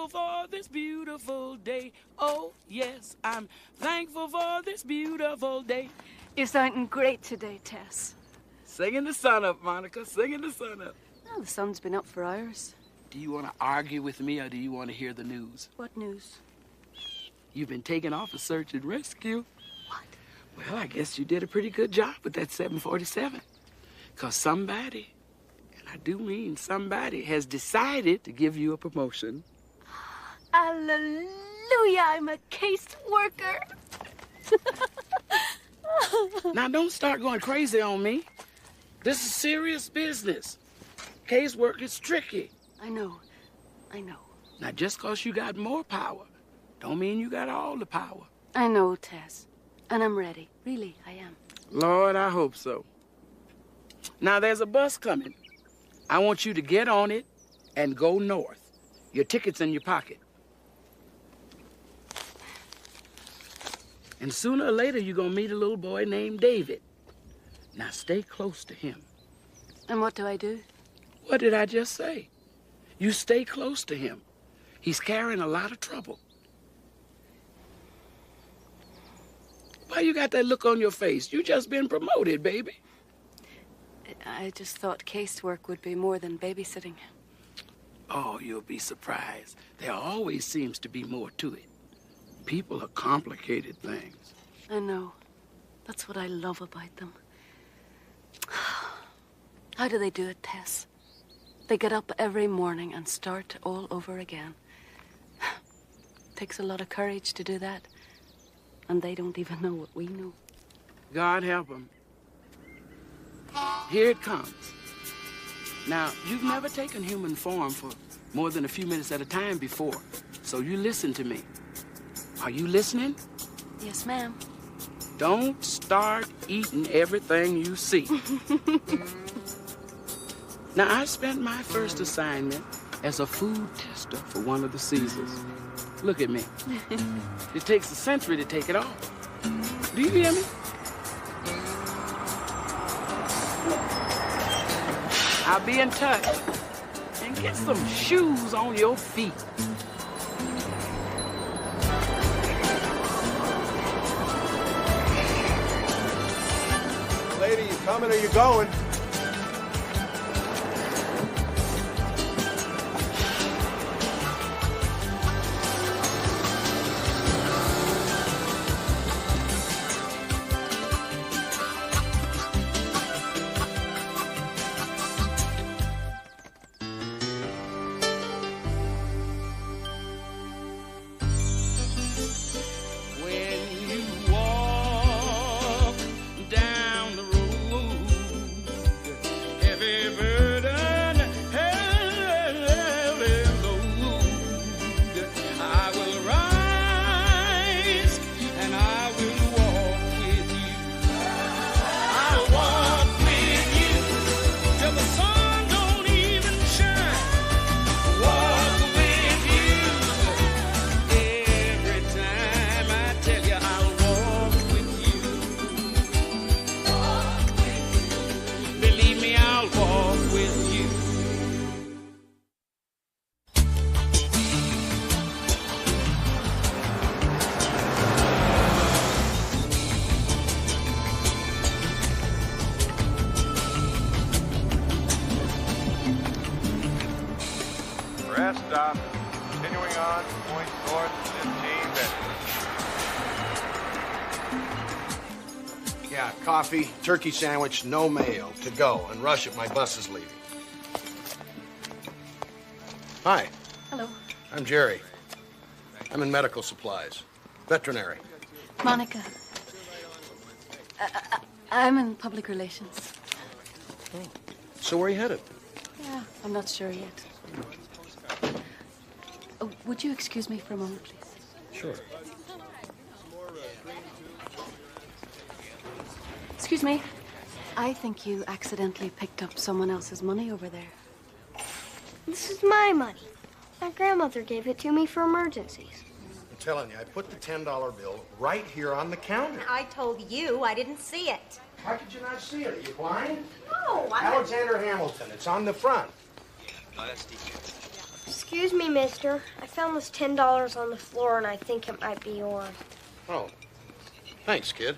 for this beautiful day. Oh, yes, I'm thankful for this beautiful day. You're sounding great today, Tess. Singing the sun up, Monica, singing the sun up. Well, the sun's been up for hours. Do you want to argue with me, or do you want to hear the news? What news? You've been taken off of search and rescue. What? Well, I guess you did a pretty good job with that 747. Because somebody, and I do mean somebody, has decided to give you a promotion. Hallelujah, I'm a caseworker. Now, don't start going crazy on me. This is serious business. Casework is tricky. I know. Now, just because you got more power, don't mean you got all the power. I know, Tess. And I'm ready. Really, I am. Lord, I hope so. Now, there's a bus coming. I want you to get on it and go north. Your ticket's in your pocket. And sooner or later, you're going to meet a little boy named David. Now, stay close to him. And what do I do? What did I just say? You stay close to him. He's carrying a lot of trouble. Why you got that look on your face? You just been promoted, baby. I just thought casework would be more than babysitting. Oh, you'll be surprised. There always seems to be more to it. People are complicated things. I know. That's what I love about them. How do they do it, Tess? They get up every morning and start all over again. Takes a lot of courage to do that. And they don't even know what we know. God help them. Here it comes. Now, you've never taken human form for more than a few minutes at a time before, so you listen to me. Are you listening? Yes, ma'am. Don't start eating everything you see. Now, I spent my first assignment as a food tester for one of the Caesars. Look at me. It takes a century to take it off. Do you hear me? I'll be in touch. And get some shoes on your feet. Lady, you coming or you going? Rest stop. Continuing on, point north, 15 minutes. Yeah, coffee, turkey sandwich, no mayo, to go, and rush it, my bus is leaving. Hi. Hello. I'm Jerry. I'm in medical supplies. Veterinary. Monica. I'm in public relations. Oh. So where are you headed? Yeah, I'm not sure yet. Would you excuse me for a moment, please? Sure. Excuse me. I think you accidentally picked up someone else's money over there. This is my money. My grandmother gave it to me for emergencies. I'm telling you, I put the $10 bill right here on the counter. I told you I didn't see it. How could you not see it? Are you blind? No, Alexander Hamilton. It's on the front. Excuse Excuse me, mister. I found this $10 on the floor, and I think it might be yours. Oh, thanks, kid.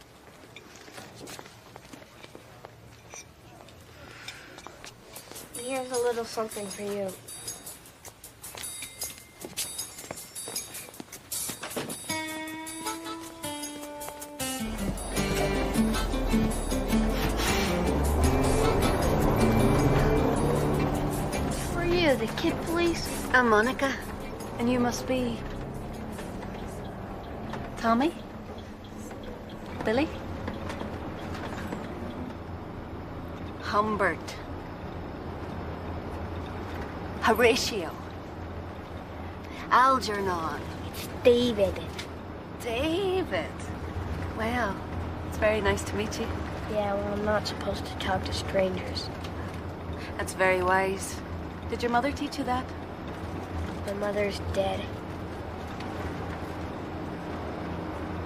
And here's a little something for you. For you, the kid police. I'm Monica, and you must be... Tommy? Billy? Humbert. Horatio. Algernon. It's David. David. Well, it's very nice to meet you. Yeah, well, I'm not supposed to talk to strangers. That's very wise. Did your mother teach you that? My mother's dead.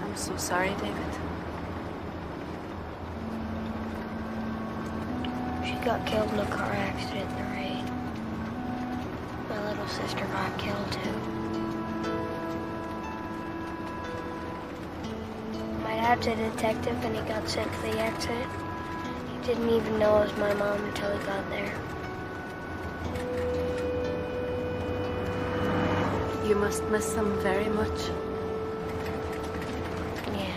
I'm so sorry, David. She got killed in a car accident in the rain. My little sister got killed, too. My dad's a detective, and he got sent to the accident. He didn't even know it was my mom until he got there. You must miss them very much. Yeah.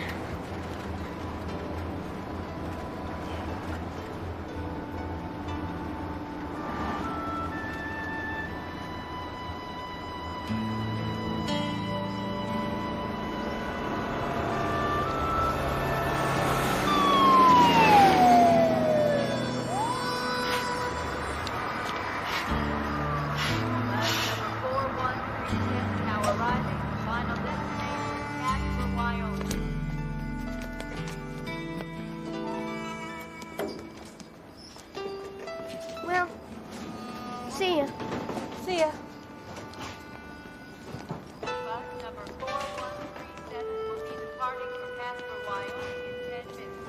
Well, see ya. See ya. Bus number 4137 will be departing for Casper, Wyoming in 10 minutes.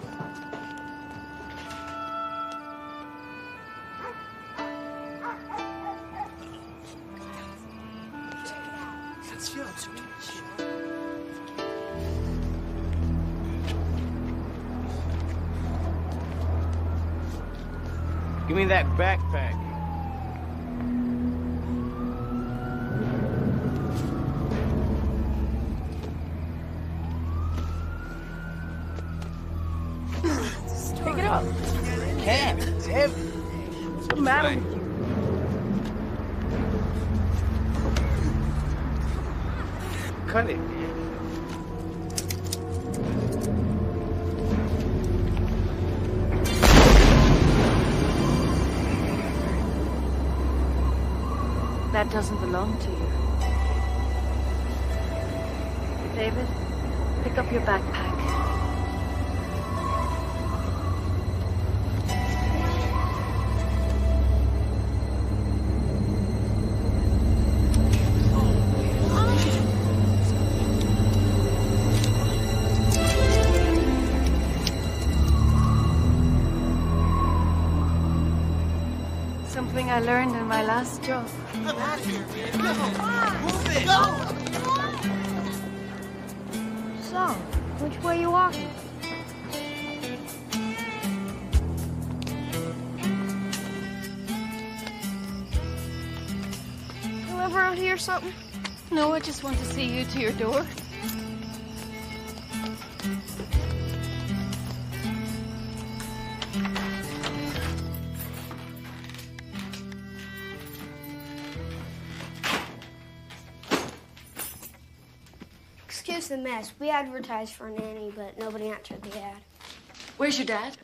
Give me that backpack. Pick it up. Can't. It's heavy. What's the matter with you? Cut it. That doesn't belong to you. David, pick up your backpack. Something I learned in my last job. So, which way you walking? You live around here or something? No, I just want to see you to your door. Excuse the mess. We advertised for a nanny, but nobody answered the ad. Where's your dad?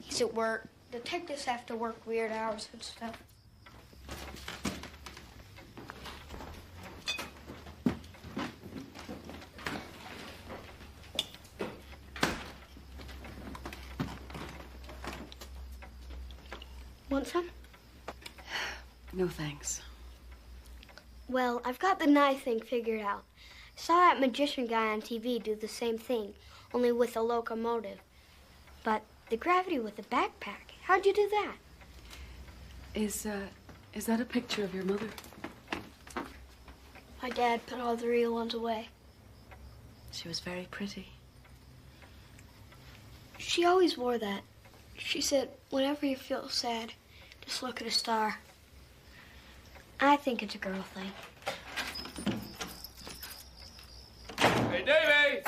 He's at work. Detectives have to work weird hours and stuff. Want some? No, thanks. Well, I've got the knife thing figured out. I saw that magician guy on TV do the same thing, only with a locomotive. But the gravity with the backpack, how'd you do that? Is that a picture of your mother? My dad put all the real ones away. She was very pretty. She always wore that. She said, whenever you feel sad, just look at a star. I think it's a girl thing. Hey, Davey!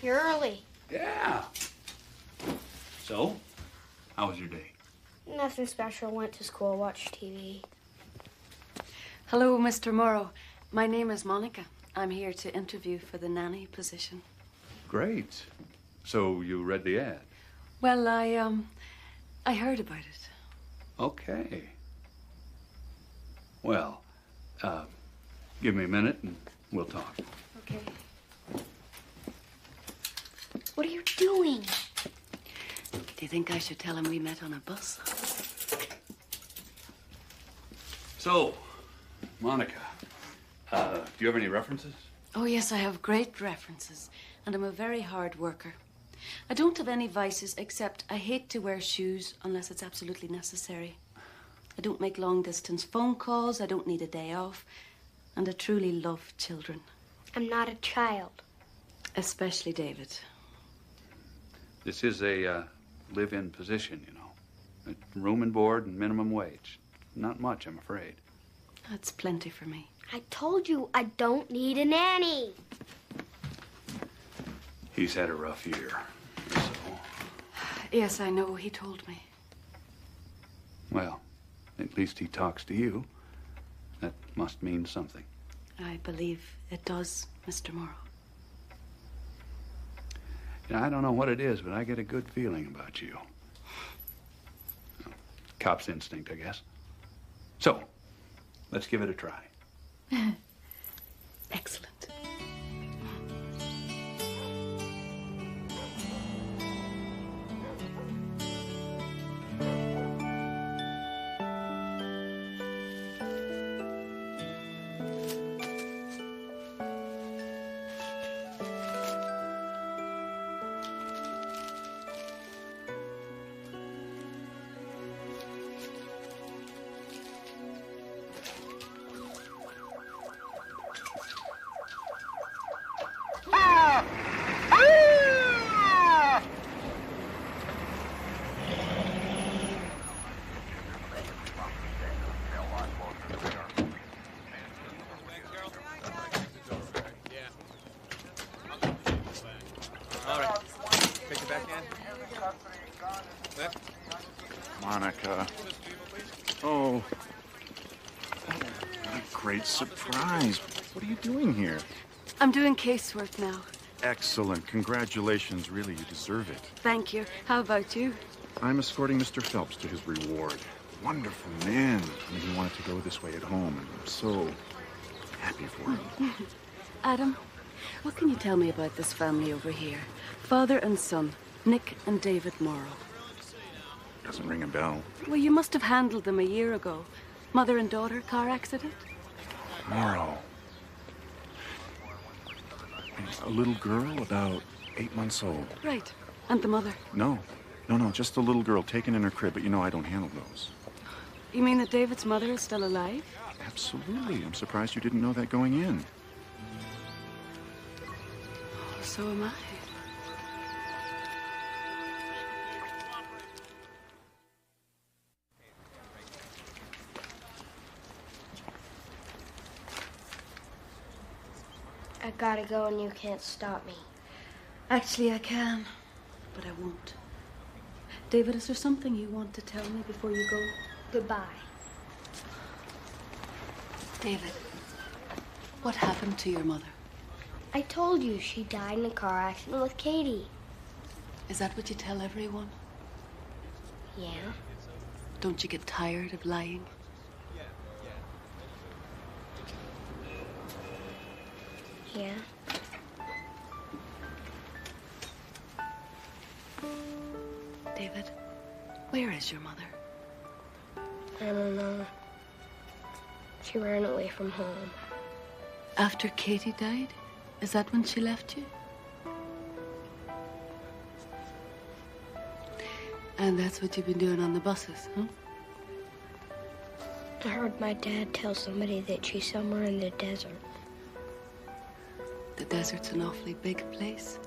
You're early. Yeah. So, how was your day? Nothing special. Went to school, watched TV. Hello, Mr. Morrow. My name is Monica. I'm here to interview for the nanny position. Great. So you read the ad? Well, I heard about it. Okay. Well, give me a minute and we'll talk. Okay. What are you doing? Do you think I should tell him we met on a bus? So, Monica, do you have any references? Oh, yes, I have great references, and I'm a very hard worker. I don't have any vices, except I hate to wear shoes unless it's absolutely necessary. I don't make long-distance phone calls, I don't need a day off, and I truly love children. I'm not a child. Especially David. This is a live-in position, you know. Room and board and minimum wage. Not much, I'm afraid. That's plenty for me. I told you I don't need a nanny. He's had a rough year, so... Yes, I know, he told me. Well, at least he talks to you. That must mean something. I believe it does, Mr. Morrow. You know, I don't know what it is, but I get a good feeling about you. Cop's instinct, I guess. So, let's give it a try. Excellent. Monica. Oh. What a great surprise. What are you doing here? I'm doing casework now. Excellent. Congratulations. Really, you deserve it. Thank you. How about you? I'm escorting Mr. Phelps to his reward. Wonderful man. I mean, he wanted to go this way at home, and I'm so happy for him. Adam, what can you tell me about this family over here? Father and son, Nick and David Morrow. Doesn't ring a bell. Well, you must have handled them a year ago. Mother and daughter, car accident? Morrow. A little girl about 8 months old. Right. And the mother? No, just a little girl taken in her crib, but you know I don't handle those. You mean that David's mother is still alive? Absolutely. I'm surprised you didn't know that going in. So am I. I gotta go and you can't stop me. Actually, I can, but I won't. David, is there something you want to tell me before you go? Goodbye. David, what happened to your mother? I told you she died in a car accident with Katie. Is that what you tell everyone? Yeah. Don't you get tired of lying? Yeah. David, where is your mother? I don't know. She ran away from home. After Katie died? Is that when she left you? And that's what you've been doing on the buses, huh? I heard my dad tell somebody that she's somewhere in the desert. The desert's an awfully big place.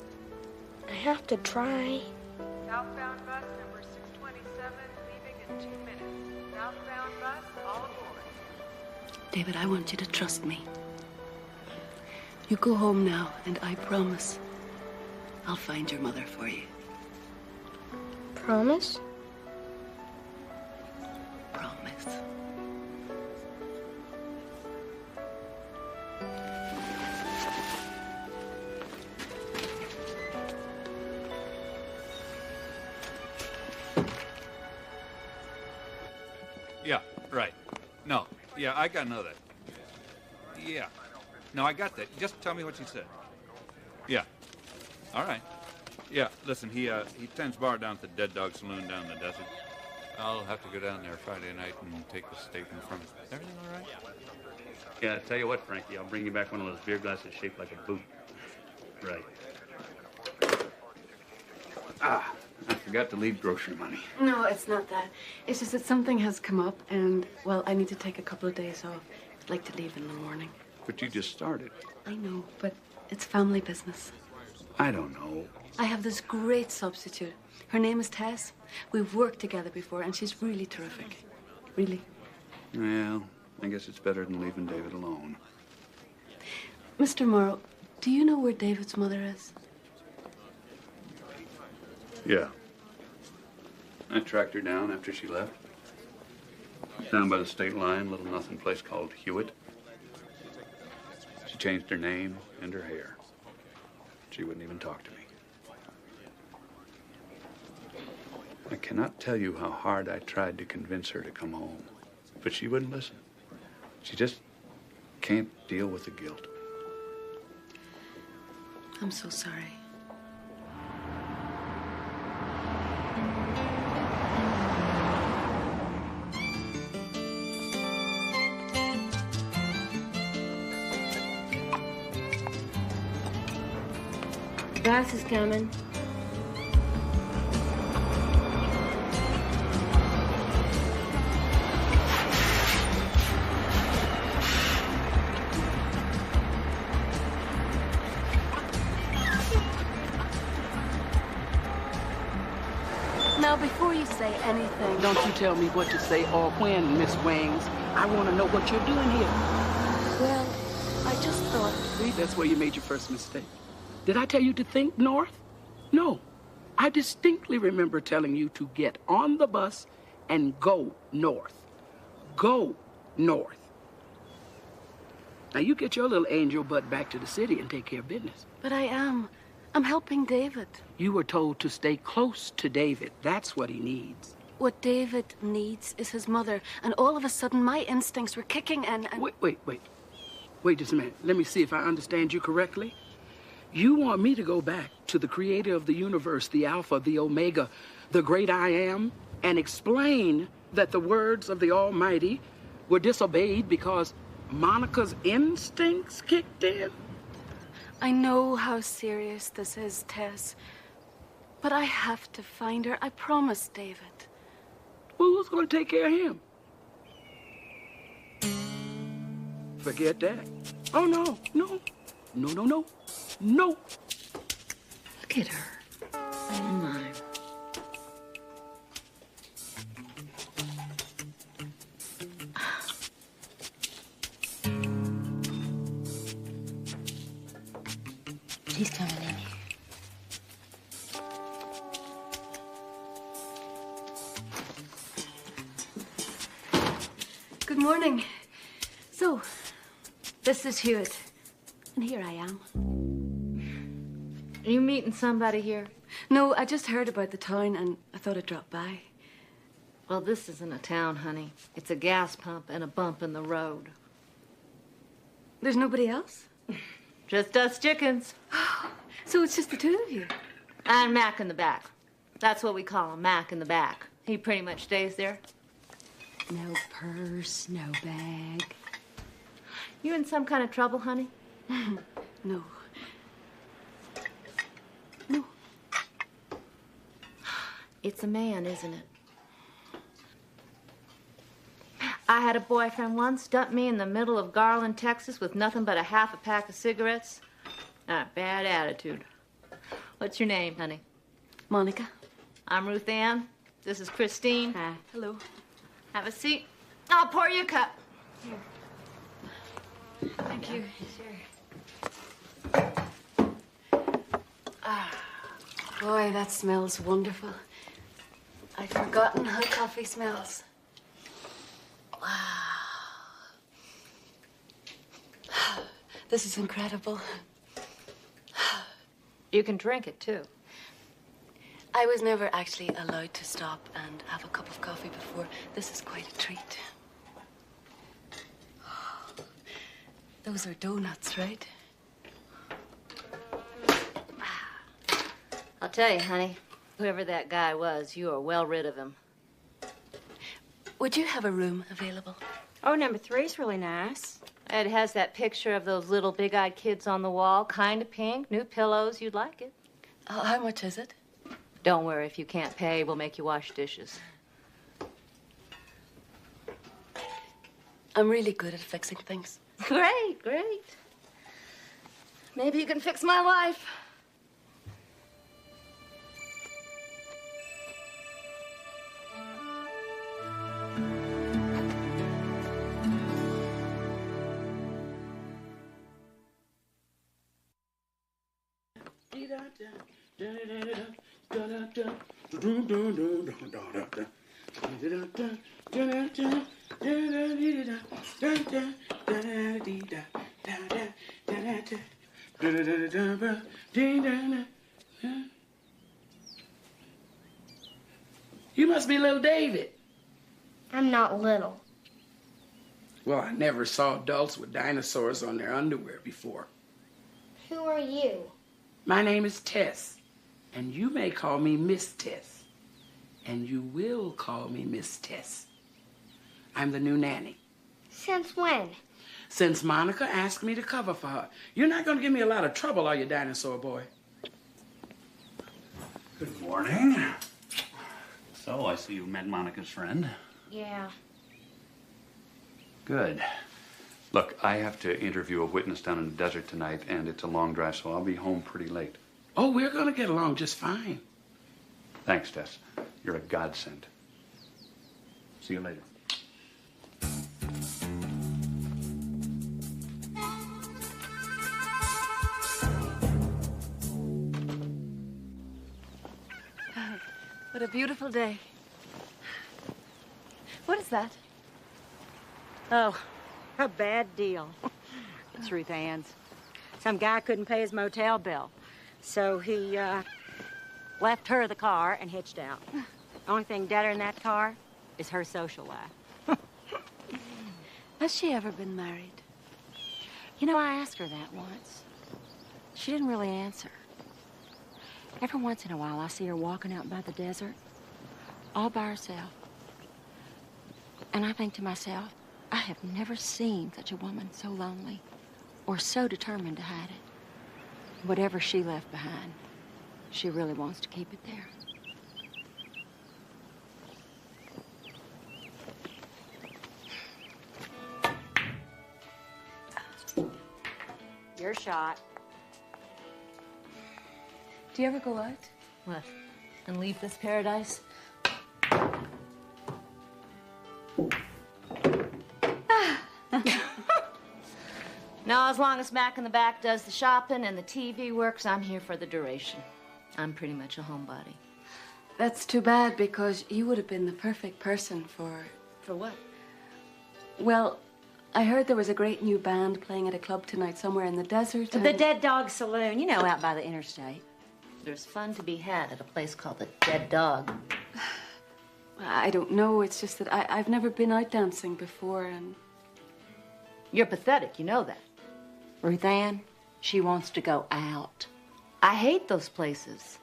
I have to try. Southbound bus number 627 leaving in 2 minutes. Southbound bus, all aboard. David, I want you to trust me. You go home now, and I promise I'll find your mother for you. Promise? Promise. Yeah, right. No, yeah, I got to know that. Yeah. No, I got that. Just tell me what you said. Yeah. All right. Yeah, listen, he tends bar down at the Dead Dog Saloon down in the desert. I'll have to go down there Friday night and take a statement from him. Everything all right? Yeah, I tell you what, Frankie, I'll bring you back one of those beer glasses shaped like a boot. Right. Ah, I forgot to leave grocery money. No, it's not that. It's just that something has come up, and, well, I need to take a couple of days off. I'd like to leave in the morning. But you just started. I know, but it's family business. I don't know. I have this great substitute. Her name is Tess. We've worked together before, and she's really terrific. Really. Well, I guess it's better than leaving David alone. Mr. Morrow, do you know where David's mother is? Yeah. I tracked her down after she left. Down by the state line, little nothing place called Hewitt. She changed her name and her hair. She wouldn't even talk to me. I cannot tell you how hard I tried to convince her to come home, but she wouldn't listen. She just can't deal with the guilt. I'm so sorry. Bus is coming. Now, before you say anything... Don't you tell me what to say or when, Miss Wings. I want to know what you're doing here. Well, I just thought... See, that's where you made your first mistake. Did I tell you to think north? No. I distinctly remember telling you to get on the bus and go north. Go north. Now, you get your little angel butt back to the city and take care of business. But I am. I'm helping David. You were told to stay close to David. That's what he needs. What David needs is his mother. And all of a sudden, my instincts were kicking and... Wait. Wait just a minute. Let me see if I understand you correctly. You want me to go back to the creator of the universe, the Alpha, the Omega, the great I Am, and explain that the words of the Almighty were disobeyed because Monica's instincts kicked in? I know how serious this is, Tess. But I have to find her. I promised David. Well, who's going to take care of him? Forget that. Oh, no. Look at her. Oh, my. She's coming in here. Good morning. So, this is Hewitt. And here I am. Are you meeting somebody here? No, I just heard about the town and I thought I'd drop by. Well, this isn't a town, honey. It's a gas pump and a bump in the road. There's nobody else? Just us chickens. So it's just the two of you? And Mac in the back. That's what we call him, Mac in the back. He pretty much stays there. No purse, no bag. You in some kind of trouble, honey? No. It's a man, isn't it? I had a boyfriend once dump me in the middle of Garland, Texas with nothing but a half a pack of cigarettes. Bad attitude. What's your name, honey? Monica. I'm Ruth Ann. This is Christine. Hi. Hello. Have a seat. I'll pour you a cup. Here. Thank you. Ah, boy, that smells wonderful. I'd forgotten how coffee smells. Wow. This is incredible. You can drink it, too. I was never actually allowed to stop and have a cup of coffee before. This is quite a treat. Those are donuts, right? I'll tell you, honey, whoever that guy was, you are well rid of him. Would you have a room available? Oh, number 3's really nice. It has that picture of those little big-eyed kids on the wall, kind of pink, new pillows. You'd like it. How much is it? Don't worry, if you can't pay, we'll make you wash dishes. I'm really good at fixing things. Great, great. Maybe you can fix my life. You must be little David. I'm not little. Well, I never saw adults with dinosaurs on their underwear before. Who are you? My name is Tess, and you may call me Miss Tess, and you will call me Miss Tess. I'm the new nanny. Since when? Since Monica asked me to cover for her. You're not going to give me a lot of trouble, are you, dinosaur boy? Good morning. So, I see you met Monica's friend. Yeah. Good. Look, I have to interview a witness down in the desert tonight, and it's a long drive, so I'll be home pretty late. Oh, we're going to get along just fine. Thanks, Tess. You're a godsend. See you later. What a beautiful day. What is that? Oh, a bad deal. It's Ruth Ann's. Some guy couldn't pay his motel bill, so he left her the car and hitched out. Only thing deader in that car is her social life. Has she ever been married? You know, I asked her that once. She didn't really answer. Every once in a while, I see her walking out by the desert, all by herself. And I think to myself, I have never seen such a woman so lonely or so determined to hide it. Whatever she left behind, she really wants to keep it there. Your shot. Do you ever go out? What? And leave this paradise? No, as long as Mac in the back does the shopping and the TV works, I'm here for the duration. I'm pretty much a homebody. That's too bad, because you would have been the perfect person for... For what? Well, I heard there was a great new band playing at a club tonight somewhere in the desert. The Dead Dog Saloon, you know, out by the interstate. There's fun to be had at a place called the Dead Dog. I don't know. It's just that I've never been out dancing before, and... You're pathetic, you know that. Ruth Ann, she wants to go out. I hate those places.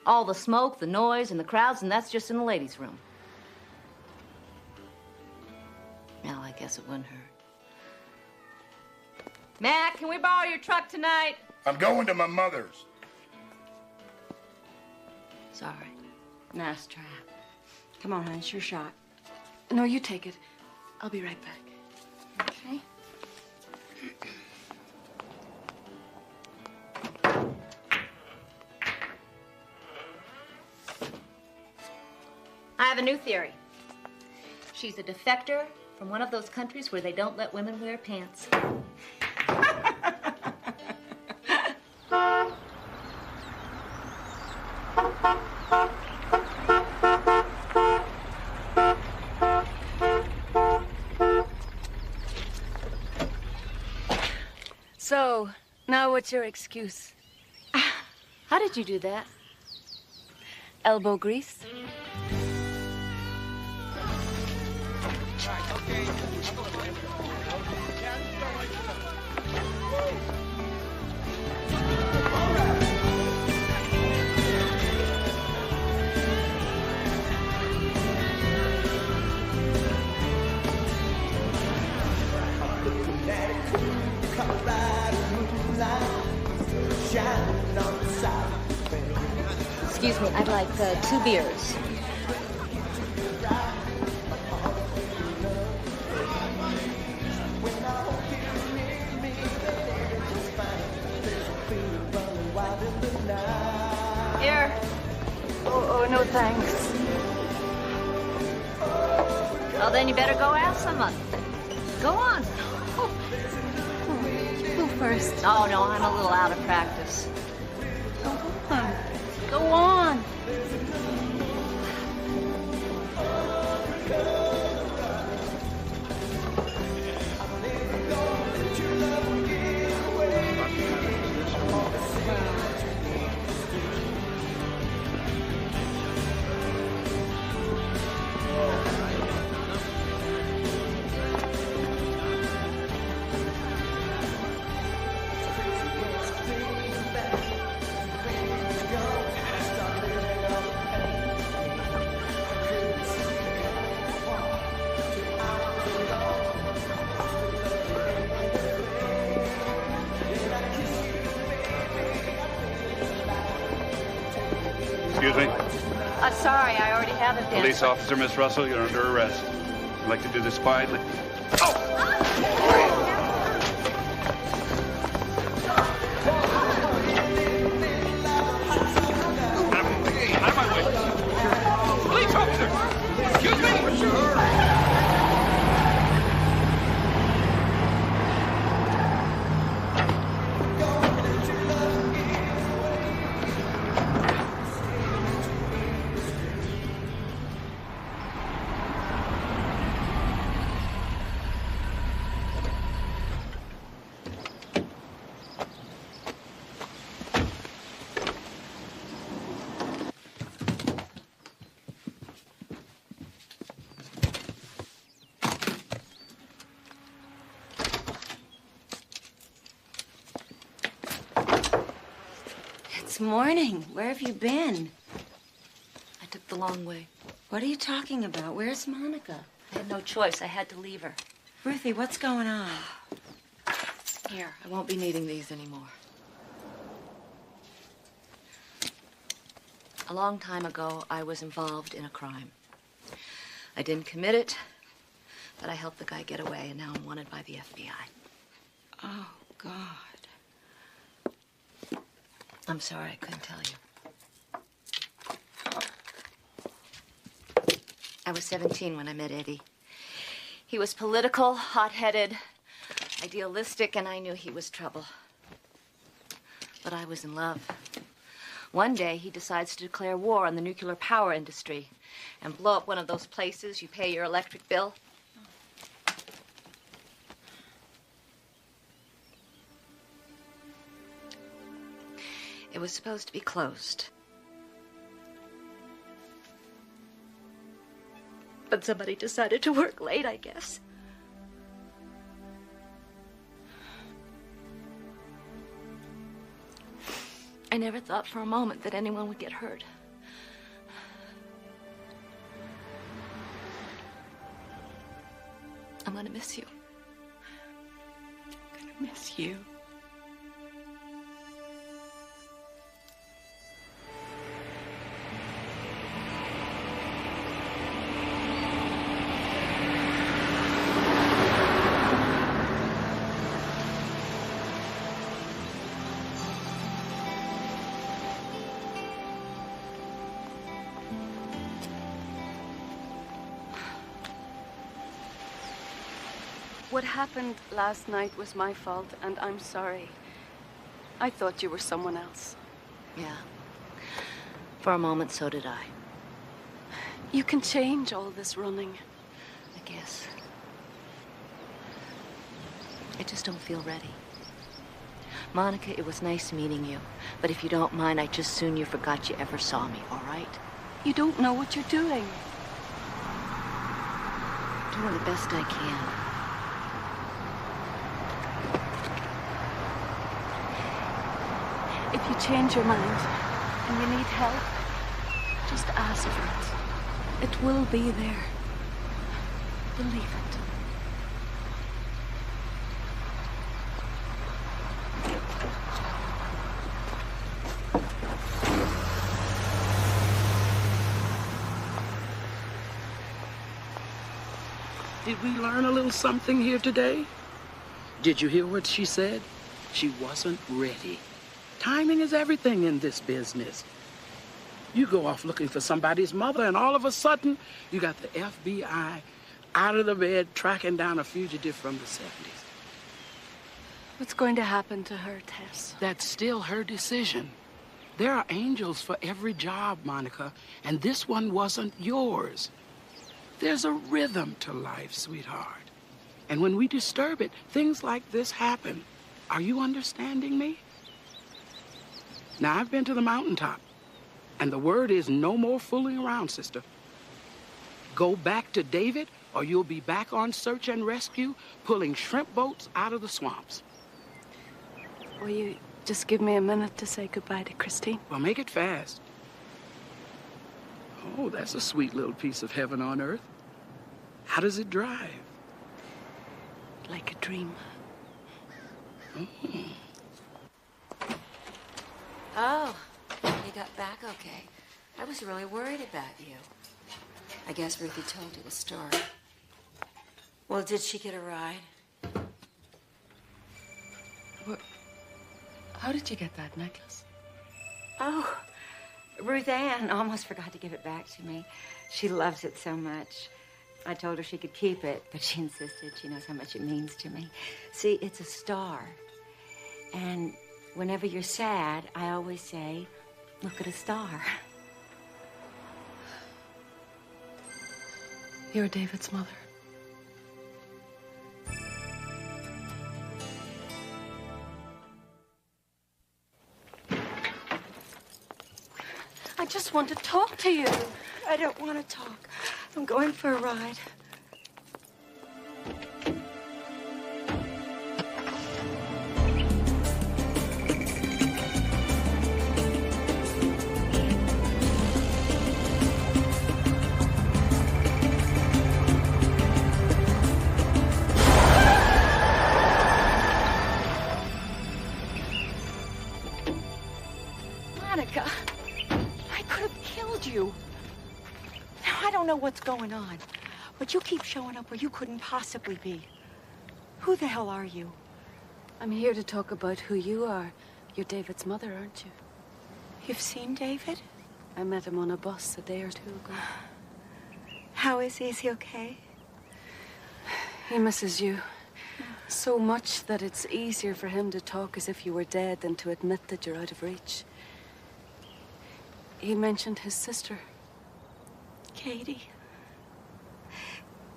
All the smoke, the noise, and the crowds, and that's just in the ladies' room. Well, I guess it wouldn't hurt. Mac, can we borrow your truck tonight? I'm going to my mother's. Sorry. Nice try. Come on, honey, it's your shot. No, you take it. I'll be right back. Okay. I have a new theory. She's a defector from one of those countries where they don't let women wear pants. So, now what's your excuse? How did you do that? Elbow grease? Excuse me, I'd like 2 beers. Here. Oh, no thanks. Well, then you better go have some. Go on. Go first. Oh, no, I'm a little out of practice. Go on. Excuse me? Sorry, I already have it, Dan. Police officer, Miss Russell, you're under arrest. I'd like to do this quietly. Out of my way! Police officer! Excuse me! It's morning. Where have you been? I took the long way. What are you talking about? Where's Monica? I had no choice. I had to leave her. Ruthie, what's going on? Here, I won't be needing these anymore. A long time ago, I was involved in a crime. I didn't commit it, but I helped the guy get away, and now I'm wanted by the FBI. Oh, God. I'm sorry I couldn't tell you. I was 17 when I met Eddie. He was political, hot-headed, idealistic, and I knew he was trouble. But I was in love. One day, he decides to declare war on the nuclear power industry and blow up one of those places you pay your electric bill. It was supposed to be closed. But somebody decided to work late, I guess. I never thought for a moment that anyone would get hurt. I'm gonna miss you. I'm gonna miss you. What happened last night was my fault, and I'm sorry. I thought you were someone else. Yeah. For a moment, so did I. You can change all this running. I guess. I just don't feel ready. Monica, it was nice meeting you. But if you don't mind, I'd just soon you forgot you ever saw me, all right? You don't know what you're doing. Doing the best I can. If you change your mind and you need help, just ask for it. It will be there. Believe it. Did we learn a little something here today? Did you hear what she said? She wasn't ready. Timing is everything in this business. You go off looking for somebody's mother, and all of a sudden, you got the FBI out of the bed tracking down a fugitive from the 70s. What's going to happen to her, Tess? That's still her decision. There are angels for every job, Monica, and this one wasn't yours. There's a rhythm to life, sweetheart. And when we disturb it, things like this happen. Are you understanding me? Now, I've been to the mountaintop, and the word is no more fooling around, sister. Go back to David, or you'll be back on search and rescue, pulling shrimp boats out of the swamps. Will you just give me a minute to say goodbye to Christine? Well, make it fast. Oh, that's a sweet little piece of heaven on earth. How does it drive? Like a dream. Oh, you got back okay. I was really worried about you. I guess Ruthie told you the story. Well, did she get a ride? How did you get that necklace? Oh, Ruth Ann almost forgot to give it back to me. She loves it so much. I told her she could keep it, but she insisted. She knows how much it means to me. See, it's a star. And whenever you're sad, I always say, look at a star. You're David's mother. I just want to talk to you. I don't want to talk. I'm going for a ride. Monica, I could have killed you. Now, I don't know what's going on, but you keep showing up where you couldn't possibly be. Who the hell are you? I'm here to talk about who you are. You're David's mother, aren't you? You've seen David? I met him on a bus a day or two ago. How is he? Is he okay? He misses you so much that it's easier for him to talk as if you were dead than to admit that you're out of reach. He mentioned his sister. Katie.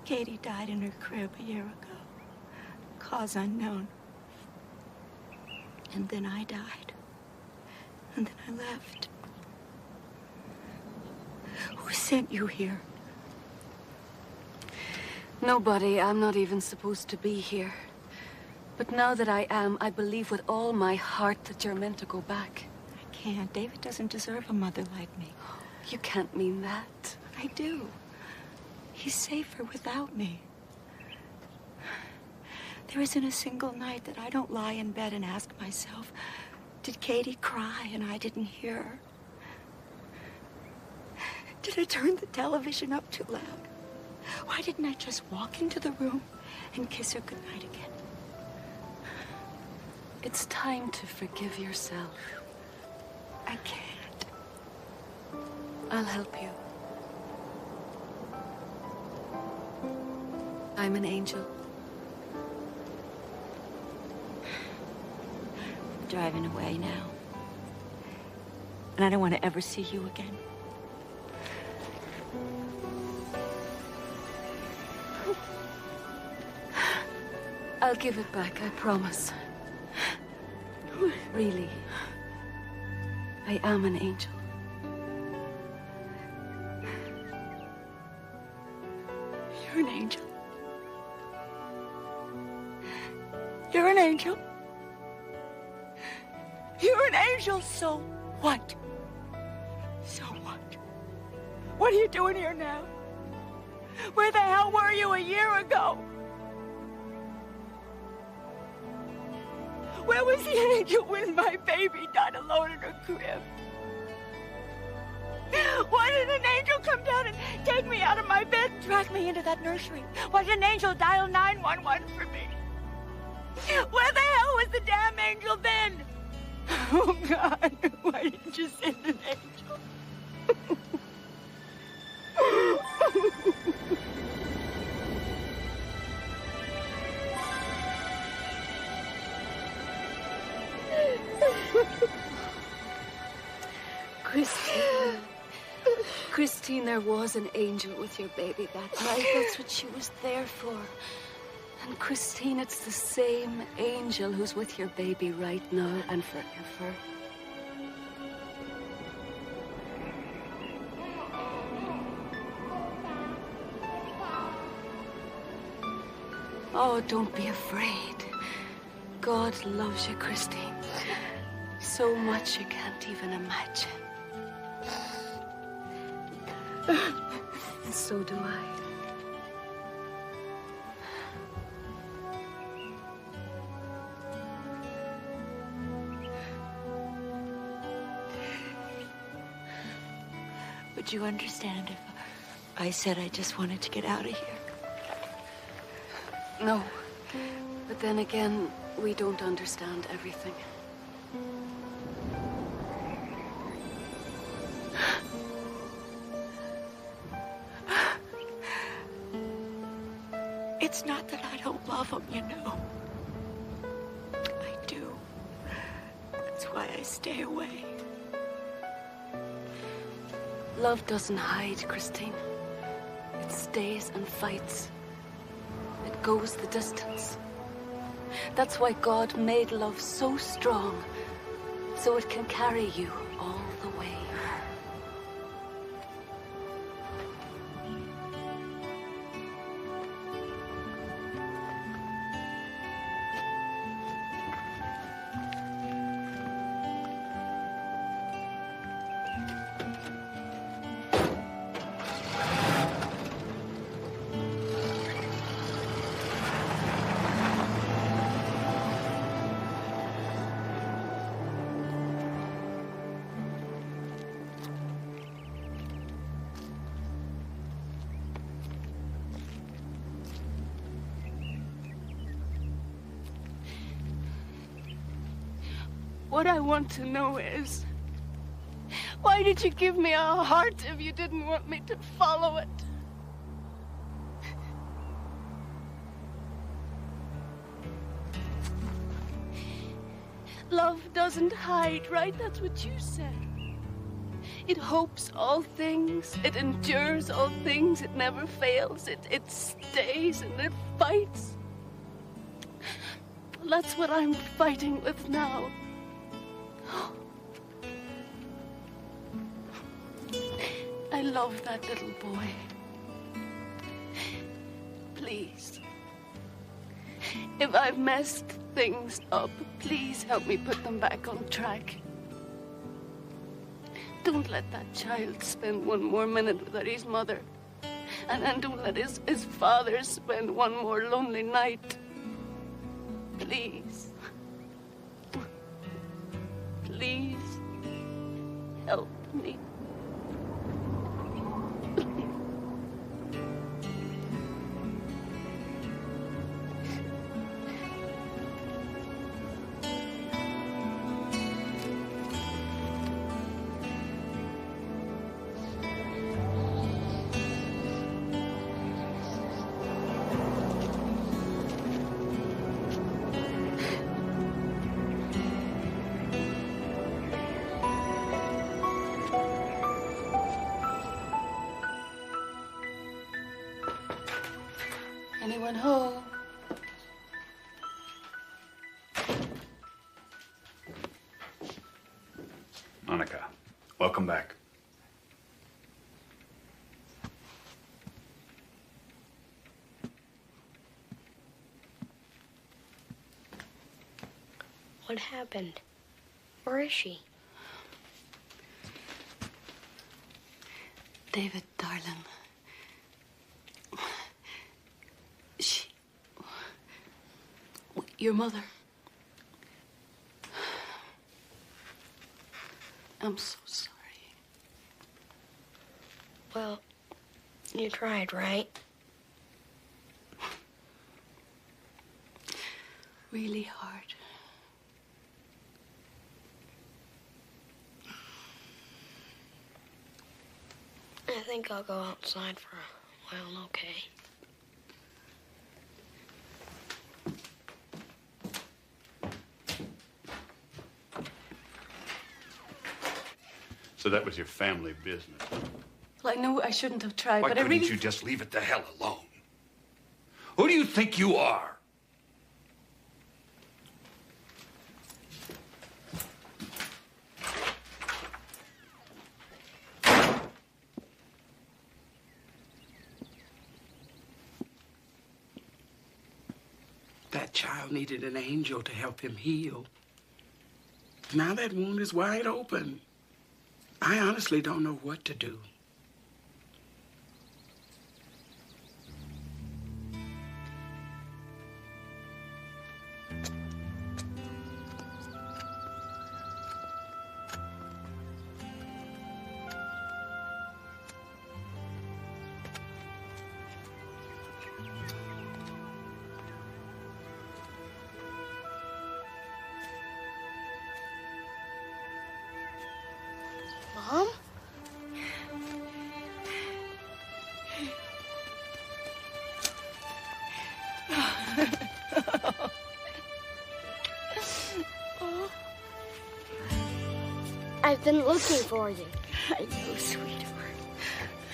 Katie died in her crib a year ago. Cause unknown. And then I died. And then I left. Who sent you here? Nobody. I'm not even supposed to be here. But now that I am, I believe with all my heart that you're meant to go back. I can't. David doesn't deserve a mother like me. You can't mean that. I do. He's safer without me. There isn't a single night that I don't lie in bed and ask myself, did Katie cry and I didn't hear her? Did I turn the television up too loud? Why didn't I just walk into the room and kiss her goodnight again? It's time to forgive yourself. I can't. I'll help you. I'm an angel. driving away now. And I don't want to ever see you again. I'll give it back, I promise. Really, I am an angel. You're an angel. You're an angel. You're an angel, so what? So what? What are you doing here now? Where the hell were you a year ago? Where was the angel when my baby died alone in her crib? Why did an angel come down and take me out of my bed and drag me into that nursery? Why did an angel dial 911 for me? Where the hell was the damn angel then? Oh, God, why didn't you send an angel? Christine, there was an angel with your baby that night. That's what she was there for. And Christine, it's the same angel who's with your baby right now and forever. Oh, don't be afraid. God loves you, Christine. So much you can't even imagine. And so do I. Would you understand if I said I just wanted to get out of here? No. But then again, we don't understand everything. It's not that I don't love him, you know. I do. That's why I stay away. Love doesn't hide, Christine. It stays and fights. It goes the distance. That's why God made love so strong, so it can carry you all the way. What I want to know is, why did you give me a heart if you didn't want me to follow it? Love doesn't hide, right? That's what you said. It hopes all things, it endures all things, it never fails, it stays and it fights. That's what I'm fighting with now. I love that little boy. Please, if I've messed things up, please help me put them back on track. Don't let that child spend one more minute without his mother. And don't let his father spend one more lonely night. Please. Please help me. anyone home? Monica, welcome back. What happened? Where is she? David, darling. Your mother. I'm so sorry. Well, you tried, right? Really hard. I think I'll go outside for a while, okay? So that was your family business. Well, I know I shouldn't have tried, Why but I couldn't really... you just leave it the hell alone? Who do you think you are? That child needed an angel to help him heal. Now that wound is wide open. I honestly don't know what to do. Mom? I've been looking for you. I know, sweetheart.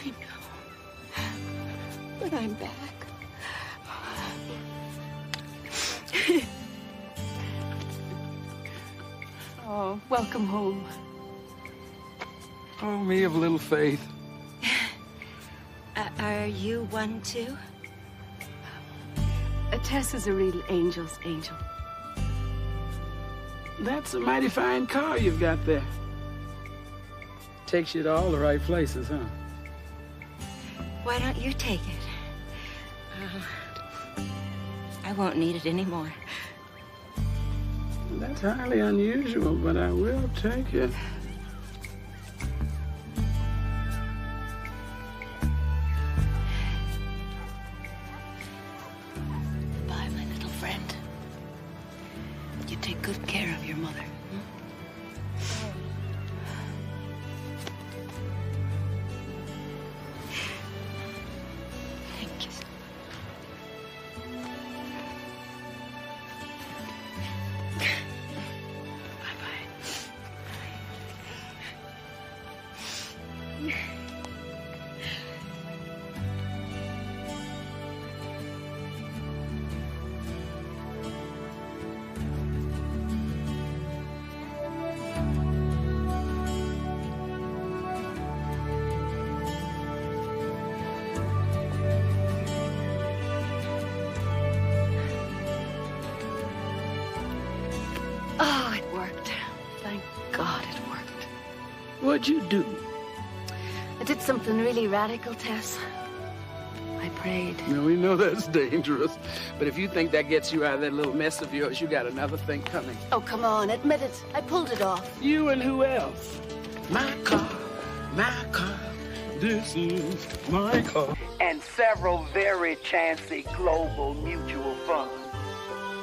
I know. But I'm back. Oh, welcome home. Oh, me of little faith. Are you one too? Tess is a real angel's angel. That's a mighty fine car you've got there. Takes you to all the right places, huh? Why don't you take it? I won't need it anymore. That's highly unusual, but I will take it. Bye, my little friend. You take good care of your mother. Thank you. Oh, it worked. Thank God it worked. What'd you do? I did something really radical, Tess. I prayed. Now, we know that's dangerous, but if you think that gets you out of that little mess of yours, you got another thing coming. Oh, come on, admit it. I pulled it off. You and who else? My car, this is my car. And several very chancy global mutual funds.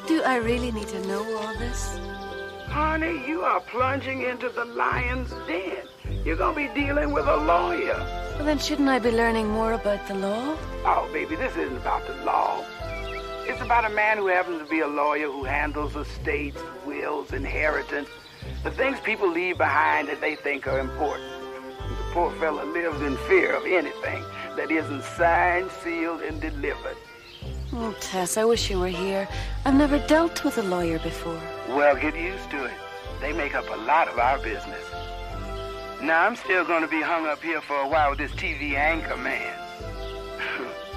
Do I really need to know all this? Honey, you are plunging into the lion's den. You're gonna be dealing with a lawyer. Well, then shouldn't I be learning more about the law? Oh, baby, this isn't about the law. It's about a man who happens to be a lawyer who handles estates, wills, inheritance, the things people leave behind that they think are important. The poor fella lives in fear of anything that isn't signed, sealed, and delivered. Oh, Tess, I wish you were here. I've never dealt with a lawyer before. Well, get used to it. They make up a lot of our business. Now, I'm still going to be hung up here for a while with this TV anchor man.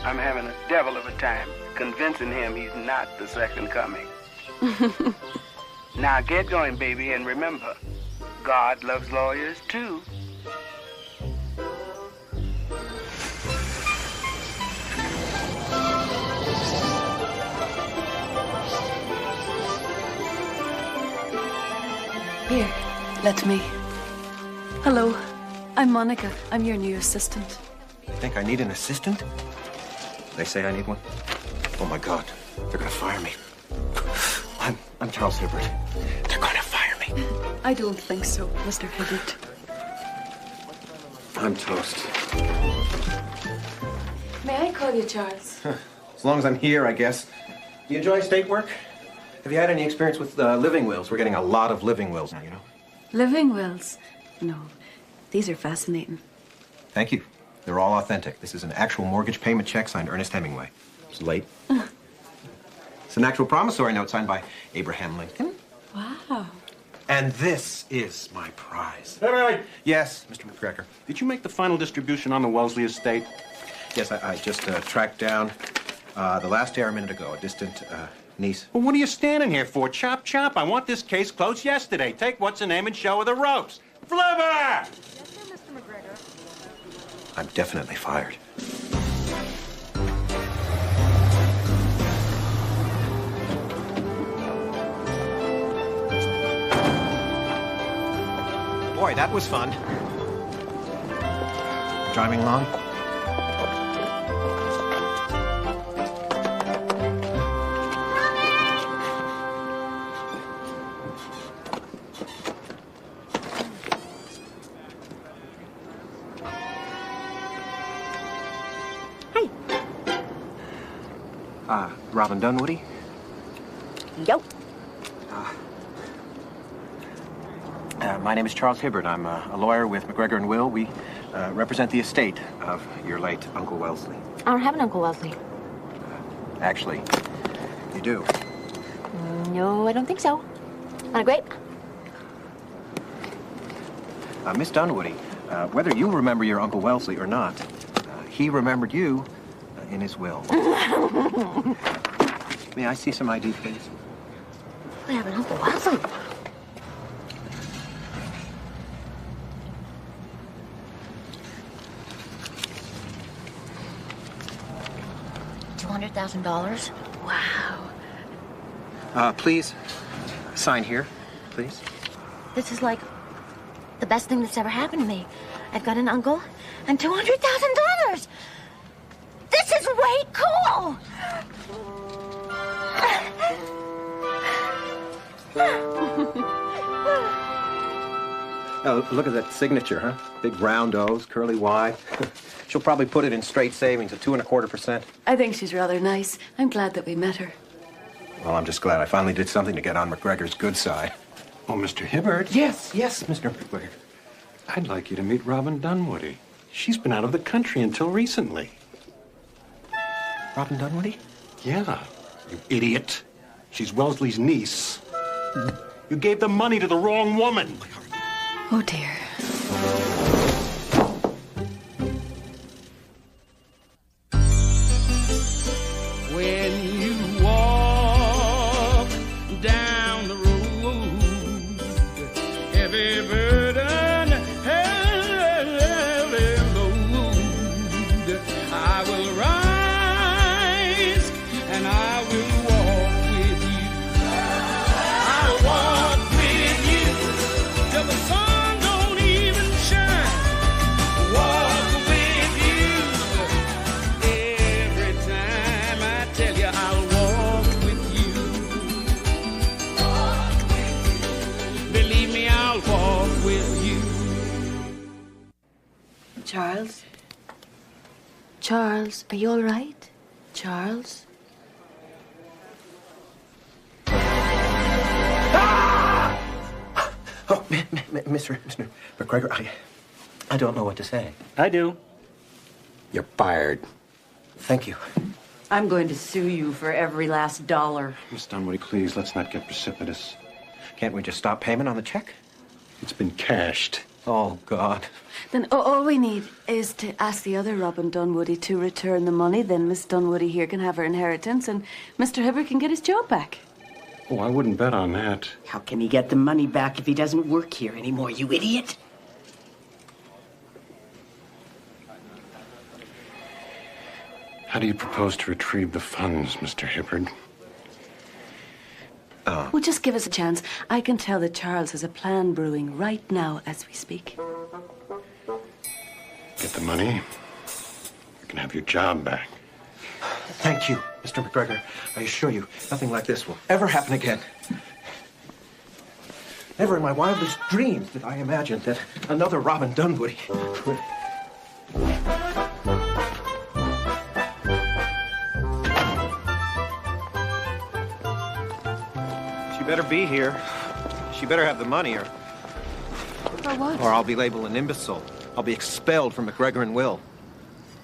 I'm having a devil of a time convincing him he's not the second coming. Now, get going, baby, and remember, God loves lawyers, too. Here, let me. Hello, I'm Monica. I'm your new assistant. You think I need an assistant? They say I need one? Oh, my God. They're gonna fire me. I'm Charles Hibbert. They're gonna fire me. I don't think so, Mr. Hibbert. I'm toast. May I call you Charles? As long as I'm here, I guess. Do you enjoy state work? Have you had any experience with living wills? We're getting a lot of living wills now, you know. Living wills? No, these are fascinating. Thank you. They're all authentic. This is an actual mortgage payment check signed Ernest Hemingway. It's late. It's an actual promissory note signed by Abraham Lincoln. Wow. And this is my prize. Wait. Yes, Mr. McGregor. Did you make the final distribution on the Wellesley estate? Yes, I just tracked down the last heir a minute ago, a distant niece. Well, what are you standing here for? Chop, chop. I want this case closed yesterday. Take what's her name and show her the ropes. Flipper! Yes, sir, Mr. McGregor. I'm definitely fired. Boy, that was fun. Driving long? Robin Dunwoody? Yo. My name is Charles Hibbert. I'm a lawyer with McGregor and Will. We represent the estate of your late Uncle Wellesley. I don't have an Uncle Wellesley. Actually, you do. No, I don't think so. Not a grape. Miss Dunwoody, whether you remember your Uncle Wellesley or not, he remembered you in his will. May I see some ID, please? I have an Uncle Wellesley. $200,000. Wow. Please, sign here, please. This is like the best thing that's ever happened to me. I've got an uncle and $200,000. This is way cool. Oh, look at that signature, huh? Big round O's, curly Y. She'll probably put it in straight savings at 2.25%. I think she's rather nice. I'm glad that we met her. Well, I'm just glad I finally did something to get on McGregor's good side. Oh, Mr. Hibbert? Yes, Mr. McGregor. I'd like you to meet Robin Dunwoody. She's been out of the country until recently. Robin Dunwoody? Yeah, you idiot. She's Wellesley's niece. You gave the money to the wrong woman. Oh, dear. When you walk down the road, heavy burden, heavy load, I will rise and I will walk with you. I'll walk with you till the sun don't even shine. Walk with you every time I tell you I'll walk with you. Walk with you. Believe me, I'll walk with you. Charles? Charles, are you all right? Charles? Oh, Mr. McGregor, I don't know what to say. I do. You're fired. Thank you. I'm going to sue you for every last dollar. Miss Dunwoody, please, let's not get precipitous. Can't we just stop payment on the check? It's been cashed. Oh, God. Then all we need is to ask the other Robin Dunwoody to return the money. Then Miss Dunwoody here can have her inheritance and Mr. Hibbert can get his job back. Oh, I wouldn't bet on that. How can he get the money back if he doesn't work here anymore, you idiot? How do you propose to retrieve the funds, Mr. Hibbert? Well, just give us a chance. I can tell that Charles has a plan brewing right now as we speak. Get the money. You can have your job back. Thank you, Mr. McGregor. I assure you, nothing like this will ever happen again. Never in my wildest dreams did I imagine that another Robin Dunwoody would... She better be here. She better have the money, or what? Or I'll be labeled an imbecile. I'll be expelled from McGregor and Will.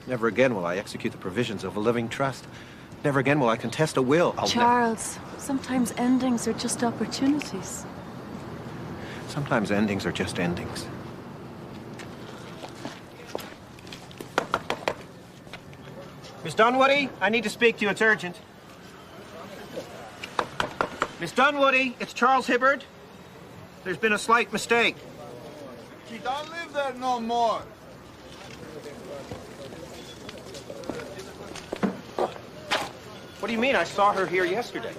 Never again will I execute the provisions of a living trust. Never again will I contest a will. Charles, sometimes endings are just opportunities. Sometimes endings are just endings. Miss Dunwoody, I need to speak to you. It's urgent. Miss Dunwoody, it's Charles Hibbert. There's been a slight mistake. She don't live there no more. What do you mean? I saw her here yesterday.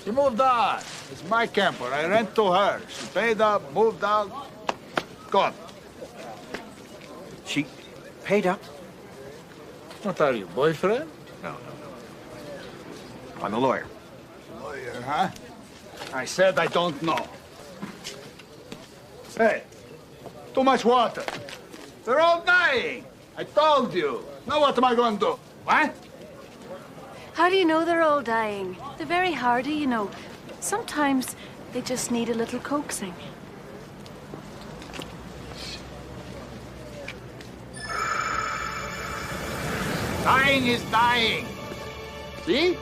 She moved on. It's my camper. I rent to her. She paid up, moved out, gone. She paid up? What are you, boyfriend? No. I'm a lawyer. Lawyer, huh? I said I don't know. Hey, too much water. They're all dying. I told you. Now what am I going to do? What? How do you know they're all dying? They're very hardy, you know. Sometimes they just need a little coaxing. Dying is dying. See?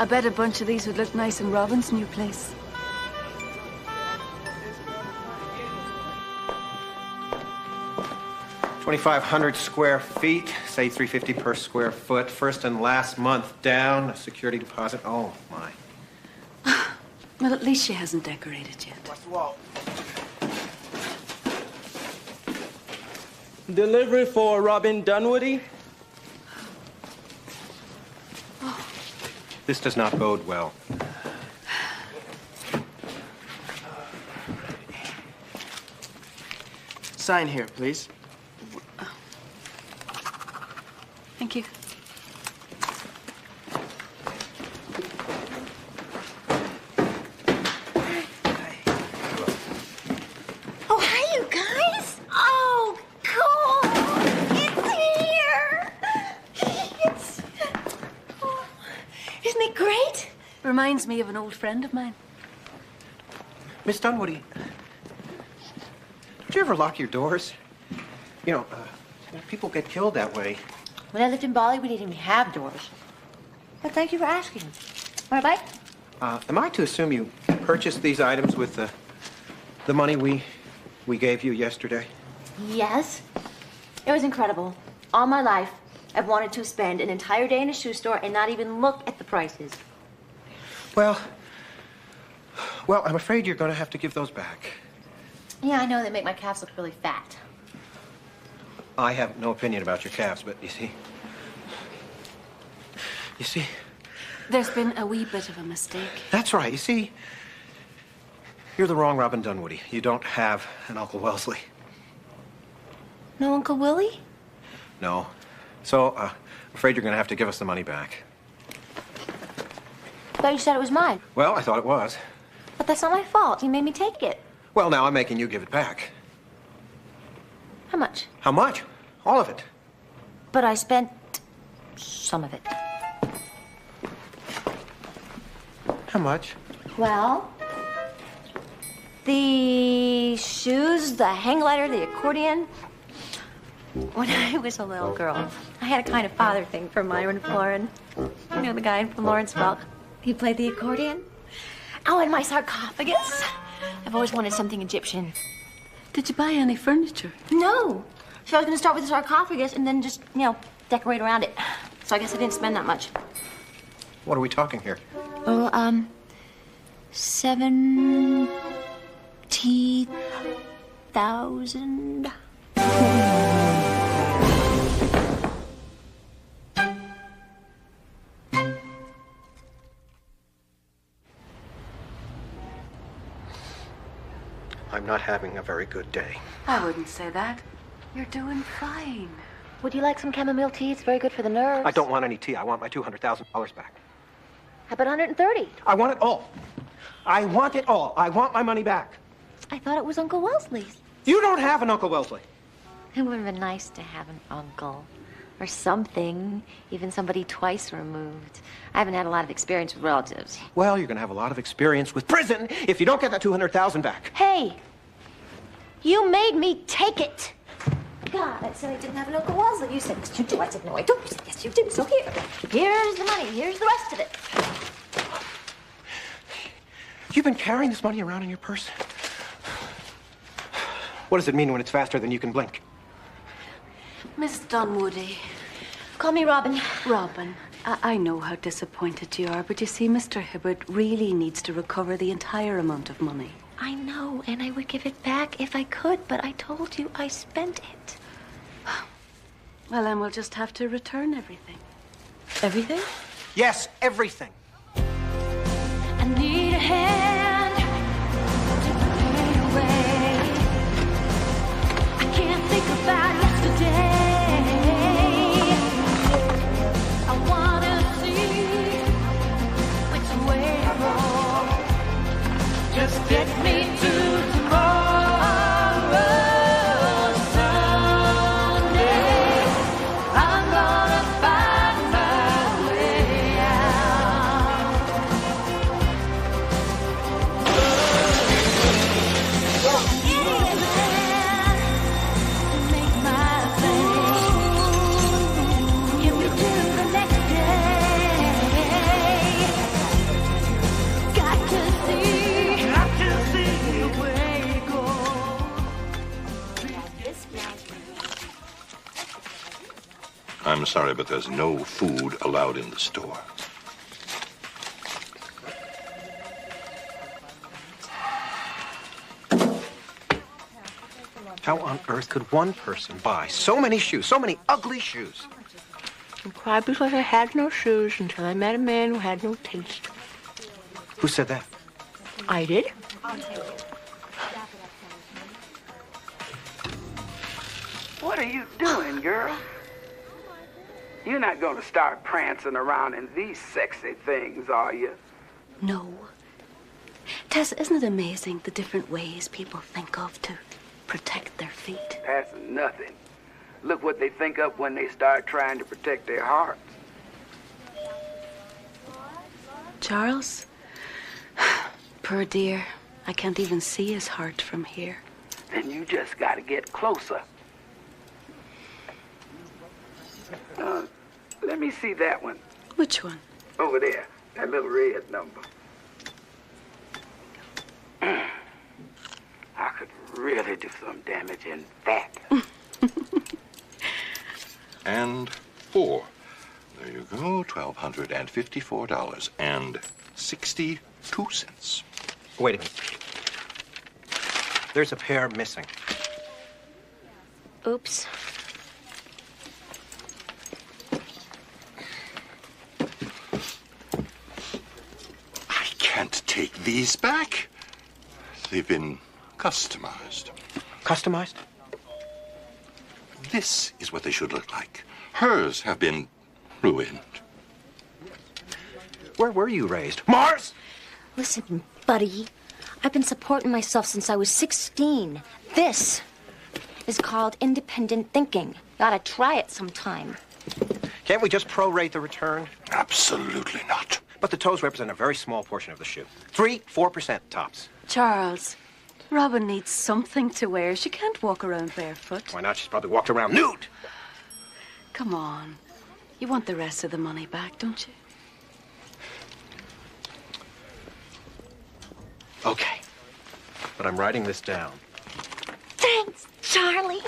I bet a bunch of these would look nice in Robin's new place. $2,500 square feet, say $350 per square foot. First and last month down, a security deposit. Oh, my. Well, at least she hasn't decorated yet. What's the wall? Delivery for Robin Dunwoody? This does not bode well. Sign here, please. Thank you. Oh, hi, you guys. Oh, cool. It's here. Isn't it great? Reminds me of an old friend of mine. Miss Dunwoody, did you ever lock your doors? You know, people get killed that way. When I lived in Bali, we didn't even have doors. But thank you for asking. Want a bite? Am I to assume you purchased these items with the money we gave you yesterday? Yes. It was incredible. All my life, I've wanted to spend an entire day in a shoe store and not even look at the prices. Well, I'm afraid you're going to have to give those back. Yeah, I know they make my calves look really fat. I have no opinion about your calves, but you see, There's been a wee bit of a mistake. that's right. You see, you're the wrong Robin Dunwoody. You don't have an Uncle Wellesley. No Uncle Willie? No. So, I'm afraid you're going to have to give us the money back. I thought you said it was mine. Well, I thought it was. But that's not my fault. You made me take it. Well, now I'm making you give it back. How much? How much? All of it. But I spent some of it. How much? Well, the shoes, the hang glider, the accordion? When I was a little girl, I had a kind of father thing for Myron Florin. You know the guy from Lawrence Welk? He played the accordion. Oh, and my sarcophagus. I've always wanted something Egyptian. Did you buy any furniture? No. So I was going to start with the sarcophagus and then just, decorate around it. So I guess I didn't spend that much. What are we talking here? Well, 70,000. I'm not having a very good day. I wouldn't say that. You're doing fine. Would you like some chamomile tea? It's very good for the nerves. I don't want any tea. I want my $200,000 back. How about 130? I want it all. I want it all. I want my money back. I thought it was Uncle Wellesley's. You don't have an Uncle Wellesley. It would have been nice to have an uncle. Or something. Even somebody twice removed. I haven't had a lot of experience with relatives. Well, you're going to have a lot of experience with prison if you don't get that $200,000 back. Hey! You made me take it! God, I said I didn't have an Uncle Wellesley. You said, yes, you do. I said, no, I don't. You said, yes, you do. So here's the money. Here's the rest of it. You've been carrying this money around in your purse? What does it mean when it's faster than you can blink? Miss Dunwoody. Call me Robin. Robin, I know how disappointed you are, but you see, Mr. Hibbert really needs to recover the entire amount of money. I know, and I would give it back if I could, but I told you I spent it. Well, then we'll just have to return everything. Everything? Yes, everything. I need a hand to put it away. I can't think about yesterday. I wanna see which way to go. Just get me to tomorrow, Sunday. I'm gonna find my way out. Make my thing. Get me to the next day. Got to see the way it goes. I'm sorry, but there's no food allowed in the store. How on earth could one person buy so many shoes, so many ugly shoes? I cried because I had no shoes until I met a man who had no taste. Who said that? I did. What are you doing, girl? You're not going to start prancing around in these sexy things, are you? No. Tess, isn't it amazing the different ways people think of to protect their feet? That's nothing. Look what they think of when they start trying to protect their hearts. Charles? Poor dear. I can't even see his heart from here. Then you just got to get closer. Let me see that one. Which one? Over there. That little red number. I could really do some damage in that. And 4. There you go, $1,254.62. Wait a minute. There's a pair missing. Oops. I can't take these back. They've been customized. Customized? This is what they should look like. Hers have been ruined. Where were you raised? Mars? Listen, buddy. I've been supporting myself since I was 16. This is called independent thinking. Gotta try it sometime. Can't we just prorate the return? Absolutely not. But the toes represent a very small portion of the shoe. 3-4% tops. Charles, Robin needs something to wear. She can't walk around barefoot. Why not? She's probably walked around nude. Come on. You want the rest of the money back, don't you? Okay. But I'm writing this down. Thanks, Charlie.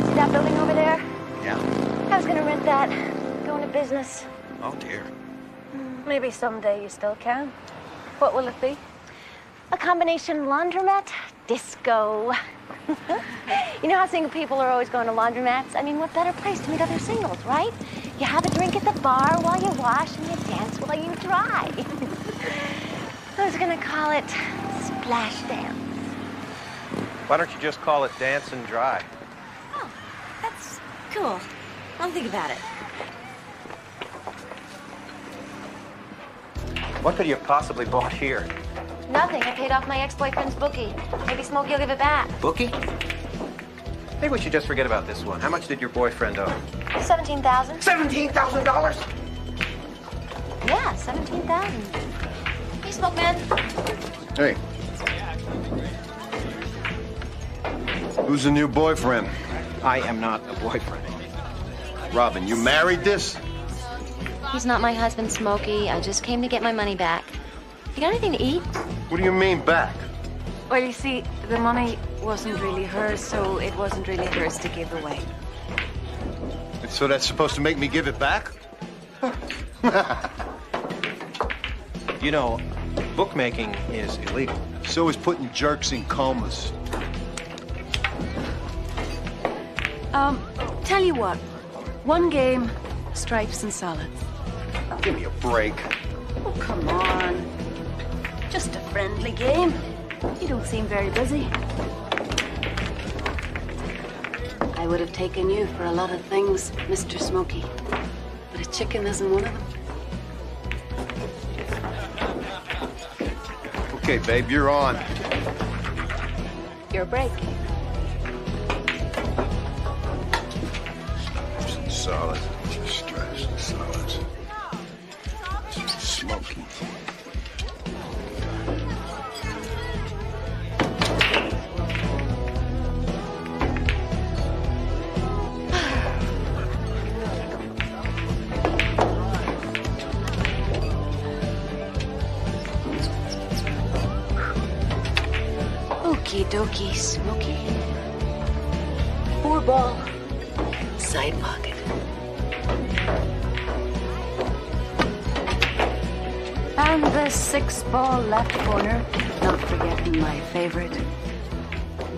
See that building over there? Yeah. I was gonna rent that. Go into business. Oh, dear. Maybe someday you still can. What will it be? A combination laundromat, disco. You know how single people are always going to laundromats? I mean, what better place to meet other singles, right? You have a drink at the bar while you wash and you dance while you dry. I was gonna call it splash dance. Why don't you just call it dance and dry? Oh, that's cool. I'll think about it. What could you have possibly bought here? Nothing. I paid off my ex-boyfriend's bookie. Maybe Smokey will give it back. Bookie? Maybe we should just forget about this one. How much did your boyfriend owe? $17,000. $17,000? Yeah, $17,000. Hey, Smoke Man. Hey. Who's the new boyfriend? I am not a boyfriend. Robin, you married this? He's not my husband, Smokey. I just came to get my money back. You got anything to eat? What do you mean back? Well, you see, the money wasn't really hers, so it wasn't really hers to give away. And so that's supposed to make me give it back? You know, bookmaking is illegal. So is putting jerks in comas. Tell you what. One game, stripes and solids. Give me a break. Oh, come on. Just a friendly game. You don't seem very busy. I would have taken you for a lot of things, Mr. Smokey. But a chicken isn't one of them. Okay, babe, you're on. Your break. Solid. Stripes and solids. Smoky. Okie dokie, Smokey. 4 ball. Side pocket. And the 6 ball left corner. Not forgetting my favorite.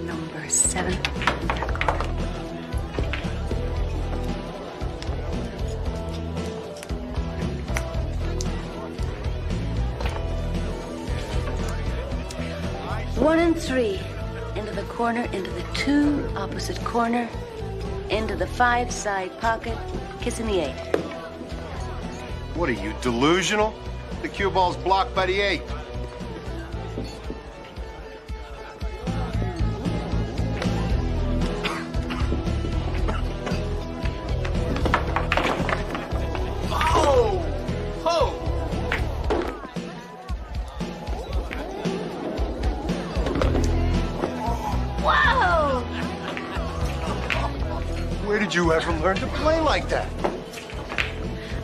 Number 7 in that corner. One and 3. Into the corner, into the 2 opposite corner, into the 5 side pocket, kissing the 8. What are you, delusional? The cue ball's blocked by the 8. Oh! Oh! Whoa! Where did you ever learn to play like that?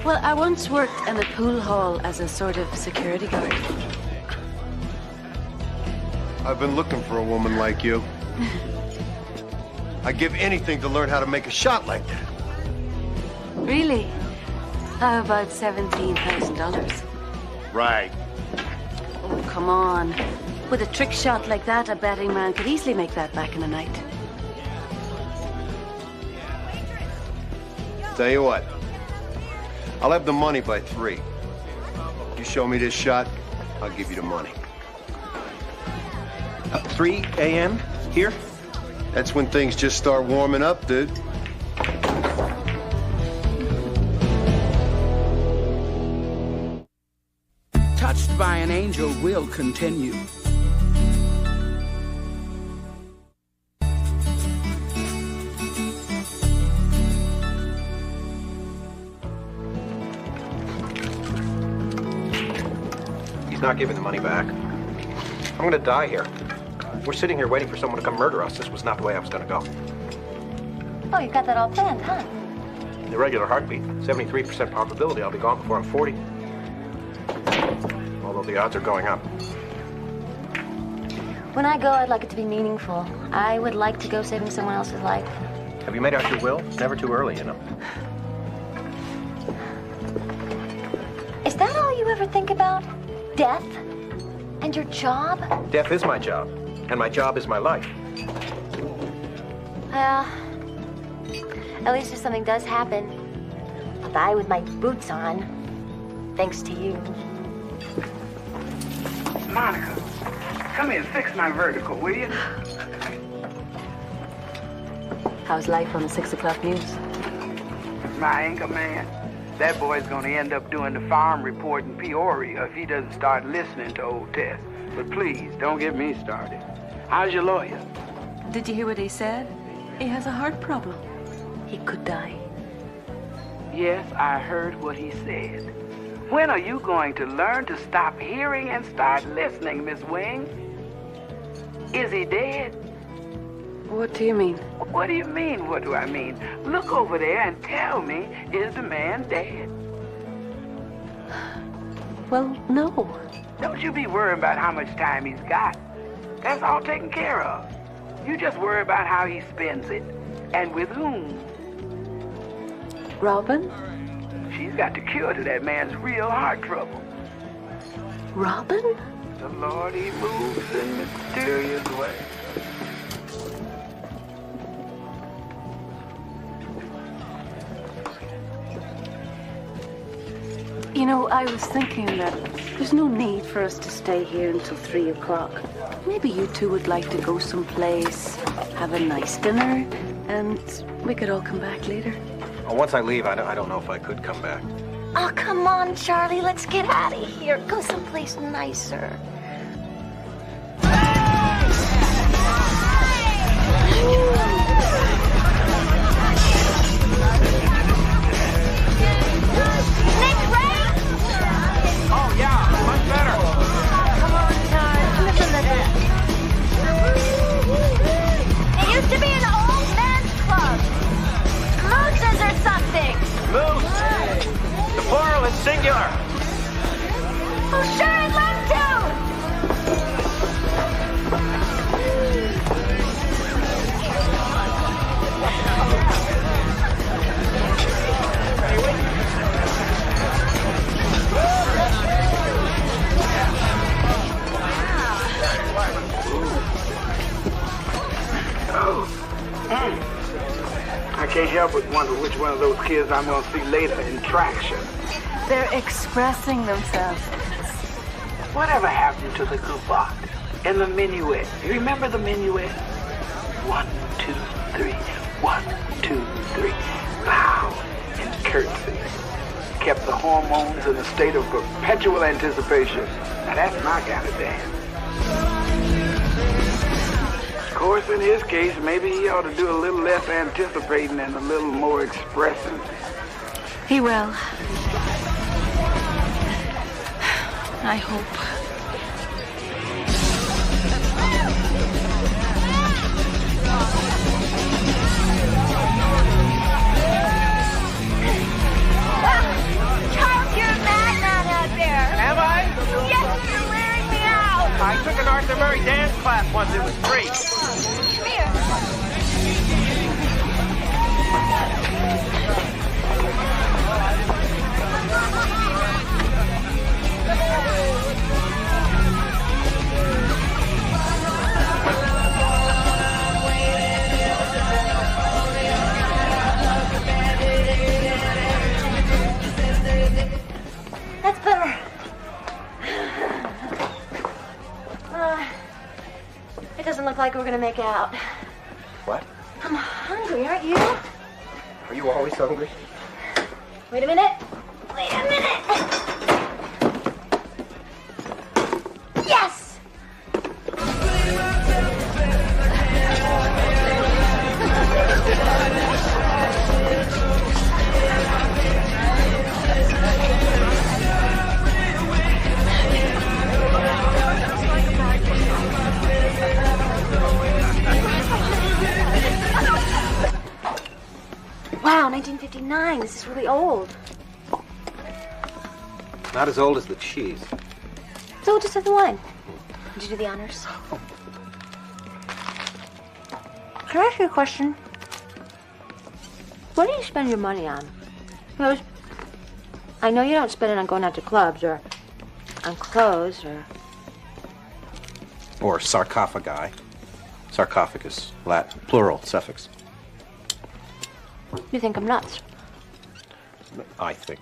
Well, I once worked in a pool hall as a sort of security guard. I've been looking for a woman like you. I'd give anything to learn how to make a shot like that. Really? How about $17,000? Right. Oh, come on. With a trick shot like that, a betting man could easily make that back in a night. Tell you what. I'll have the money by 3. You show me this shot, I'll give you the money. 3 a.m. here? That's when things just start warming up, dude. Touched by an Angel will continue. He's not giving the money back. I'm gonna die here. We're sitting here waiting for someone to come murder us. This was not the way I was gonna go. Oh, you've got that all planned, huh? Irregular heartbeat, 73% probability I'll be gone before I'm 40. Although the odds are going up. When I go, I'd like it to be meaningful. I would like to go saving someone else's life. Have you made out your will? It's never too early, you know. Is that all you ever think about? Death? And your job? Death is my job, and my job is my life. Well, at least if something does happen, I'll die with my boots on. Thanks to you. Monica, come here and fix my vertical, will you? How's life on the 6 o'clock news? My anchor man. That boy's gonna end up doing the farm report in Peoria if he doesn't start listening to old Tess. But please, don't get me started. How's your lawyer? Did you hear what he said? He has a heart problem. He could die. Yes, I heard what he said. When are you going to learn to stop hearing and start listening, Miss Wing? Is he dead? What do you mean? What do you mean, what do I mean? Look over there and tell me, is the man dead? Well, no. Don't you be worrying about how much time he's got. That's all taken care of. You just worry about how he spends it. And with whom. Robin? She's got the cure to that man's real heart trouble. Robin? The Lord, he moves in mysterious ways. You know, I was thinking that there's no need for us to stay here until 3 o'clock. Maybe you two would like to go someplace, have a nice dinner, and we could all come back later. Well, once I leave, I don't know if I could come back. Oh, come on, Charlie. Let's get out of here. Go someplace nicer. Oh, yeah, much better. Come on, Charlie. Listen to this. It used to be an old men's club. Mooses or something. Moose! The plural is singular. Oh, sure, I'd love to. I can't help but wonder which one of those kids I'm going to see later in Traction. They're expressing themselves. Whatever happened to the gavotte and the minuet? You remember the minuet? 1, 2, 3. 1, 2, 3. Bow and curtsy. Kept the hormones in a state of perpetual anticipation. Now that's my kind of dance. Of course, in his case, maybe he ought to do a little less anticipating and a little more expressing. He will. I hope. Charles, you're a madman out there. Am I? Yes, you're wearing me out. I took an Arthur Murray dance class once. It was free. Come here. That's better. It doesn't look like we're gonna make out. What? I'm hungry, aren't you? Are you always hungry? Wait a minute. Wait a minute. Yes! 9. This is really old. Not as old as the cheese. So we'll just have the wine. Did you do the honors? Can I ask you a question? What do you spend your money on? Because I know you don't spend it on going out to clubs or on clothes Or sarcophagi. Sarcophagus, Latin, plural, suffix. You think I'm nuts? I think.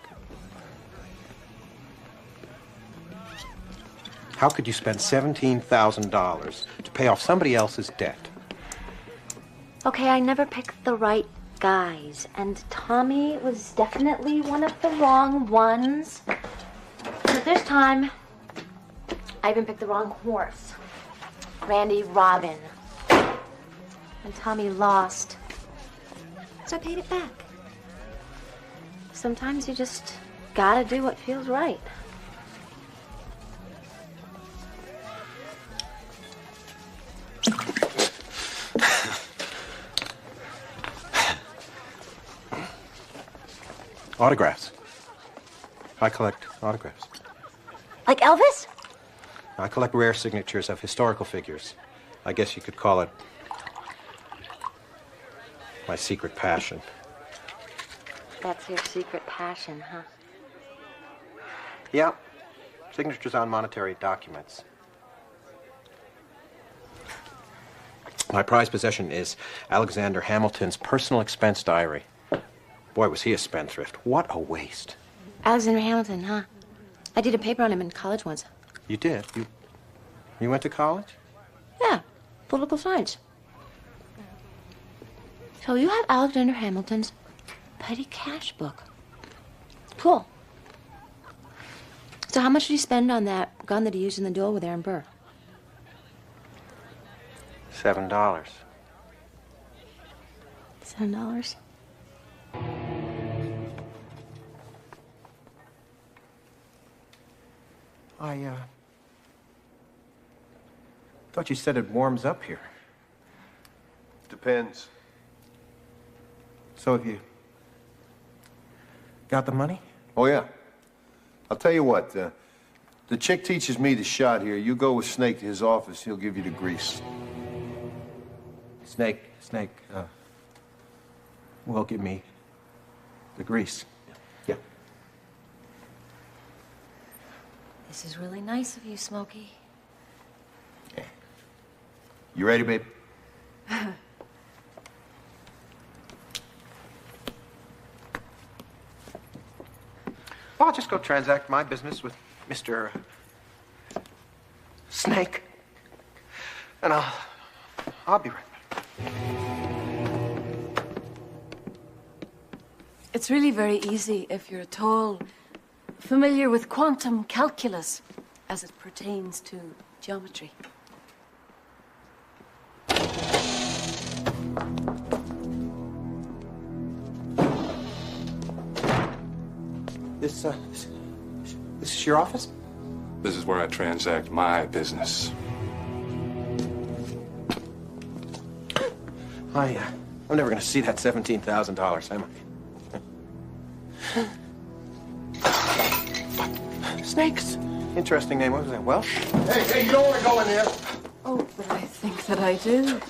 How could you spend $17,000 to pay off somebody else's debt? Okay, I never picked the right guys, and Tommy was definitely one of the wrong ones. But this time, I even picked the wrong horse. Randy Robin. And Tommy lost. So I paid it back. Sometimes you just gotta do what feels right. Autographs. I collect autographs. Like Elvis? I collect rare signatures of historical figures. I guess you could call it my secret passion. That's your secret passion, huh? Yeah. Signatures on monetary documents. My prized possession is Alexander Hamilton's personal expense diary. Boy, was he a spendthrift. What a waste. Alexander Hamilton, huh? I did a paper on him in college once. You did? You went to college? Yeah, political science. So you have Alexander Hamilton's petty cash book. Cool. So how much did he spend on that gun that he used in the duel with Aaron Burr? $7. $7? I thought you said it warms up here. Depends. So have you got the money? Oh, yeah. I'll tell you what, the chick teaches me the shot here. You go with Snake to his office, he'll give you the grease. Snake, will give me the grease. Yeah. This is really nice of you, Smokey. You ready, babe? Well, I'll just go transact my business with Mr. Snake. And I'll be right back. It's really very easy if you're at all familiar with quantum calculus as it pertains to geometry. This is your office? This is where I transact my business. I'm never going to see that $17,000, am I? Snakes. Interesting name. What was that, Welsh? Hey, you don't want to go in there. Oh, but I think that I do.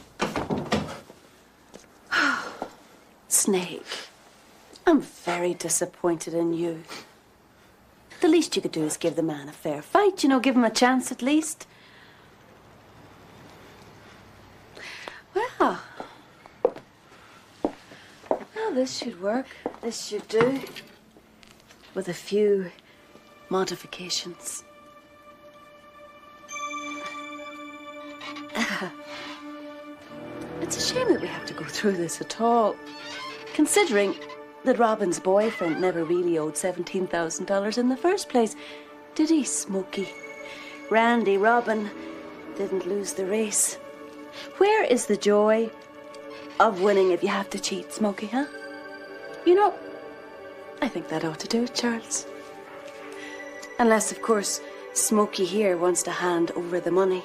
Snake, I'm very disappointed in you. The least you could do is give the man a fair fight, you know, give him a chance at least. Well, this should work. This should do. With a few modifications. It's a shame that we have to go through this at all, considering that Robin's boyfriend never really owed $17,000 in the first place. Did he, Smokey? Randy Robin didn't lose the race. Where is the joy of winning if you have to cheat, Smokey, huh? You know, I think that ought to do it, Charles. Unless, of course, Smokey here wants to hand over the money.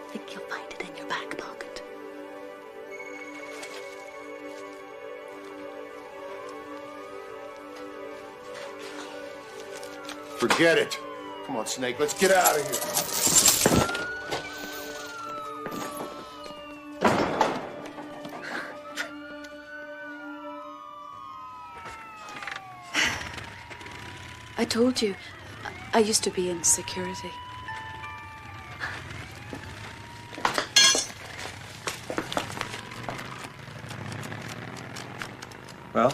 I think you'll find it in your back pocket. Forget it. Come on, Snake, let's get out of here. I told you, I used to be in security. Well,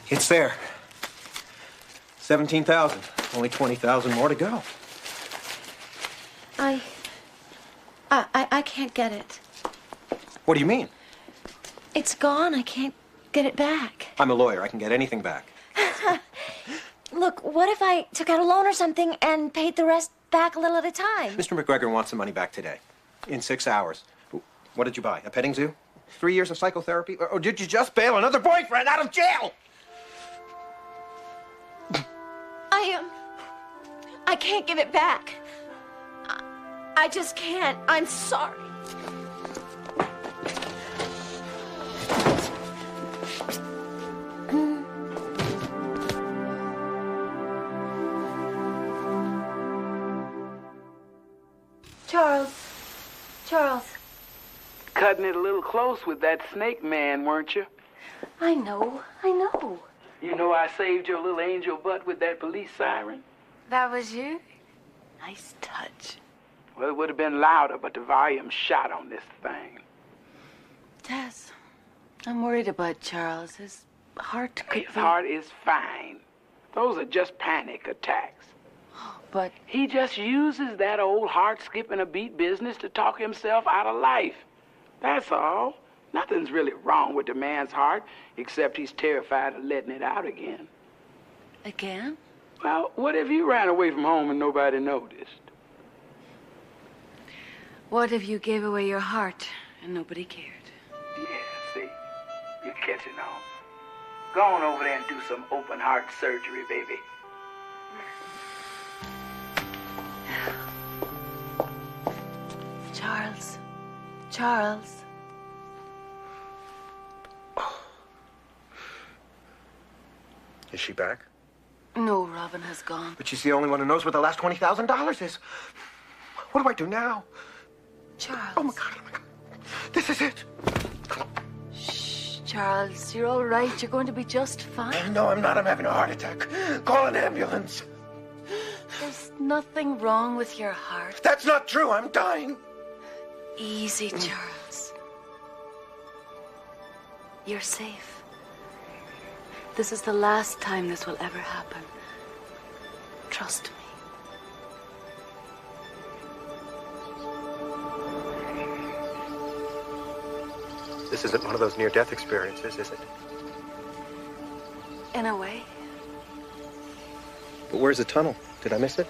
it's there. 17,000. Only 20,000 more to go. I can't get it. What do you mean? It's gone. I can't get it back. I'm a lawyer. I can get anything back. Look, what if I took out a loan or something and paid the rest back a little at a time? Mr. McGregor wants the money back today. In 6 hours. What did you buy? A petting zoo? 3 years of psychotherapy? Or did you just bail another boyfriend out of jail? I can't give it back. I just can't. I'm sorry. Charles. Cutting it a little close with that snake man, weren't you? I know. You know I saved your little angel butt with that police siren? That was you? Nice touch. Well, it would have been louder, but the volume shot on this thing. Tess, I'm worried about Charles. His heart could His heart is fine. Those are just panic attacks. But he just uses that old heart-skipping-a-beat business to talk himself out of life. That's all. Nothing's really wrong with the man's heart, except he's terrified of letting it out again. Again? Well, what if you ran away from home and nobody noticed? What if you gave away your heart and nobody cared? Yeah, see? You're catching on. Go on over there and do some open heart surgery, baby. Charles. Is she back? No, Robin has gone. But she's the only one who knows where the last $20,000 is. What do I do now? Charles. Oh, my God. This is it. Shh, Charles, you're all right. You're going to be just fine. No, I'm not. I'm having a heart attack. Call an ambulance. There's nothing wrong with your heart. That's not true. I'm dying. Easy, Charles. You're safe. This is the last time this will ever happen. Trust me. This isn't one of those near-death experiences, is it? In a way. But where's the tunnel? Did I miss it?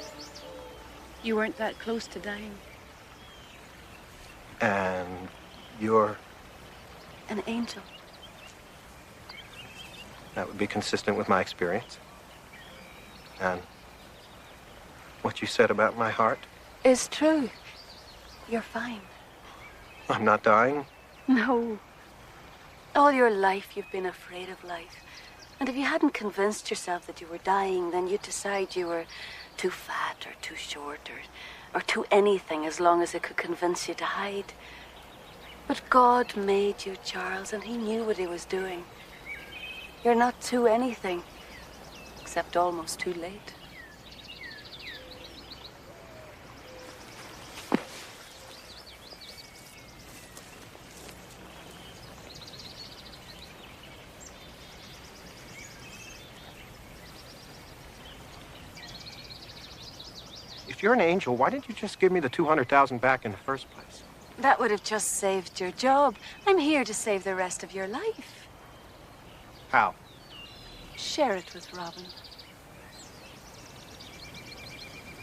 You weren't that close to dying. And you're... An angel. That would be consistent with my experience. And what you said about my heart? Is true. You're fine. I'm not dying? No. All your life you've been afraid of life. And if you hadn't convinced yourself that you were dying, then you'd decide you were too fat or too short or too anything as long as it could convince you to hide. But God made you, Charles, and he knew what he was doing. You're not too anything, except almost too late. If you're an angel, why didn't you just give me the $200,000 back in the first place? That would have just saved your job. I'm here to save the rest of your life. How? Share it with Robin.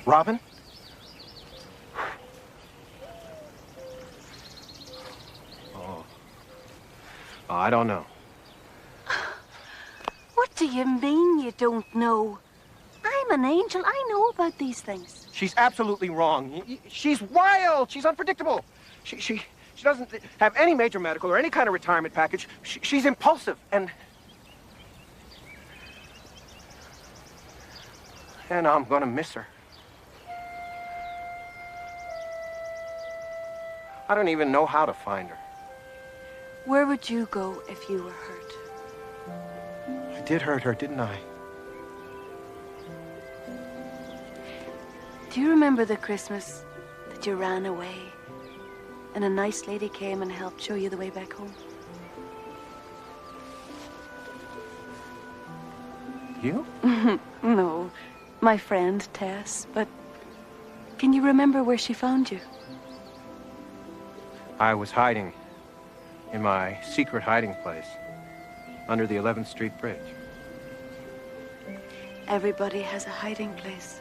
Robin? Oh, I don't know. What do you mean you don't know? I'm an angel. I know about these things. She's absolutely wrong. She's wild. She's unpredictable. She doesn't have any major medical or any kind of retirement package. She's impulsive and... And I'm gonna miss her. I don't even know how to find her. Where would you go if you were hurt? I did hurt her, didn't I? Do you remember the Christmas that you ran away and a nice lady came and helped show you the way back home? You? No, my friend Tess, but can you remember where she found you? I was hiding in my secret hiding place under the 11th Street Bridge. Everybody has a hiding place.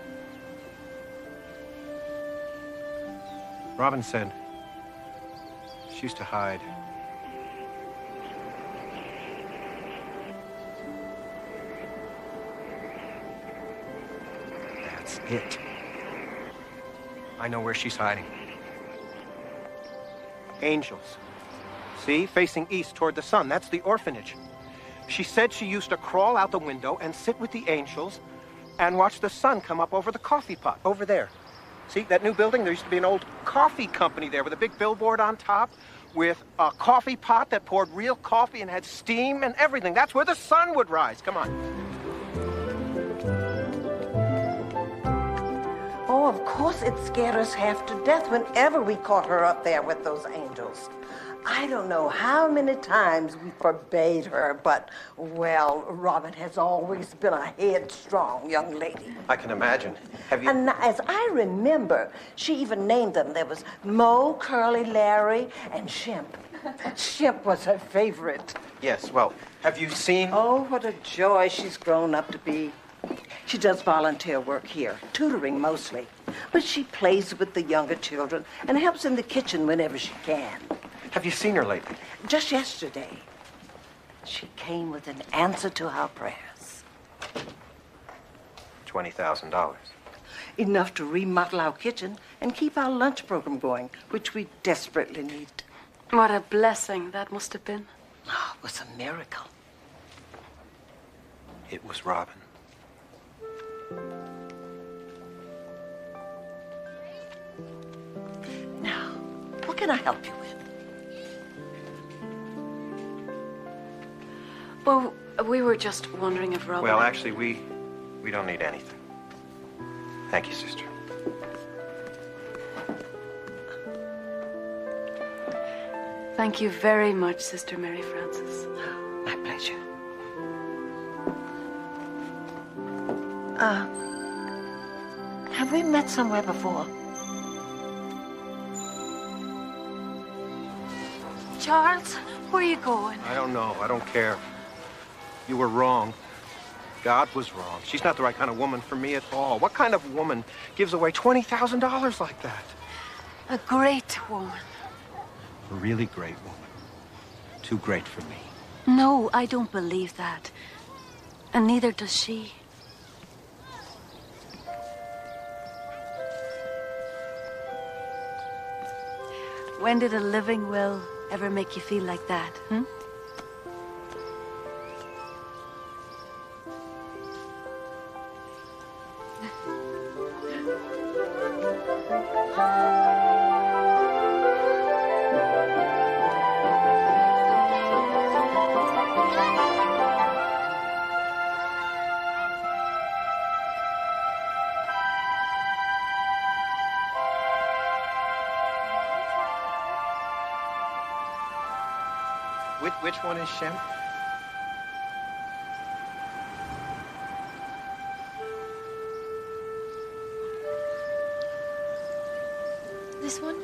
Robin said she used to hide. That's it. I know where she's hiding. Angels. See, facing east toward the sun. That's the orphanage. She said she used to crawl out the window and sit with the angels and watch the sun come up over the coffee pot. Over there. See, that new building? There used to be an old coffee company there with a big billboard on top with a coffee pot that poured real coffee and had steam and everything. That's where the sun would rise. Come on. Oh, of course it scared us half to death whenever we caught her up there with those angels. I don't know how many times we forbade her, but, well, Robin has always been a headstrong young lady. I can imagine. Have you... And as I remember, she even named them. There was Mo, Curly, Larry, and Shemp. Shemp was her favorite. Yes, well, have you seen... Oh, what a joy she's grown up to be. She does volunteer work here, tutoring mostly. But she plays with the younger children and helps in the kitchen whenever she can. Have you seen her lately? Just yesterday. She came with an answer to our prayers. $20,000. Enough to remodel our kitchen and keep our lunch program going, which we desperately need. What a blessing that must have been. Oh, it was a miracle. It was Robin. Now, what can I help you with? Well, we were just wondering if Robin... Well, actually, we don't need anything. Thank you, sister. Thank you very much, Sister Mary Frances. My pleasure. Have we met somewhere before? Charles, where are you going? I don't know. I don't care. You were wrong. God was wrong. She's not the right kind of woman for me at all. What kind of woman gives away $20,000 like that? A great woman. A really great woman. Too great for me. No, I don't believe that. And neither does she. When did a living will ever make you feel like that, hmm? Which one is Shem? This one?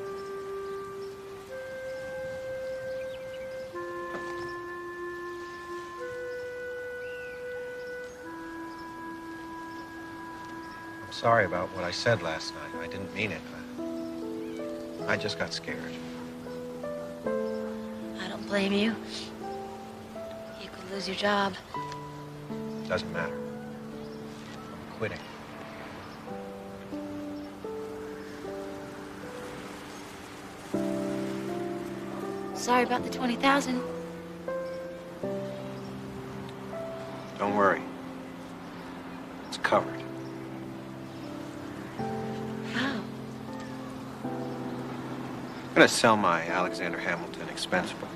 I'm sorry about what I said last night. I didn't mean it. I just got scared. I don't blame you. You could lose your job. Doesn't matter. I'm quitting. Sorry about the 20,000. Don't worry. It's covered. gonna sell my Alexander Hamilton expense book.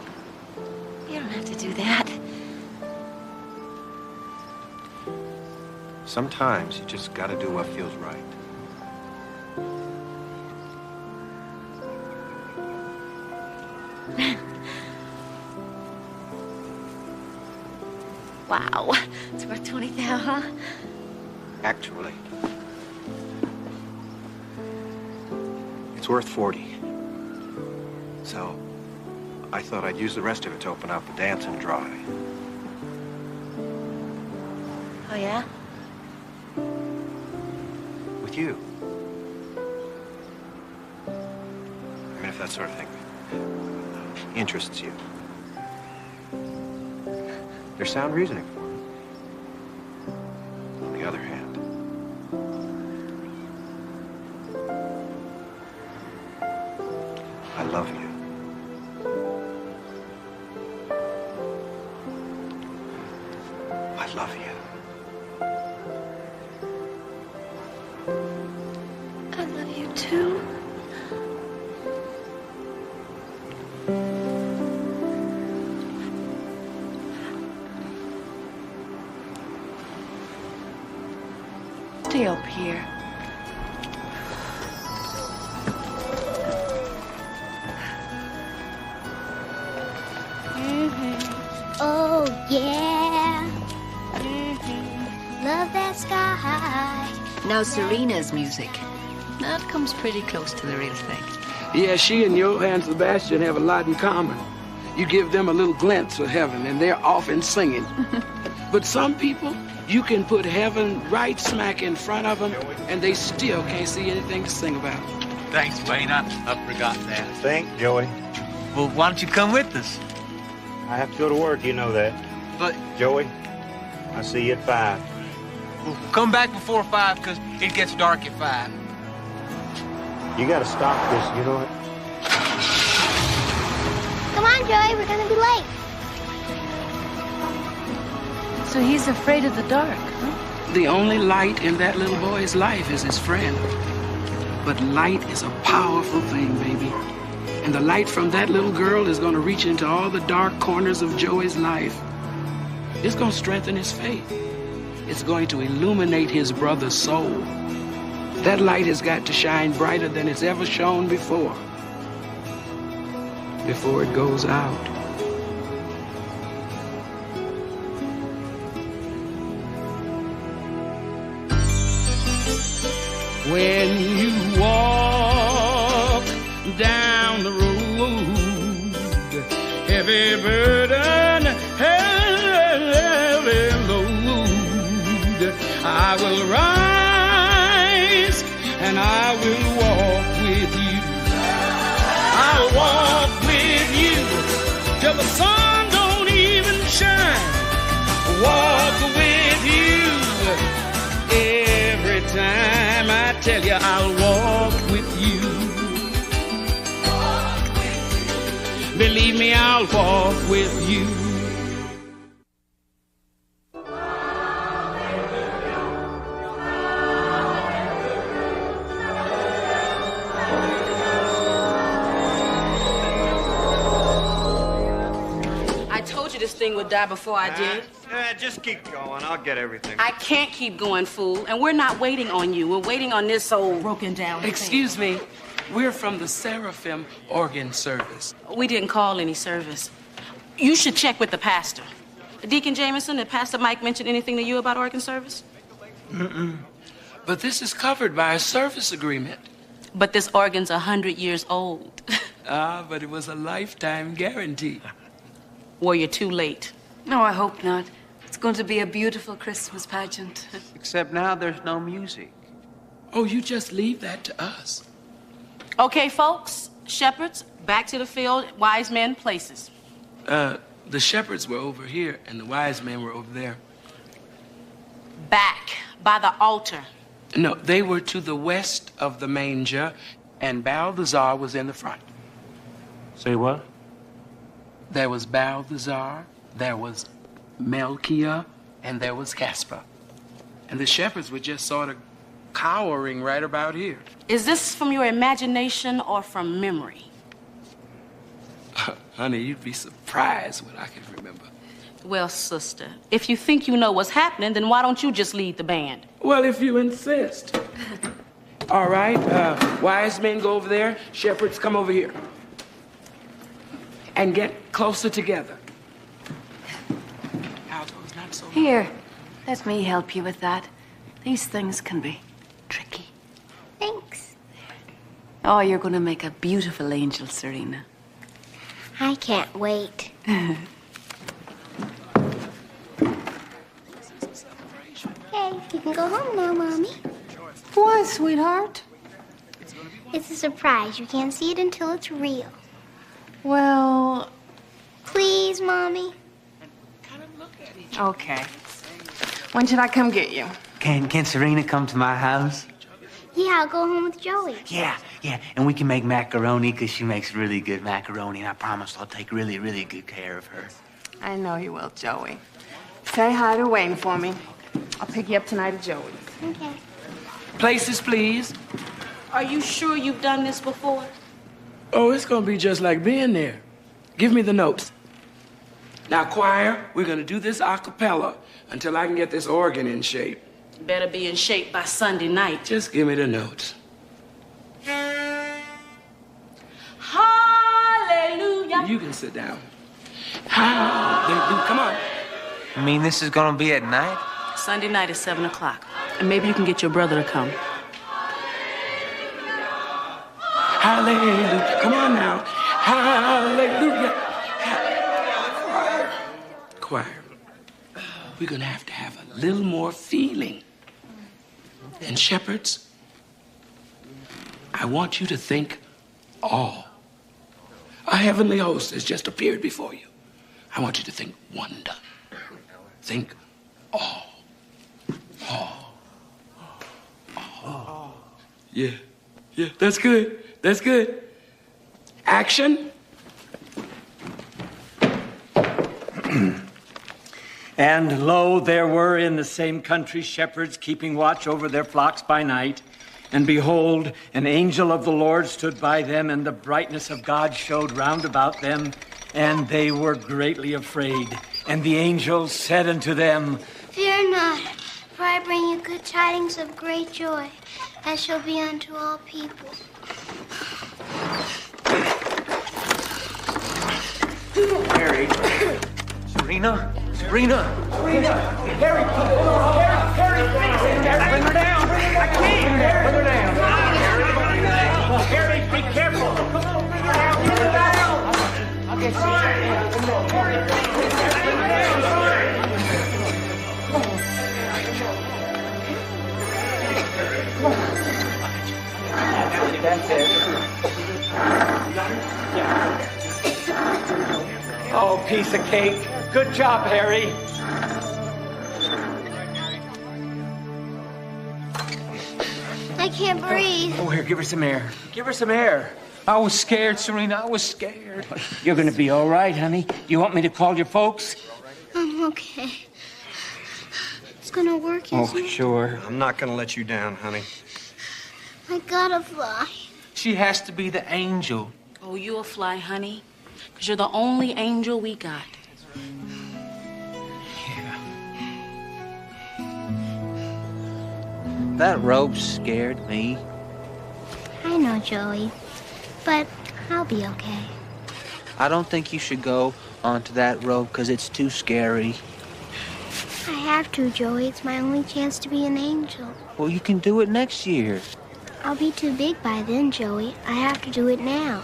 You don't have to do that. Sometimes you just gotta do what feels right. Wow. It's worth 20,000, huh? Actually, it's worth 40. So, I thought I'd use the rest of it to open up a dance and dry. Oh, yeah? With you. I mean, if that sort of thing interests you. There's sound reasoning for it. On the other hand, I love you. I love you. I love you too. Stay up here. Oh, yeah. Love that sky. Now Serena's music. That comes pretty close to the real thing. Yeah, she and Johann Sebastian have a lot in common. You give them a little glimpse of heaven, and they're off and singing. But some people, you can put heaven right smack in front of them, and they still can't see anything to sing about. Thanks, Wayne. I forgot that. Think, Joey. Well, why don't you come with us? I have to go to work, you know that. But Joey, I'll see you at 5. we'll come back before 5 because it gets dark at 5. You gotta stop this, you know it? Come on, Joey, we're gonna be late. So he's afraid of the dark, huh? The only light in that little boy's life is his friend. But light is a powerful thing, baby. And the light from that little girl is going to reach into all the dark corners of Joey's life. It's going to strengthen his faith. It's going to illuminate his brother's soul. That light has got to shine brighter than it's ever shone before it goes out. When you walk down the road, heavy burden, heavy load, I will rise and I will walk with you. I'll walk with you till the sun don't even shine. Walk with you every time. I tell you, I'll walk with you. Believe me, I'll walk with you. I told you this thing would die before I did. Just keep going. I'll get everything. I can't keep going, fool. And we're not waiting on you. We're waiting on this old broken down Excuse me. We're from the Seraphim Organ Service. We didn't call any service. You should check with the pastor. Deacon Jameson, did Pastor Mike mention anything to you about organ service? Mm-mm. But this is covered by a service agreement. But this organ's 100 years old. But it was a lifetime guarantee. Well, you're too late. No, I hope not. It's going to be a beautiful Christmas pageant. Except now there's no music. Oh, you just leave that to us. Okay, folks, shepherds, back to the field, wise men, places. The shepherds were over here, and the wise men were over there. Back, by the altar. No, they were to the west of the manger, and Balthazar was in the front. Say what? There was Balthazar, there was Melchiah, and there was Caspar. And the shepherds were just sort of cowering right about here. Is this from your imagination or from memory? Honey, you'd be surprised what I can remember. Well, sister, if you think you know what's happening, then why don't you just lead the band? Well, if you insist. All right, wise men go over there. Shepherds, come over here. And get closer together. Alto's not so... Here, let me help you with that. These things can be tricky. Thanks. Oh, you're gonna make a beautiful angel, Serena. I can't wait. Hey, you can go home now, Mommy. Why, sweetheart? It's a surprise. You can't see it until it's real. Well... Please, Mommy. Okay. When should I come get you? Can Serena come to my house? Yeah, I'll go home with Joey. Yeah, and we can make macaroni because she makes really good macaroni, and I promise I'll take really, really good care of her. I know you will, Joey. Say hi to Wayne for me. I'll pick you up tonight at Joey's. Okay. Places, please. Are you sure you've done this before? Oh, it's gonna be just like being there. Give me the notes. Now, choir, we're gonna do this a cappella until I can get this organ in shape. Better be in shape by Sunday night. Just give me the notes. Hallelujah. You can sit down. Hallelujah. Come on. You mean this is gonna be at night? Sunday night at 7 o'clock. And maybe you can get your brother to come. Hallelujah. Come on now. Hallelujah. Choir, we're gonna have a little more feeling. And shepherds, I want you to think all. A heavenly host has just appeared before you. I want you to think wonder. Think all. All. All. Yeah, that's good. That's good. Action. And lo, there were in the same country shepherds keeping watch over their flocks by night. And behold, an angel of the Lord stood by them, and the brightness of God showed round about them, and they were greatly afraid. And the angel said unto them, Fear not, for I bring you good tidings of great joy, as shall be unto all people. Harry. Serena? Serena! Harry, bring her down! I can't! Bring her down! Harry, be careful! Bring her down! I'll get That's it. Oh, piece of cake. Good job, Harry. I can't breathe. Oh, here, give her some air. Give her some air. I was scared, Serena. I was scared. You're gonna be all right, honey. Do you want me to call your folks? I'm okay. It's gonna work, isn't it? Sure. I'm not gonna let you down, honey. I gotta fly. She has to be the angel. Oh, you'll fly, honey. Because you're the only angel we got. That rope scared me. I know, Joey. But I'll be okay. I don't think you should go onto that rope because it's too scary. I have to, Joey. It's my only chance to be an angel. Well, you can do it next year. I'll be too big by then, Joey. I have to do it now.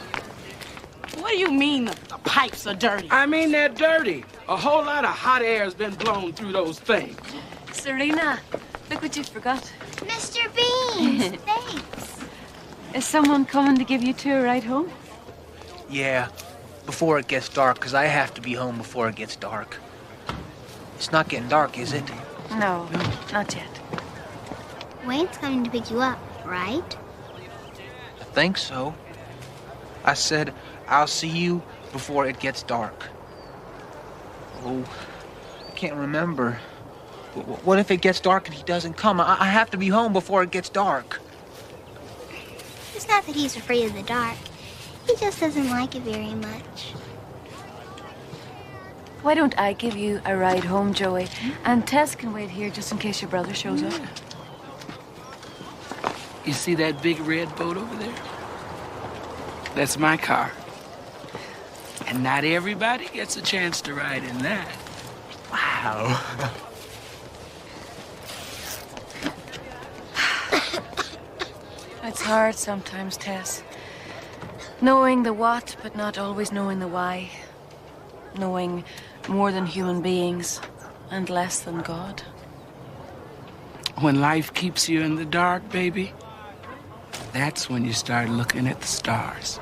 What do you mean the pipes are dirty? I mean they're dirty. A whole lot of hot air has been blown through those things. Serena, look what you forgot. Mr. Beans, thanks. Is someone coming to give you two a ride home? Yeah, before it gets dark, because I have to be home before it gets dark. It's not getting dark, is it? No, not yet. Wayne's coming to pick you up, right? I think so. I said, I'll see you before it gets dark. Oh, I can't remember. What if it gets dark and he doesn't come? I have to be home before it gets dark. It's not that he's afraid of the dark. He just doesn't like it very much. Why don't I give you a ride home, Joey? And Tess can wait here just in case your brother shows up. You see that big red boat over there? That's my car. And not everybody gets a chance to ride in that. Wow. It's hard sometimes, Tess. Knowing the what, but not always knowing the why. Knowing more than human beings and less than God. When life keeps you in the dark, baby, that's when you start looking at the stars.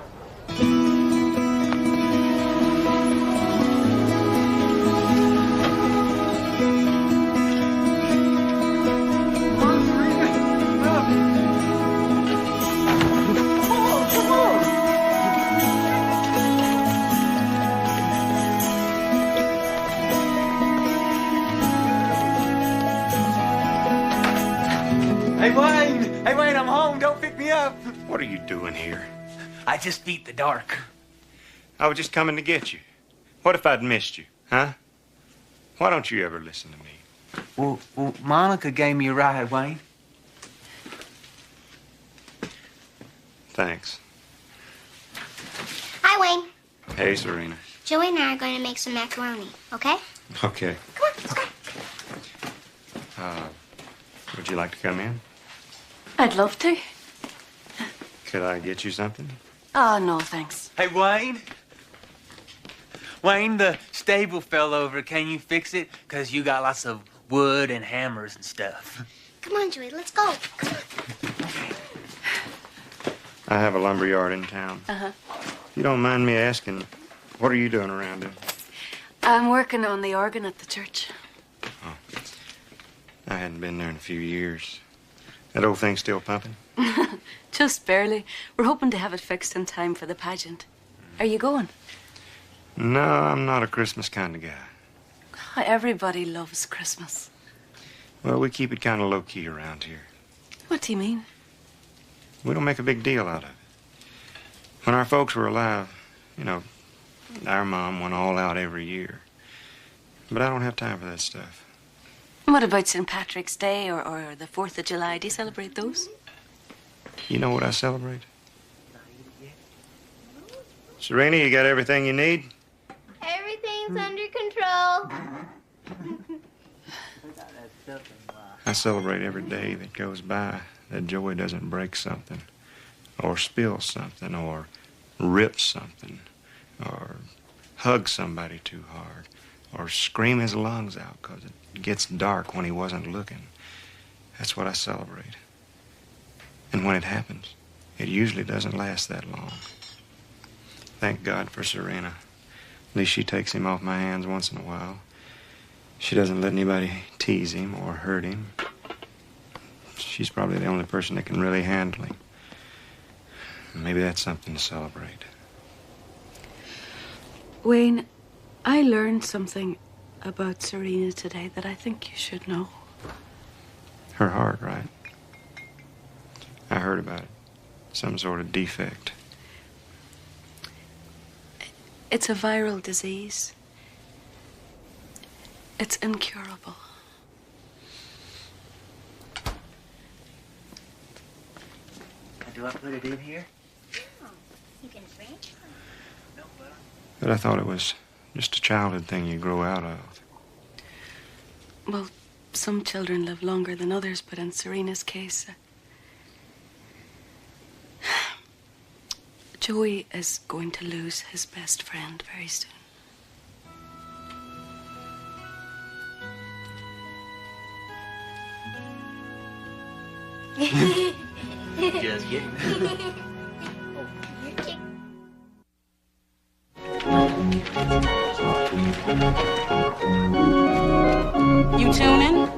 Hey, Wayne, I'm home. Don't pick me up. What are you doing here? I just beat the dark. I was just coming to get you. What if I'd missed you, huh? Why don't you ever listen to me? Well, Monica gave me a ride, Wayne. Thanks. Hi, Wayne. Hey, Serena. Joey and I are going to make some macaroni, okay? Okay. Come on, let's go. Would you like to come in? I'd love to. Could I get you something? Oh, no, thanks. Hey, Wayne. Wayne, the stable fell over. Can you fix it? Because you got lots of wood and hammers and stuff. Come on, Joey, let's go. Come on. I have a lumber yard in town. Uh-huh. If you don't mind me asking, what are you doing around here? I'm working on the organ at the church. I hadn't been there in a few years. That old thing still pumping? Just barely. We're hoping to have it fixed in time for the pageant. Are you going? No, I'm not a Christmas kind of guy. Everybody loves Christmas. Well, we keep it kind of low-key around here. What do you mean? We don't make a big deal out of it. When our folks were alive, you know, our mom went all out every year. But I don't have time for that stuff. What about St. Patrick's Day or the 4th of July? Do you celebrate those? You know what I celebrate? Serena, you got everything you need? Everything's under control. I celebrate every day that goes by that Joey doesn't break something, or spill something, or rip something, or hug somebody too hard, or scream his lungs out because it gets dark when he wasn't looking. That's what I celebrate. And when it happens, it usually doesn't last that long. Thank God for Serena. At least she takes him off my hands once in a while. She doesn't let anybody tease him or hurt him. She's probably the only person that can really handle him. Maybe that's something to celebrate. Wayne, I learned something about Serena today that I think you should know. Her heart, right? I heard about it. Some sort of defect. It's a viral disease. It's incurable. Do I put it in here? You can drink. But I thought it was just a childhood thing you grow out of. Well, some children live longer than others, but in Serena's case, Joey is going to lose his best friend very soon. Just kidding. You tuning?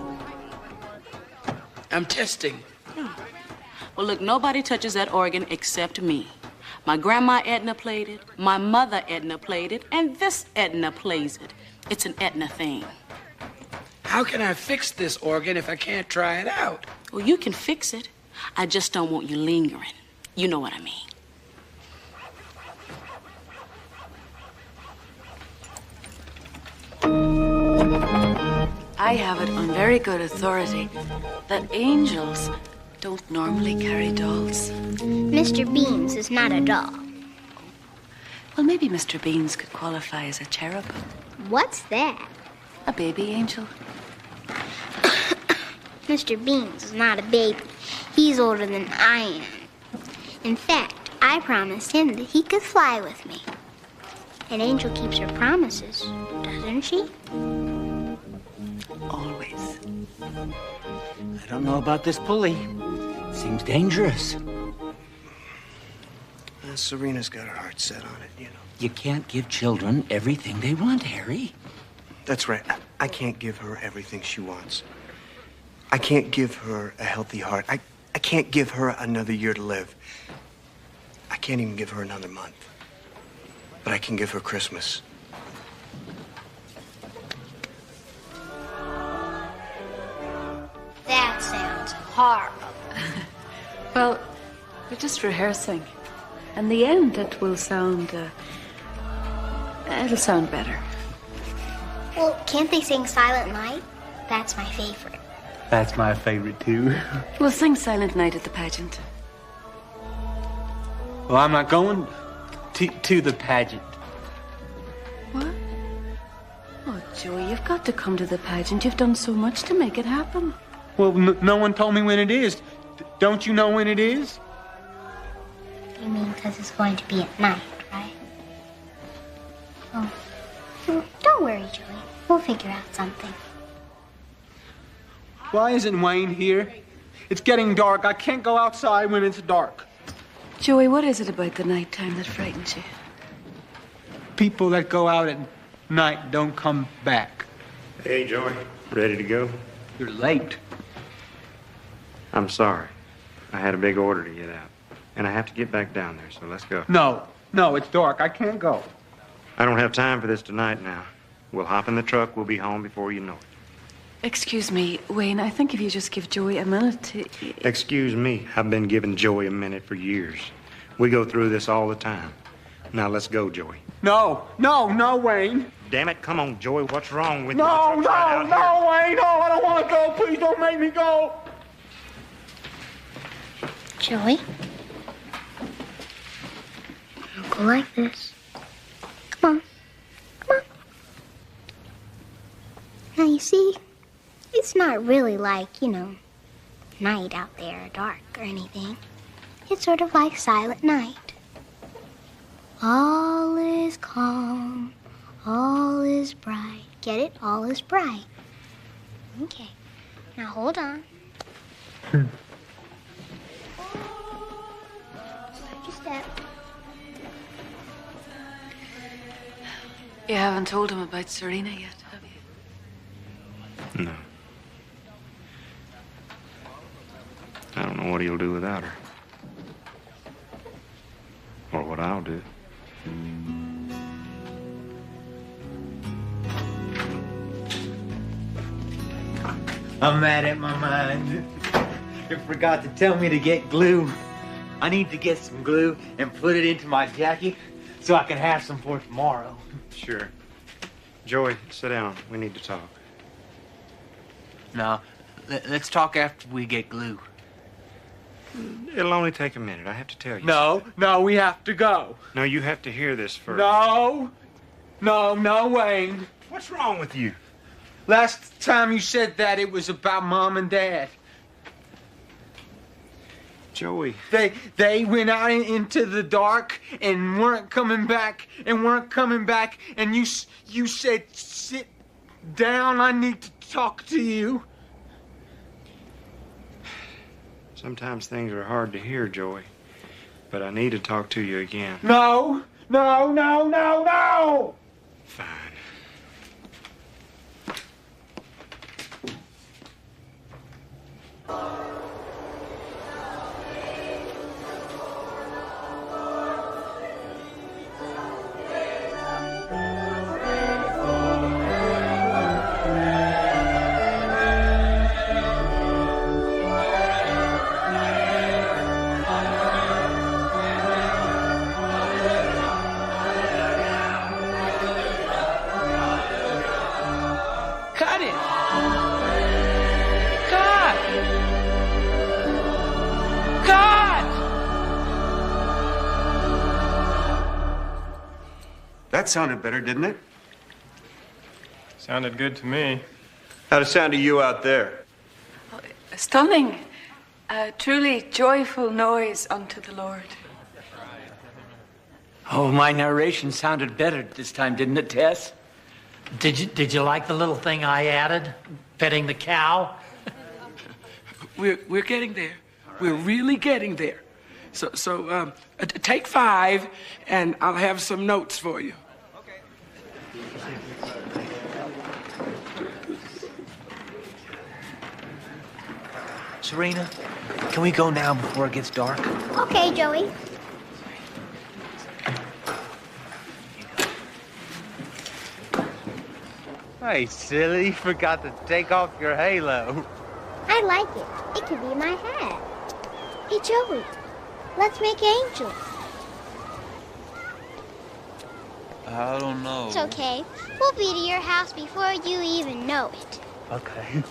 I'm testing. Well, look, nobody touches that organ except me. My grandma Edna played it, my mother Edna played it, and this Edna plays it. It's an Edna thing. How can I fix this organ if I can't try it out? Well, you can fix it. I just don't want you lingering. You know what I mean. I have it on very good authority that angels don't normally carry dolls. Mr. Beans is not a doll. Well, maybe Mr. Beans could qualify as a cherub. What's that? A baby angel. Mr. Beans is not a baby. He's older than I am. In fact, I promised him that he could fly with me. An angel keeps her promises, doesn't she? Always. I don't know about this pulley. Seems dangerous. Serena's got her heart set on it, you know. You can't give children everything they want, Harry. That's right. I can't give her everything she wants. I can't give her a healthy heart. I can't give her another year to live. I can't even give her another month. But I can give her Christmas. That sounds horrible. Well, we're just rehearsing. And the end, it will sound, it'll sound better. Well, can't they sing Silent Night? That's my favorite. That's my favorite, too. We'll sing Silent Night at the pageant. Well, I'm not going to the pageant. What? Oh, Joey, you've got to come to the pageant. You've done so much to make it happen. Well, no one told me when it is. Don't you know when it is? You mean because it's going to be at night, right? Oh, don't worry, Joey. We'll figure out something. Why isn't Wayne here? It's getting dark. I can't go outside when it's dark. Joey, what is it about the nighttime that frightens you? People that go out at night don't come back. Hey, Joey. Ready to go? You're late. I'm sorry. I had a big order to get out. And I have to get back down there, so let's go. No, it's dark. I can't go. I don't have time for this tonight now. We'll hop in the truck. We'll be home before you know it. Excuse me, Wayne, I think if you just give Joey a minute to... Excuse me. I've been giving Joey a minute for years. We go through this all the time. Now let's go, Joey. No, Wayne. Damn it, come on, Joey. What's wrong with you? No, The truck's right out here. Wayne. No, I don't want to go. Please don't make me go. Joey? Don't go like this. Come on. Now, you see, it's not really like, night out there, dark or anything. It's sort of like Silent Night. All is calm, all is bright. Get it? All is bright. Okay. Now, hold on. Watch your step. You haven't told him about Serena yet, have you? No. I don't know what he'll do without her. Or what I'll do. I'm mad at my mind. You forgot to tell me to get glue. I need to get some glue and put it into my jacket so I can have some for tomorrow. Sure. Joey, sit down. We need to talk. No, let's talk after we get glue. It'll only take a minute. I have to tell you. No, we have to go. No, you have to hear this first. No, Wayne. What's wrong with you? Last time you said that, it was about Mom and Dad. Joey. They went out into the dark and weren't coming back, and you said, sit down, I need to talk to you. Sometimes things are hard to hear, Joey. But I need to talk to you again. No! Fine. Cut it! That sounded better, didn't it? Sounded good to me. How'd it sound to you out there? Stunning. A truly joyful noise unto the Lord. Oh, my narration sounded better this time, didn't it, Tess? Did you like the little thing I added? Petting the cow? We're getting there. We're really getting there. So take 5, and I'll have some notes for you. Serena, can we go now before it gets dark? Okay, Joey. Hey, silly, you forgot to take off your halo. I like it. It could be my hat. Hey, Joey, let's make angels. I don't know. It's okay. We'll be to your house before you even know it. Okay.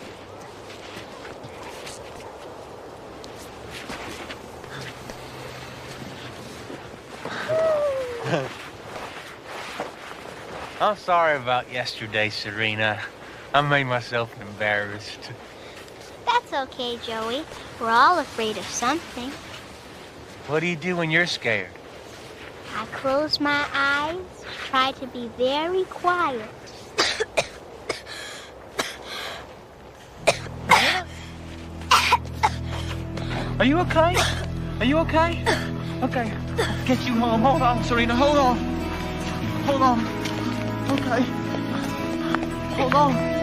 I'm sorry about yesterday, Serena. I made myself embarrassed. That's okay, Joey. We're all afraid of something. What do you do when you're scared? I close my eyes, try to be very quiet. Are you okay? Are you okay? Okay. I'll get you home. Hold on, Serena. Hold on. Hold on. Okay. Hold on.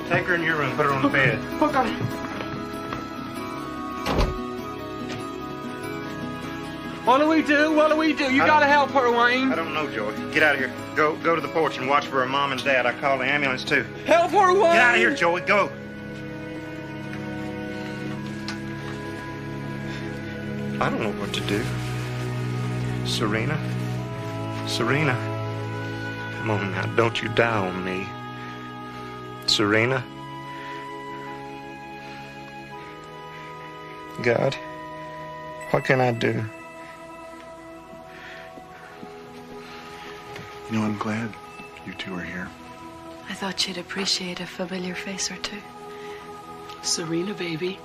Take her in your room, put her on the bed. Okay. What do we do? What do we do? You gotta help her, Wayne. I don't know, Joey. Get out of here. Go to the porch and watch for her mom and dad. I called the ambulance, too. Help her, Wayne! Get out of here, Joey. Go. I don't know what to do. Serena? Serena? Come on now, don't you die on me. Serena? God, what can I do? You know, I'm glad you two are here. I thought you'd appreciate a familiar face or two. Serena, baby.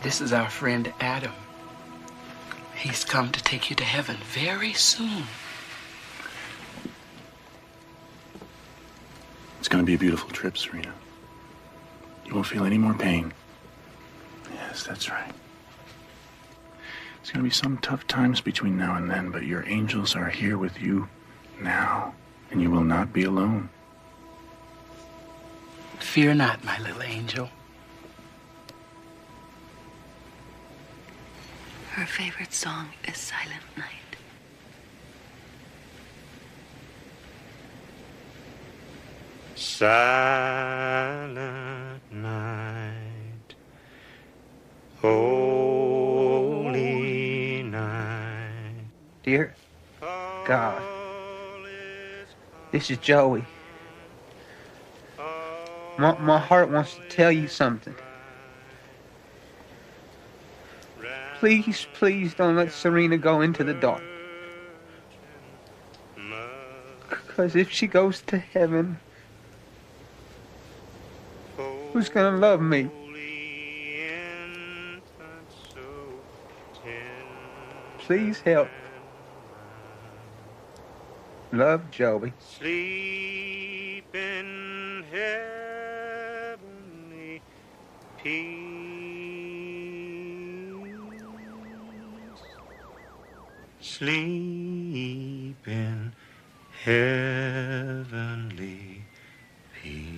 This is our friend Adam. He's come to take you to heaven very soon. It's going to be a beautiful trip, Serena. You won't feel any more pain. Yes, that's right. There's going to be some tough times between now and then, but your angels are here with you now, and you will not be alone. Fear not, my little angel. Her favorite song is Silent Night. Silent night, holy night. Dear God, this is Joey. My heart wants to tell you something. Please, please don't let Serena go into the dark. Because if she goes to heaven, who's gonna love me? Please help. Love, Joey. Sleep in heavenly peace. Sleep in heavenly peace.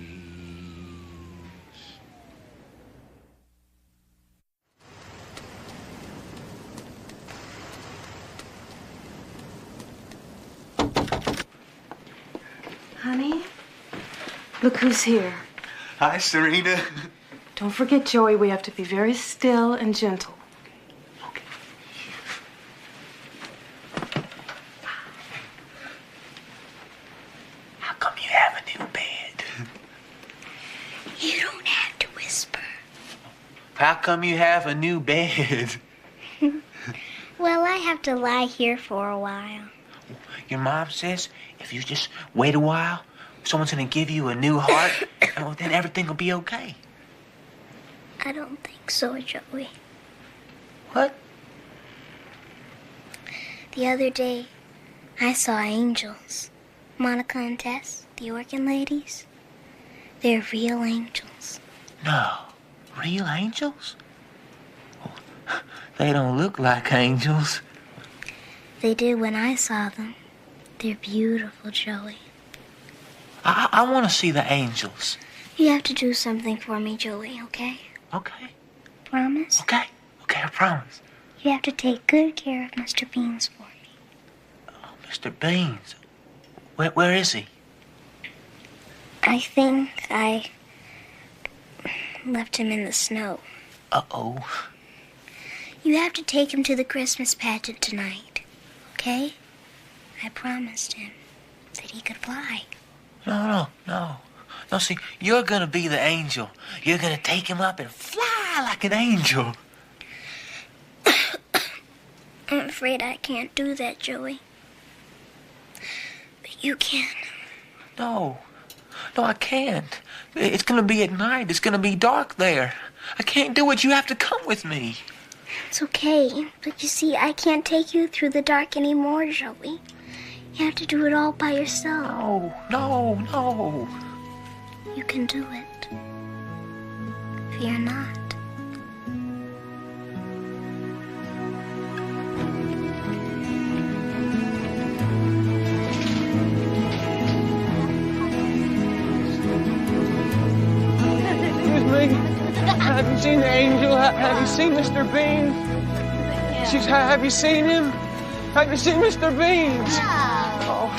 Honey, look who's here. Hi, Serena. Don't forget, Joey, we have to be very still and gentle. How come you have a new bed? You don't have to whisper. How come you have a new bed? Well, I have to lie here for a while. Your mom says if you just wait a while, someone's gonna give you a new heart, and then everything will be okay. I don't think so, Joey. What? The other day, I saw angels. Monica and Tess, the organ ladies. They're real angels. No. Real angels? Oh, they don't look like angels. They did when I saw them. They're beautiful, Joey. I want to see the angels. You have to do something for me, Joey, okay? Okay. Promise? Okay, I promise. You have to take good care of Mr. Beans for me. Oh, Mr. Beans? Where is he? I think I left him in the snow. Uh-oh. You have to take him to the Christmas pageant tonight, okay? I promised him that he could fly. No, see, you're gonna be the angel. You're gonna take him up and fly like an angel. I'm afraid I can't do that, Joey. But you can. No, I can't. It's gonna be at night. It's gonna be dark there. I can't do it. You have to come with me. It's okay, but you see, I can't take you through the dark anymore, Joey. You have to do it all by yourself. No. You can do it. Fear not. Excuse me. Have you seen the angel? Have you seen Mr. Bean? Have you seen him? Have you seen Mr. Beans? Oh.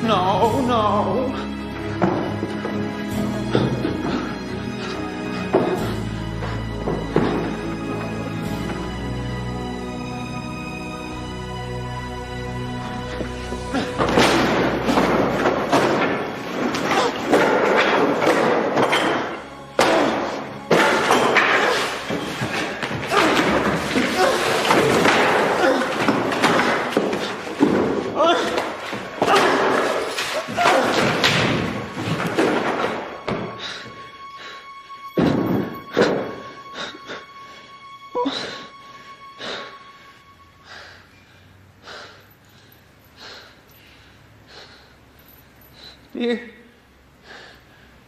No.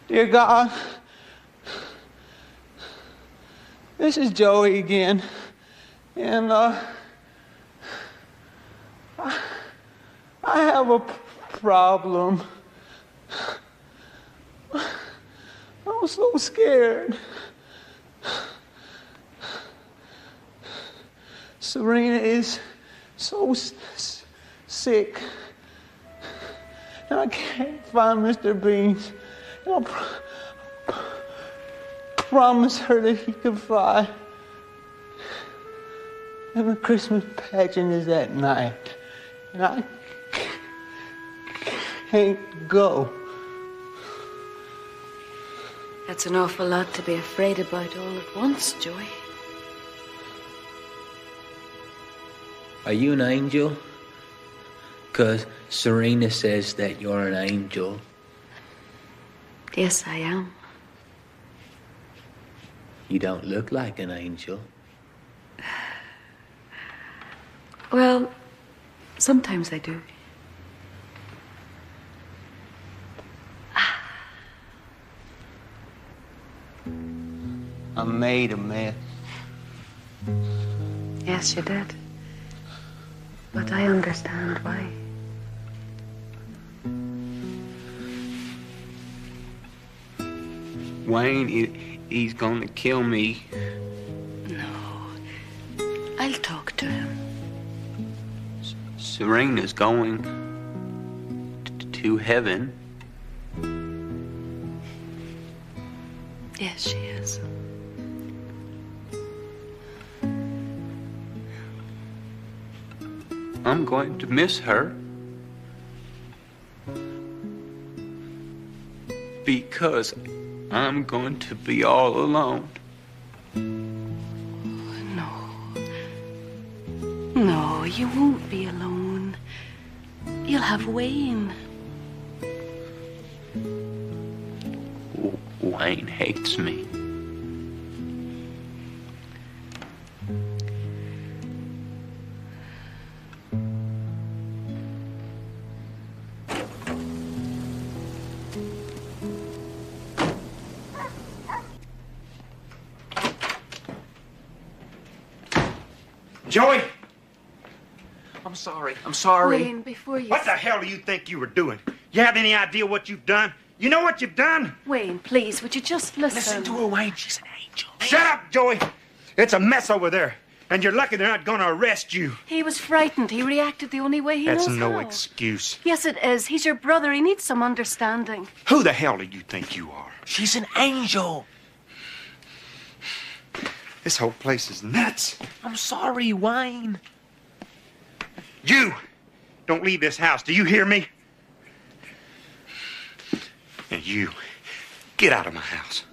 Dear God, this is Joey again, and I have a problem. I'm so scared. Serena is so sick. And I can't find Mr. Beans. And I promised her that he could fly. And the Christmas pageant is that night. And I can't go. That's an awful lot to be afraid about all at once, Joey. Are you an angel? 'Cause Serena says that you're an angel. Yes, I am. You don't look like an angel. Well, sometimes I do. I made a mess. Yes, you did. But I understand why. Wayne, he's gonna kill me. No. I'll talk to him. Serena's going to heaven. Yes, she is. I'm going to miss her. Because I'm going to be all alone. No, you won't be alone. You'll have Wayne. Wayne hates me. Joey! I'm sorry. Wayne, before you... What the hell do you think you were doing? You have any idea what you've done? You know what you've done? Wayne, please, would you just listen? Listen to her, Wayne. She's an angel. Shut up, Joey! It's a mess over there. And you're lucky they're not gonna arrest you. He was frightened. He reacted the only way he That's knows no how. excuse. Yes, it is. He's your brother. He needs some understanding. Who the hell do you think you are? She's an angel. This whole place is nuts. I'm sorry, Wayne. You don't leave this house. Do you hear me? And you, get out of my house.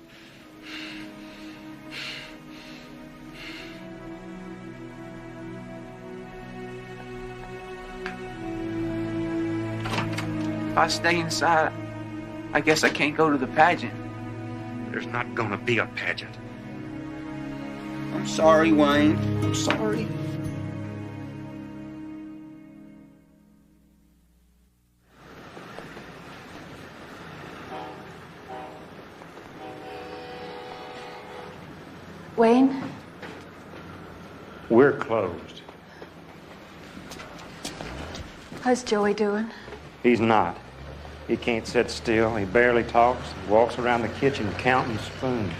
If I stay inside, I guess I can't go to the pageant. There's not gonna be a pageant. I'm sorry, Wayne. I'm sorry. Wayne? We're closed. How's Joey doing? He's not. He can't sit still. He barely talks. He walks around the kitchen counting spoons.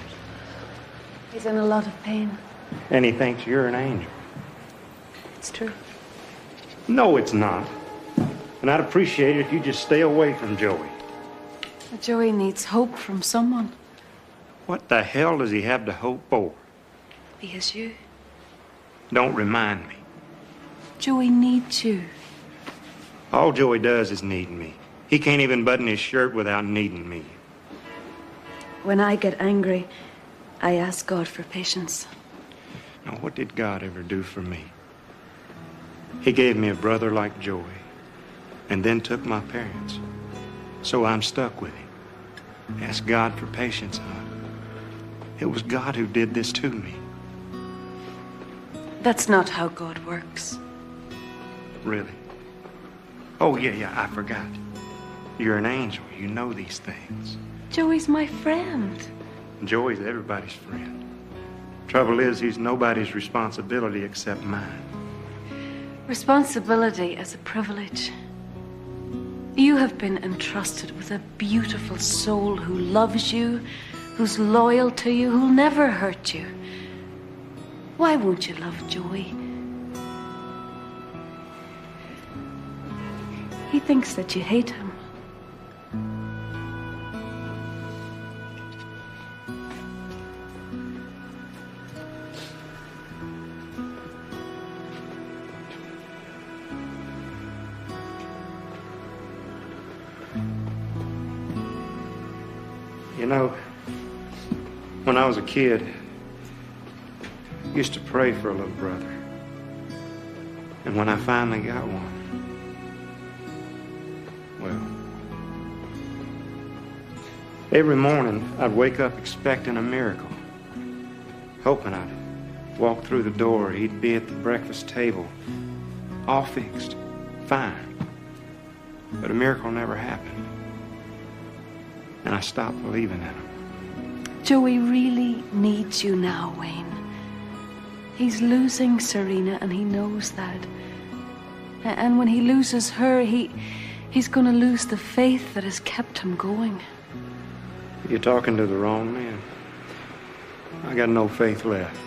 He's in a lot of pain. And he thinks you're an angel. It's true. No, it's not. And I'd appreciate it if you just stay away from Joey. Joey needs hope from someone. What the hell does he have to hope for? He has you. Don't remind me. Joey needs you. All Joey does is need me. He can't even button his shirt without needing me. When I get angry, I ask God for patience. Now, what did God ever do for me? He gave me a brother like Joey, and then took my parents. So I'm stuck with him. Ask God for patience, hon. It was God who did this to me. That's not how God works. Really? Oh, yeah, I forgot. You're an angel. You know these things. Joey's my friend. Joey's everybody's friend. Trouble is, he's nobody's responsibility except mine. Responsibility is a privilege. You have been entrusted with a beautiful soul who loves you, who's loyal to you, who'll never hurt you. Why won't you love Joey? He thinks that you hate him. You know, when I was a kid, I used to pray for a little brother. And when I finally got one, well, every morning I'd wake up expecting a miracle, hoping I'd walk through the door, he'd be at the breakfast table, all fixed, fine. But a miracle never happened. And I stopped believing in him. Joey really needs you now, Wayne. He's losing Serena, and he knows that. And when he loses her, he's going to lose the faith that has kept him going. You're talking to the wrong man. I got no faith left.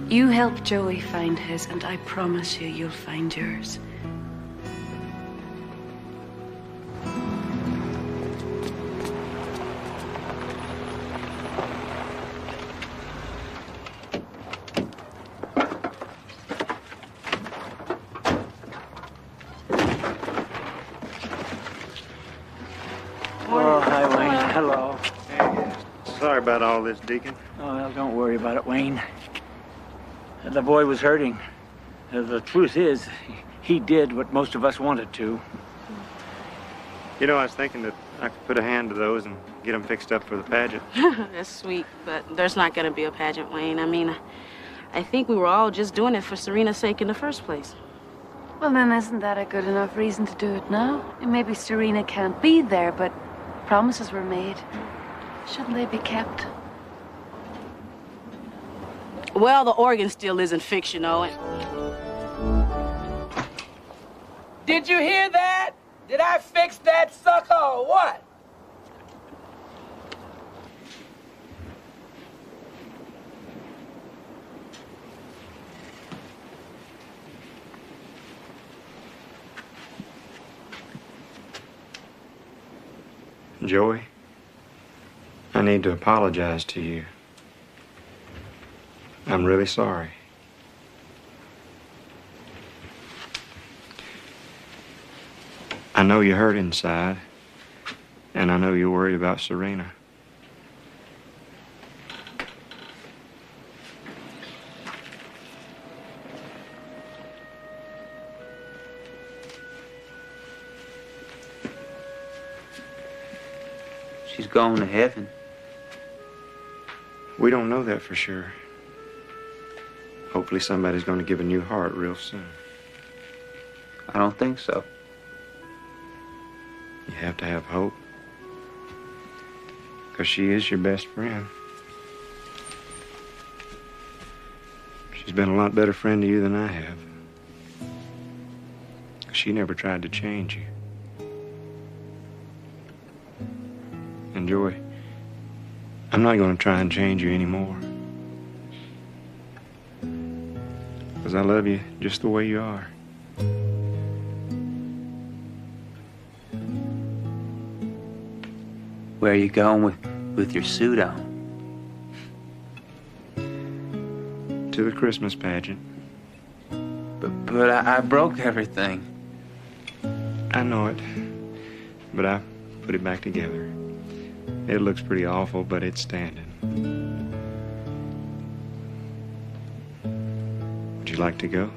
You help Joey find his, and I promise you, you'll find yours. Oh, hi, Wayne. Hello. Sorry about all this, Deacon. Oh, well, don't worry about it, Wayne. The boy was hurting. The truth is, he did what most of us wanted to. You know, I was thinking that I could put a hand to those and get them fixed up for the pageant. That's sweet, but there's not going to be a pageant, Wayne. I mean, I think we were all just doing it for Serena's sake in the first place. Well, then isn't that a good enough reason to do it now? Maybe Serena can't be there, but promises were made. Shouldn't they be kept? Well, the organ still isn't fixed, you know. Did you hear that? Did I fix that sucker or what? Joey, I need to apologize to you. I'm really sorry. I know you're hurt inside, and I know you're worried about Serena. She's gone to heaven. We don't know that for sure. Hopefully somebody's going to give a new heart real soon. I don't think so. You have to have hope. Because she is your best friend. She's been a lot better friend to you than I have. She never tried to change you. And Joy, I'm not going to try and change you anymore. Because I love you just the way you are. Where are you going with your suit on? To the Christmas pageant. But I broke everything. I know it. But I put it back together. It looks pretty awful, but it's standing. Would you like to go?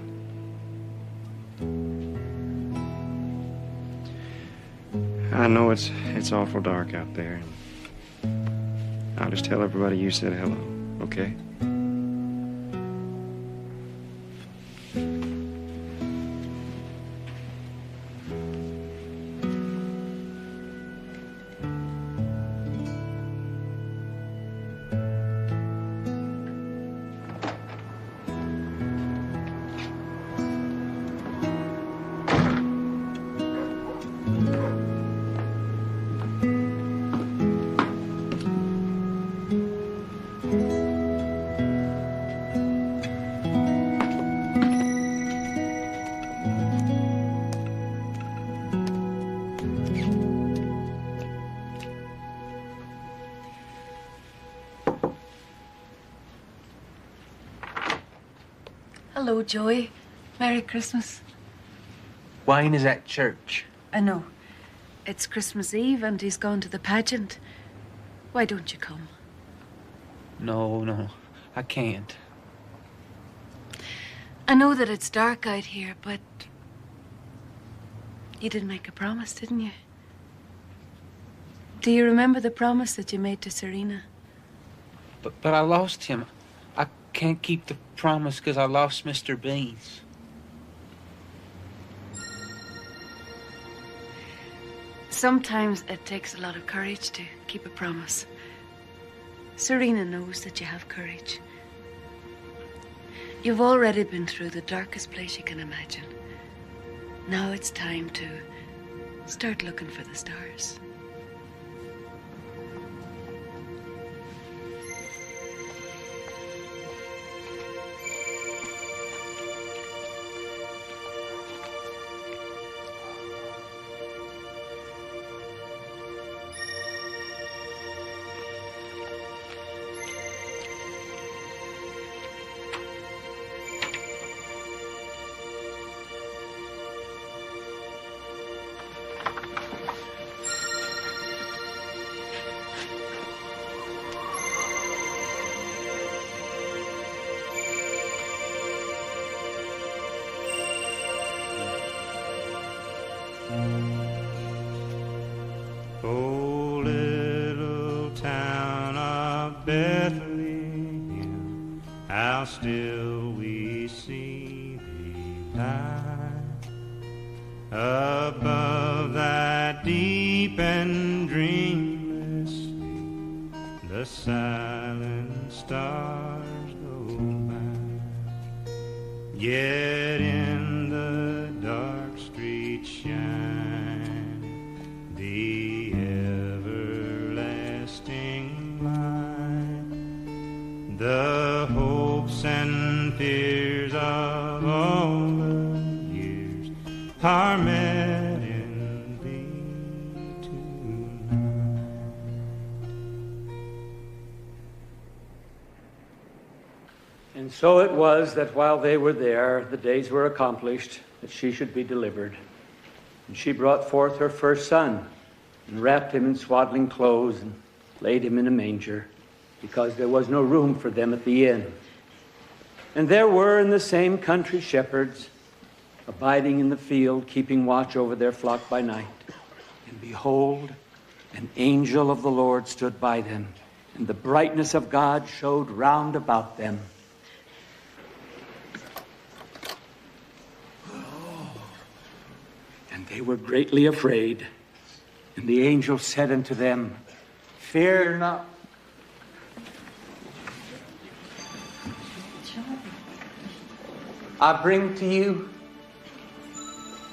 I know it's awful dark out there. I'll just tell everybody you said hello, okay? Hello, Joey. Merry Christmas. Wayne is at church. I know. It's Christmas Eve and he's gone to the pageant. Why don't you come? No, I can't. I know that it's dark out here, but you did make a promise, didn't you? Do you remember the promise that you made to Serena? But I lost him. I can't keep the promise because I lost Mr. Beans. Sometimes it takes a lot of courage to keep a promise. Serena knows that you have courage. You've already been through the darkest place you can imagine. Now it's time to start looking for the stars. Oh, little town of Bethlehem, how still we see thee lie above that deep and dreamless sleep. The silent stars go by, yet in the dark street shine the everlasting light. The hopes and fears of all the years are met in thee tonight. And so it was that while they were there, the days were accomplished that she should be delivered. And she brought forth her first son, and wrapped him in swaddling clothes, and laid him in a manger, because there was no room for them at the inn. And there were in the same country shepherds, abiding in the field, keeping watch over their flock by night. And behold, an angel of the Lord stood by them, and the brightness of God showed round about them. And they were greatly afraid. And the angel said unto them, Fear not. I bring to you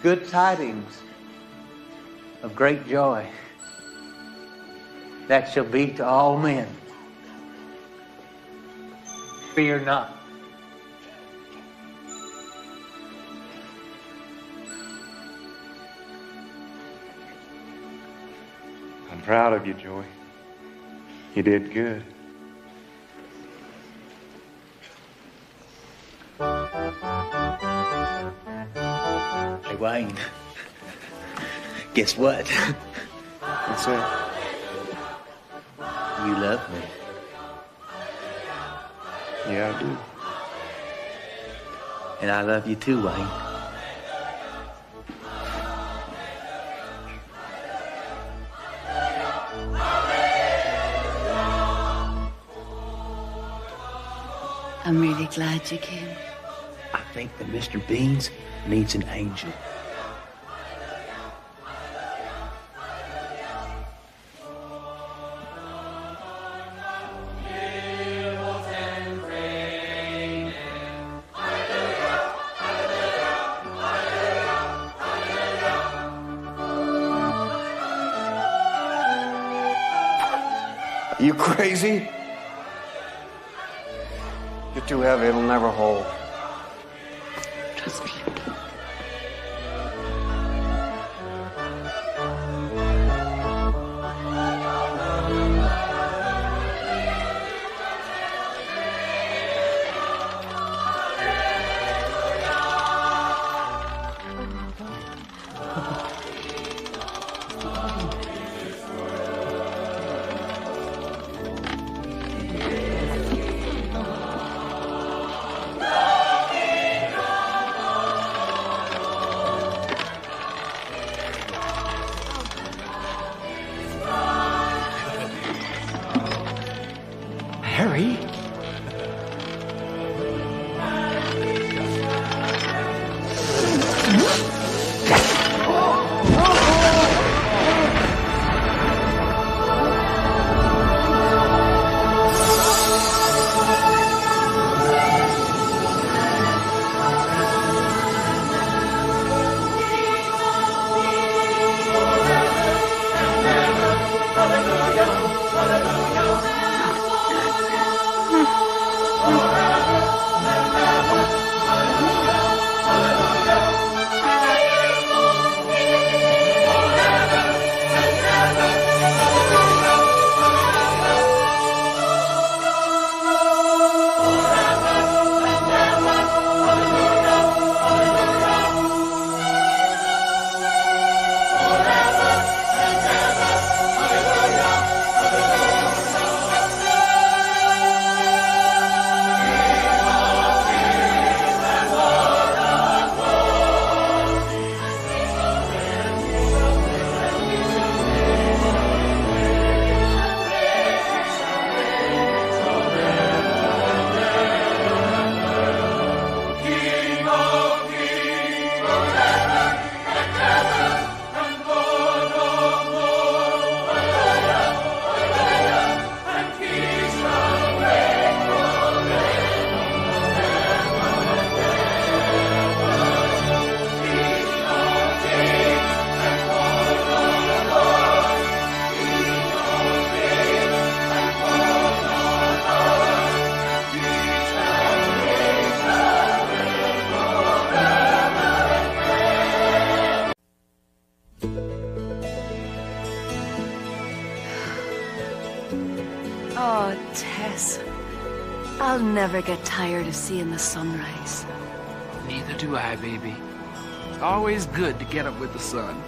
good tidings of great joy that shall be to all men. Fear not. I'm proud of you, Joy. You did good. Hey, Wayne. Guess what? What's that? You love me. Yeah, I do. And I love you too, Wayne. I'm really glad you came. I think that Mr. Beans needs an angel. You crazy? You're too heavy, it'll never hold. Trust me. Harry? Oh, Tess. I'll never get tired of seeing the sunrise. Neither do I, baby. It's always good to get up with the sun.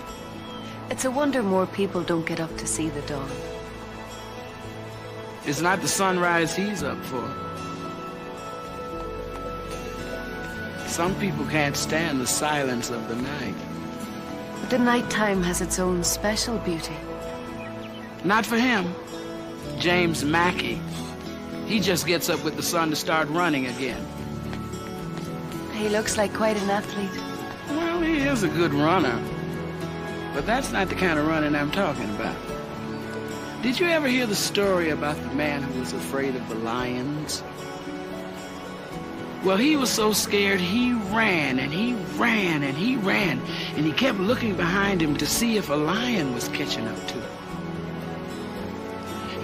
It's a wonder more people don't get up to see the dawn. It's not the sunrise he's up for. Some people can't stand the silence of the night. But the nighttime has its own special beauty. Not for him. James Mackey. He just gets up with the sun to start running again. He looks like quite an athlete. Well, he is a good runner. But that's not the kind of running I'm talking about. Did you ever hear the story about the man who was afraid of the lions? Well, he was so scared he ran and he ran and he ran, and he kept looking behind him to see if a lion was catching up to him.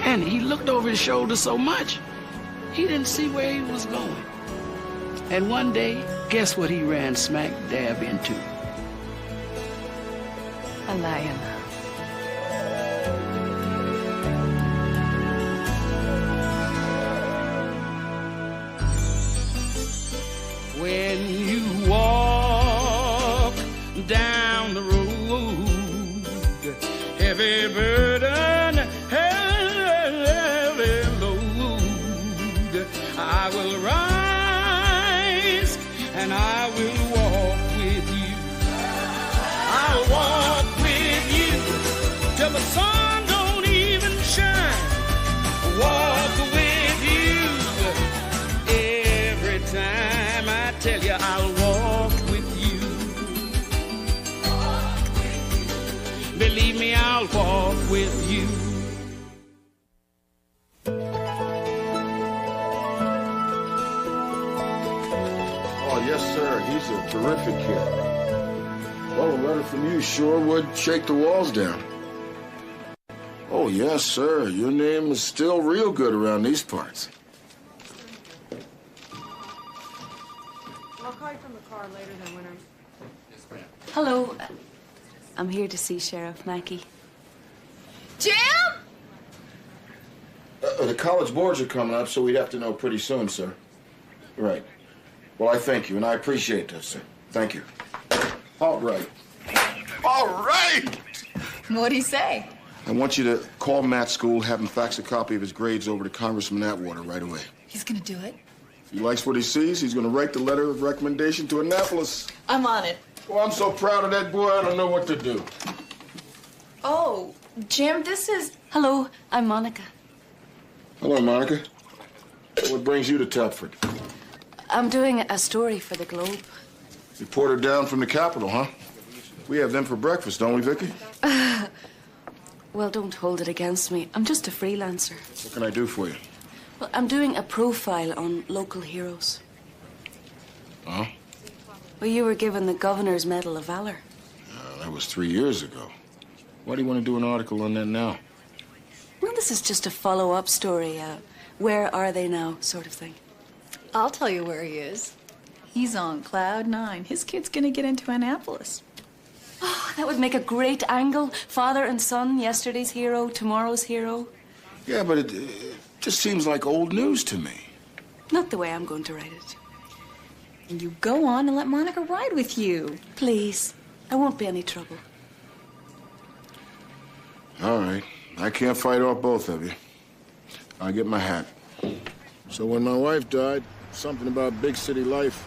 And he looked over his shoulder so much, he didn't see where he was going. And one day, guess what he ran smack dab into? A lion. When you walk down the road, heavy burden, heavy load, I will rise and I will walk with you. I'll walk with you till the sun don't even shine. Walk with you every time. I tell you, I'll walk with you. Believe me, I'll walk with you. Oh, yes, sir. He's a terrific kid. Well, a letter from you sure would shake the walls down. Oh, yes, sir. Your name is still real good around these parts. I'll call you from the car later then when I'm... Yes, ma'am. Hello. I'm here to see Sheriff Mackey. Jim! The college boards are coming up, so we'd have to know pretty soon, sir. Right. Well, I thank you, and I appreciate this, sir. Thank you. All right. All right! What'd he say? I want you to call Matt's school, have him fax a copy of his grades over to Congressman Atwater right away. He's gonna do it? If he likes what he sees, he's going to write the letter of recommendation to Annapolis. I'm on it. Well, I'm so proud of that boy, I don't know what to do. Oh, Jim, this is... Hello, I'm Monica. Hello, Monica. What brings you to Thetford? I'm doing a story for the Globe. Reporter down from the Capitol, huh? We have them for breakfast, don't we, Vicky? Well, don't hold it against me. I'm just a freelancer. What can I do for you? Well, I'm doing a profile on local heroes. Huh? Well, you were given the Governor's Medal of Valor. That was 3 years ago. Why do you want to do an article on that now? Well, this is just a follow-up story. Where are they now, sort of thing. I'll tell you where he is. He's on cloud 9. His kid's gonna get into Annapolis. Oh, that would make a great angle. Father and son, yesterday's hero, tomorrow's hero. Yeah, but it just seems like old news to me. Not the way I'm going to write it. And you go on and let Monica ride with you. Please. I won't be any trouble. All right. I can't fight off both of you. I'll get my hat. So when my wife died, something about big city life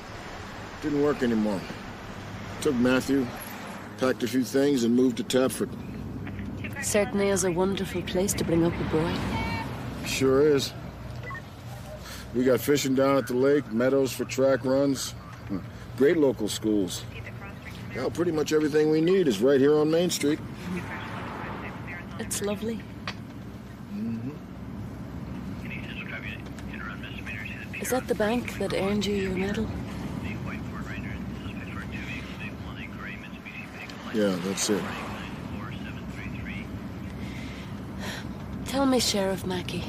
didn't work anymore. Took Matthew, packed a few things, and moved to Thetford. Certainly is a wonderful place to bring up a boy. Sure is. We got fishing down at the lake, meadows for track runs, great local schools. Well, pretty much everything we need is right here on Main Street. It's lovely. Is that the bank that earned you your medal? Yeah, that's it. Tell me, Sheriff Mackey,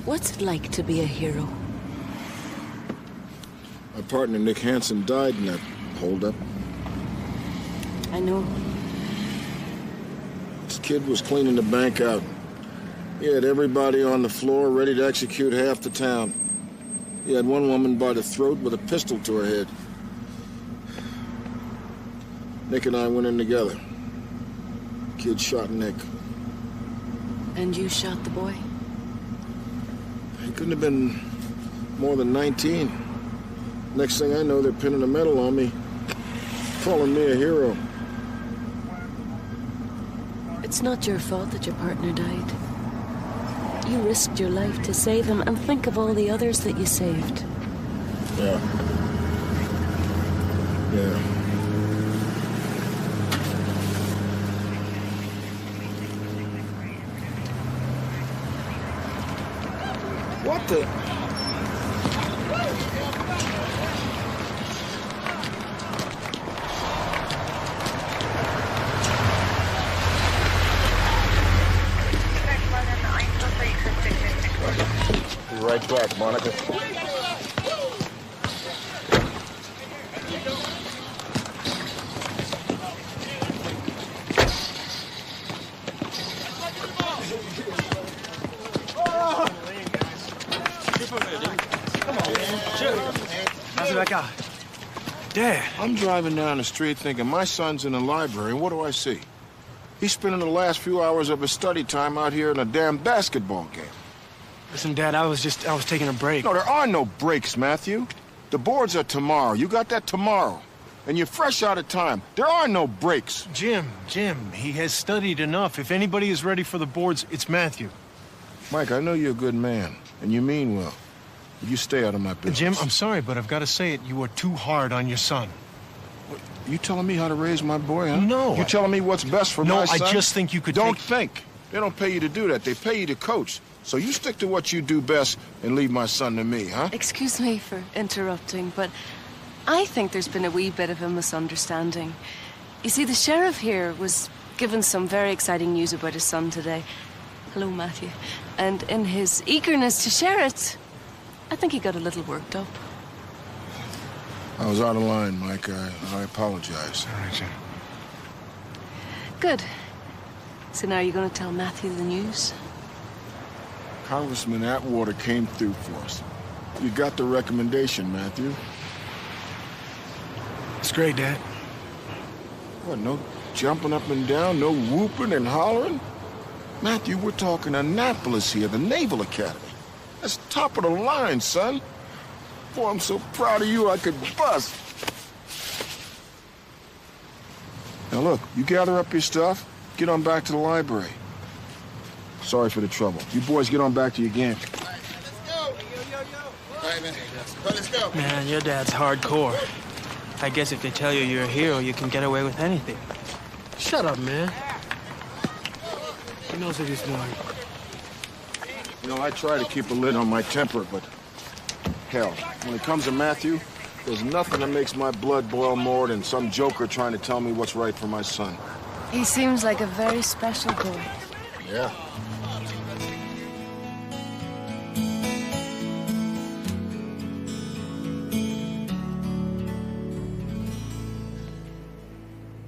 what's it like to be a hero? My partner, Nick Hansen, died in that holdup. I know. This kid was cleaning the bank out. He had everybody on the floor ready to execute half the town. He had one woman by the throat with a pistol to her head. Nick and I went in together. Kid shot Nick. And you shot the boy? He couldn't have been more than 19. Next thing I know, they're pinning a medal on me, calling me a hero. It's not your fault that your partner died. You risked your life to save him, and think of all the others that you saved. Yeah. Yeah. What the? Be right back, Monica. How's it back out? Dad. I'm driving down the street thinking my son's in the library, and what do I see? He's spending the last few hours of his study time out here in a damn basketball game. Listen, Dad, I was taking a break. No, there are no breaks, Matthew. The boards are tomorrow. You got that tomorrow. And you're fresh out of time. There are no breaks. Jim, he has studied enough. If anybody is ready for the boards, it's Matthew. Mike, I know you're a good man, and you mean well. But you stay out of my business. Jim, I'm sorry, but I've got to say it. You are too hard on your son. What, you telling me how to raise my boy, huh? No. You telling me what's best for my son? No, I just think you could Don't think. They don't pay you to do that. They pay you to coach. So you stick to what you do best and leave my son to me, huh? Excuse me for interrupting, but I think there's been a wee bit of a misunderstanding. You see, the sheriff here was given some very exciting news about his son today. Hello, Matthew. And in his eagerness to share it, I think he got a little worked up. I was out of line, Mike. I apologize. All right, Jim. Good. So now you're going to tell Matthew the news? Congressman Atwater came through for us. You got the recommendation, Matthew. It's great, Dad. What, no jumping up and down, no whooping and hollering? Matthew, we're talking Annapolis here, the Naval Academy. That's top of the line, son. Boy, I'm so proud of you I could bust. Now look, you gather up your stuff, get on back to the library. Sorry for the trouble. You boys get on back to your game. All right, man. Let's go. Man, your dad's hardcore. I guess if they tell you you're a hero, you can get away with anything. Shut up, man. He knows what he's doing. You know, I try to keep a lid on my temper, but hell, when it comes to Matthew, there's nothing that makes my blood boil more than some joker trying to tell me what's right for my son. He seems like a very special boy. Yeah.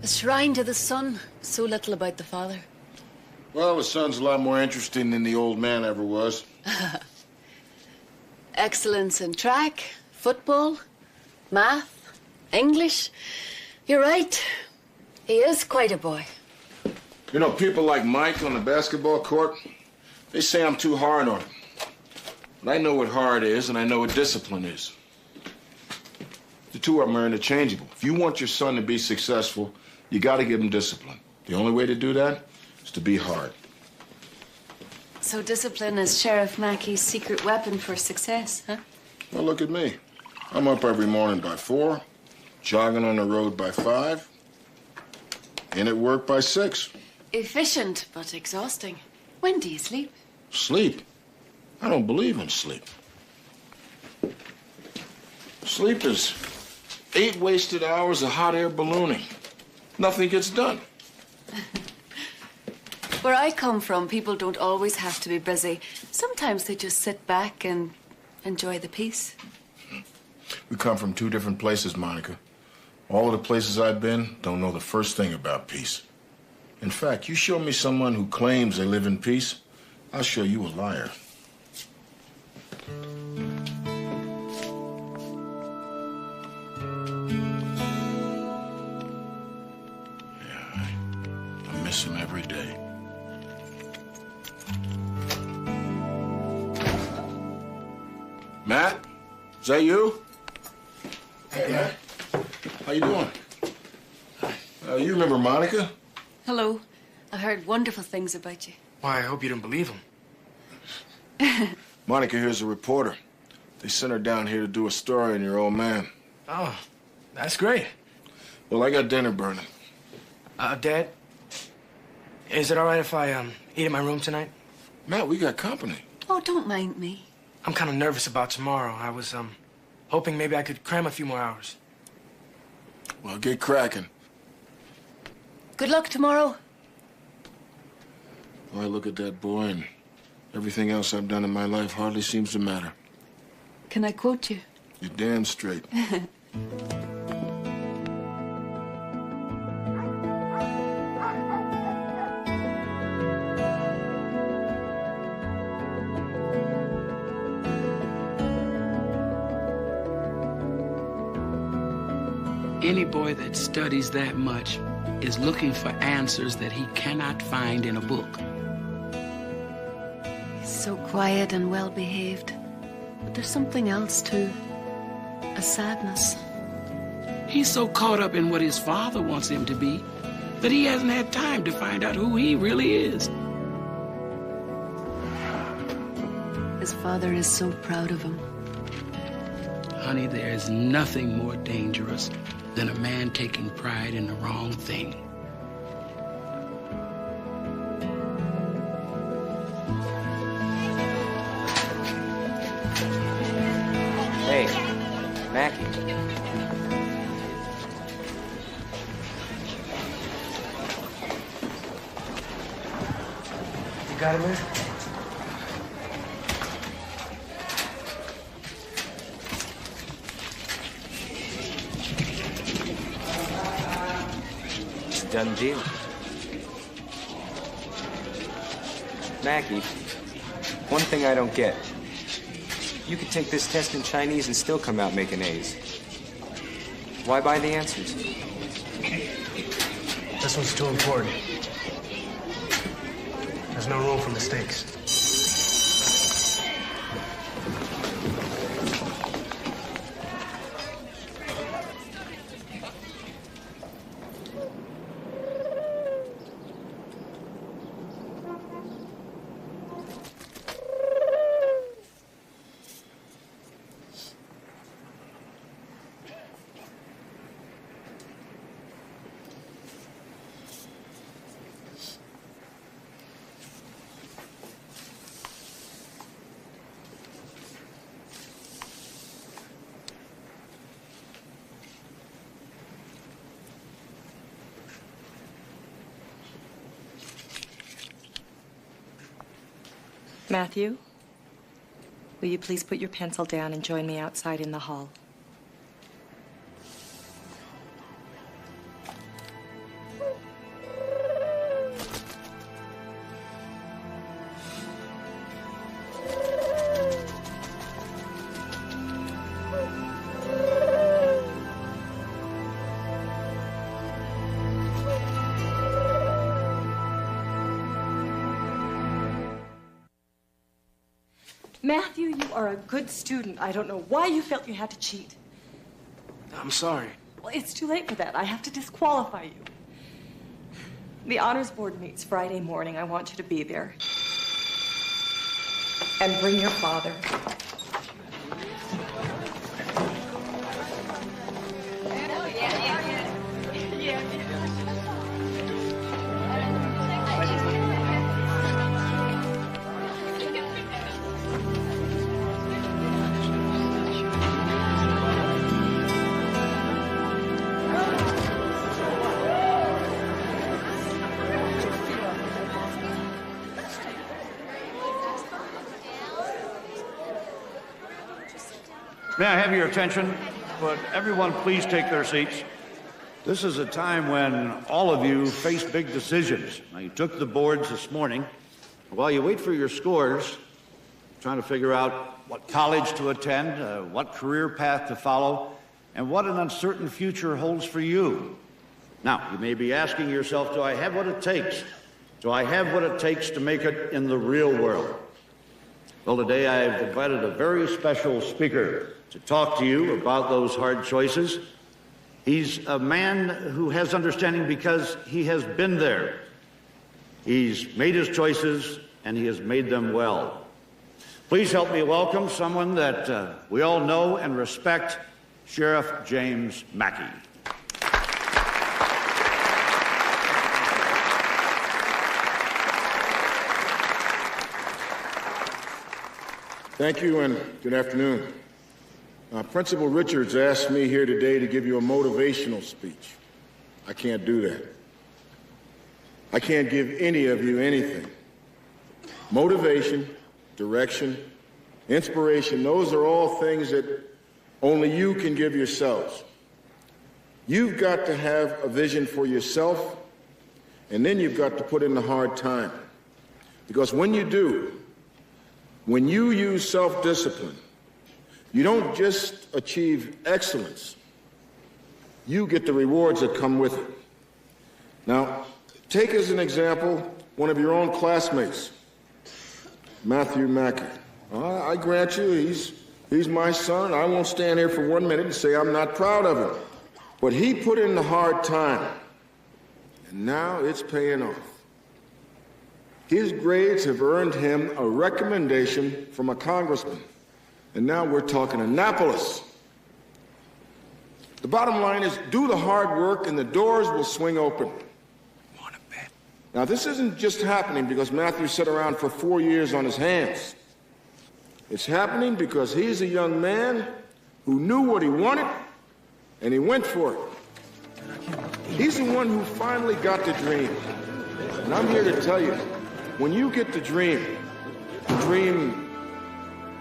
A shrine to the son, so little about the father. Well, the son's a lot more interesting than the old man ever was. Excellence in track, football, math, English. You're right. He is quite a boy. You know, people like Mike on the basketball court, they say I'm too hard on him. But I know what hard is, and I know what discipline is. The two of them are interchangeable. If you want your son to be successful, you got to give him discipline. The only way to do that is to be hard. So discipline is Sheriff Mackey's secret weapon for success, huh? Well, look at me. I'm up every morning by 4, jogging on the road by 5, and at work by 6. Efficient, but exhausting. When do you sleep? Sleep? I don't believe in sleep. Sleep is 8 wasted hours of hot air ballooning. Nothing gets done. Where I come from, people don't always have to be busy. Sometimes they just sit back and enjoy the peace. We come from 2 different places, Monica. All of the places I've been don't know the first thing about peace. In fact, you show me someone who claims they live in peace, I'll show you a liar. Yeah, I miss him every day. Matt? Is that you? Hey, Matt. How you doing? You remember Monica? Hello. I've heard wonderful things about you. Why, I hope you don't believe him. Monica here's a reporter. They sent her down here to do a story on your old man. Oh, that's great. Well, I got dinner burning. Dad, is it all right if I, eat in my room tonight? Matt, we got company. Oh, don't mind me. I'm kind of nervous about tomorrow. I was, hoping maybe I could cram a few more hours. Well, get cracking. Good luck tomorrow. Well, I look at that boy, and everything else I've done in my life hardly seems to matter. Can I quote you? You're damn straight. Any boy that studies that much is looking for answers that he cannot find in a book. He's so quiet and well-behaved. But there's something else, too. A sadness. He's so caught up in what his father wants him to be that he hasn't had time to find out who he really is. His father is so proud of him. Honey, there is nothing more dangerous than a man taking pride in the wrong thing. Hey, Mackie. You got it, man? It's a done deal. Mackie, one thing I don't get. You could take this test in Chinese and still come out making A's. Why buy the answers? This one's too important. There's no room for mistakes. Matthew, will you please put your pencil down and join me outside in the hall? Matthew, you are a good student. I don't know why you felt you had to cheat. I'm sorry. Well, it's too late for that. I have to disqualify you. The honors board meets Friday morning. I want you to be there. And bring your father. May I have your attention? Would everyone please take their seats? This is a time when all of you face big decisions. Now, you took the boards this morning. While you wait for your scores, trying to figure out what college to attend, what career path to follow, and what an uncertain future holds for you. Now, you may be asking yourself, do I have what it takes? Do I have what it takes to make it in the real world? Well, today I've invited a very special speaker to talk to you about those hard choices. He's a man who has understanding because he has been there. He's made his choices, and he has made them well. Please help me welcome someone that we all know and respect, Sheriff James Mackey. Thank you and good afternoon. Principal Richards asked me here today to give you a motivational speech. I can't do that. I can't give any of you anything. Motivation, direction, inspiration, those are all things that only you can give yourselves. You've got to have a vision for yourself, and then you've got to put in the hard time. Because when you do, when you use self-discipline, you don't just achieve excellence, you get the rewards that come with it. Now, take as an example one of your own classmates, Matthew Mackey. I grant you, he's my son. I won't stand here for 1 minute and say I'm not proud of him. But he put in the hard time, and now it's paying off. His grades have earned him a recommendation from a congressman, and now we're talking Annapolis. The bottom line is, do the hard work and the doors will swing open. Now, this isn't just happening because Matthew sat around for 4 years on his hands. It's happening because he's a young man who knew what he wanted, and he went for it. He's the one who finally got the dream. And I'm here to tell you, when you get the dream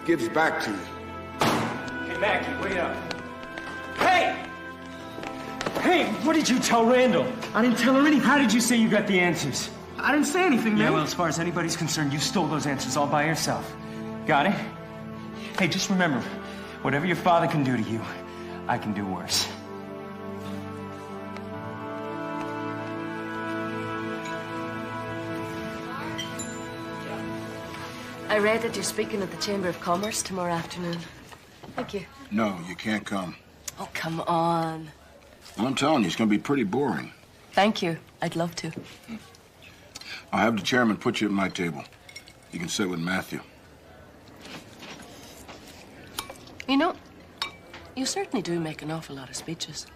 gives back to you. Hey, Mackie, wait up. Hey! Hey, what did you tell Randall? I didn't tell her anything. How did you say you got the answers? I didn't say anything, man. Yeah, well, as far as anybody's concerned, you stole those answers all by yourself. Got it? Hey, just remember, whatever your father can do to you, I can do worse. I read that you're speaking at the Chamber of Commerce tomorrow afternoon. Thank you. No, you can't come. Oh, come on. I'm telling you, it's going to be pretty boring. Thank you. I'd love to. I'll have the chairman put you at my table. You can sit with Matthew. You know, you certainly do make an awful lot of speeches.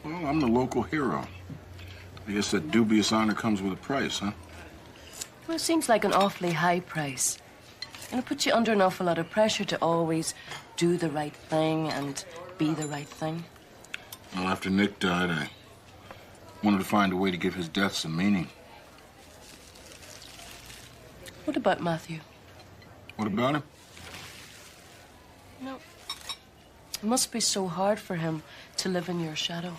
Well, I'm the local hero. I guess that dubious honor comes with a price, huh? Well, it seems like an awfully high price. And it puts you under an awful lot of pressure to always do the right thing and be the right thing. Well, after Nick died, I wanted to find a way to give his death some meaning. What about Matthew? What about him? No. It must be so hard for him to live in your shadow.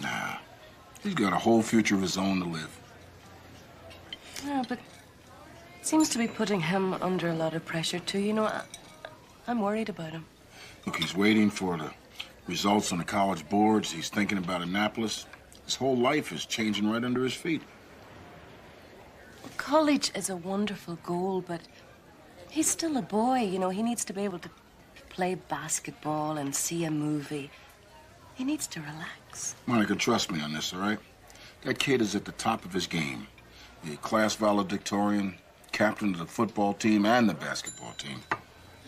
Nah. He's got a whole future of his own to live. Yeah, but it seems to be putting him under a lot of pressure, too. You know, I'm worried about him. Look, he's waiting for the results on the college boards. He's thinking about Annapolis. His whole life is changing right under his feet. College is a wonderful goal, but he's still a boy. You know, he needs to be able to play basketball and see a movie. He needs to relax. Monica, trust me on this, all right? That kid is at the top of his game. A class valedictorian, captain of the football team and the basketball team.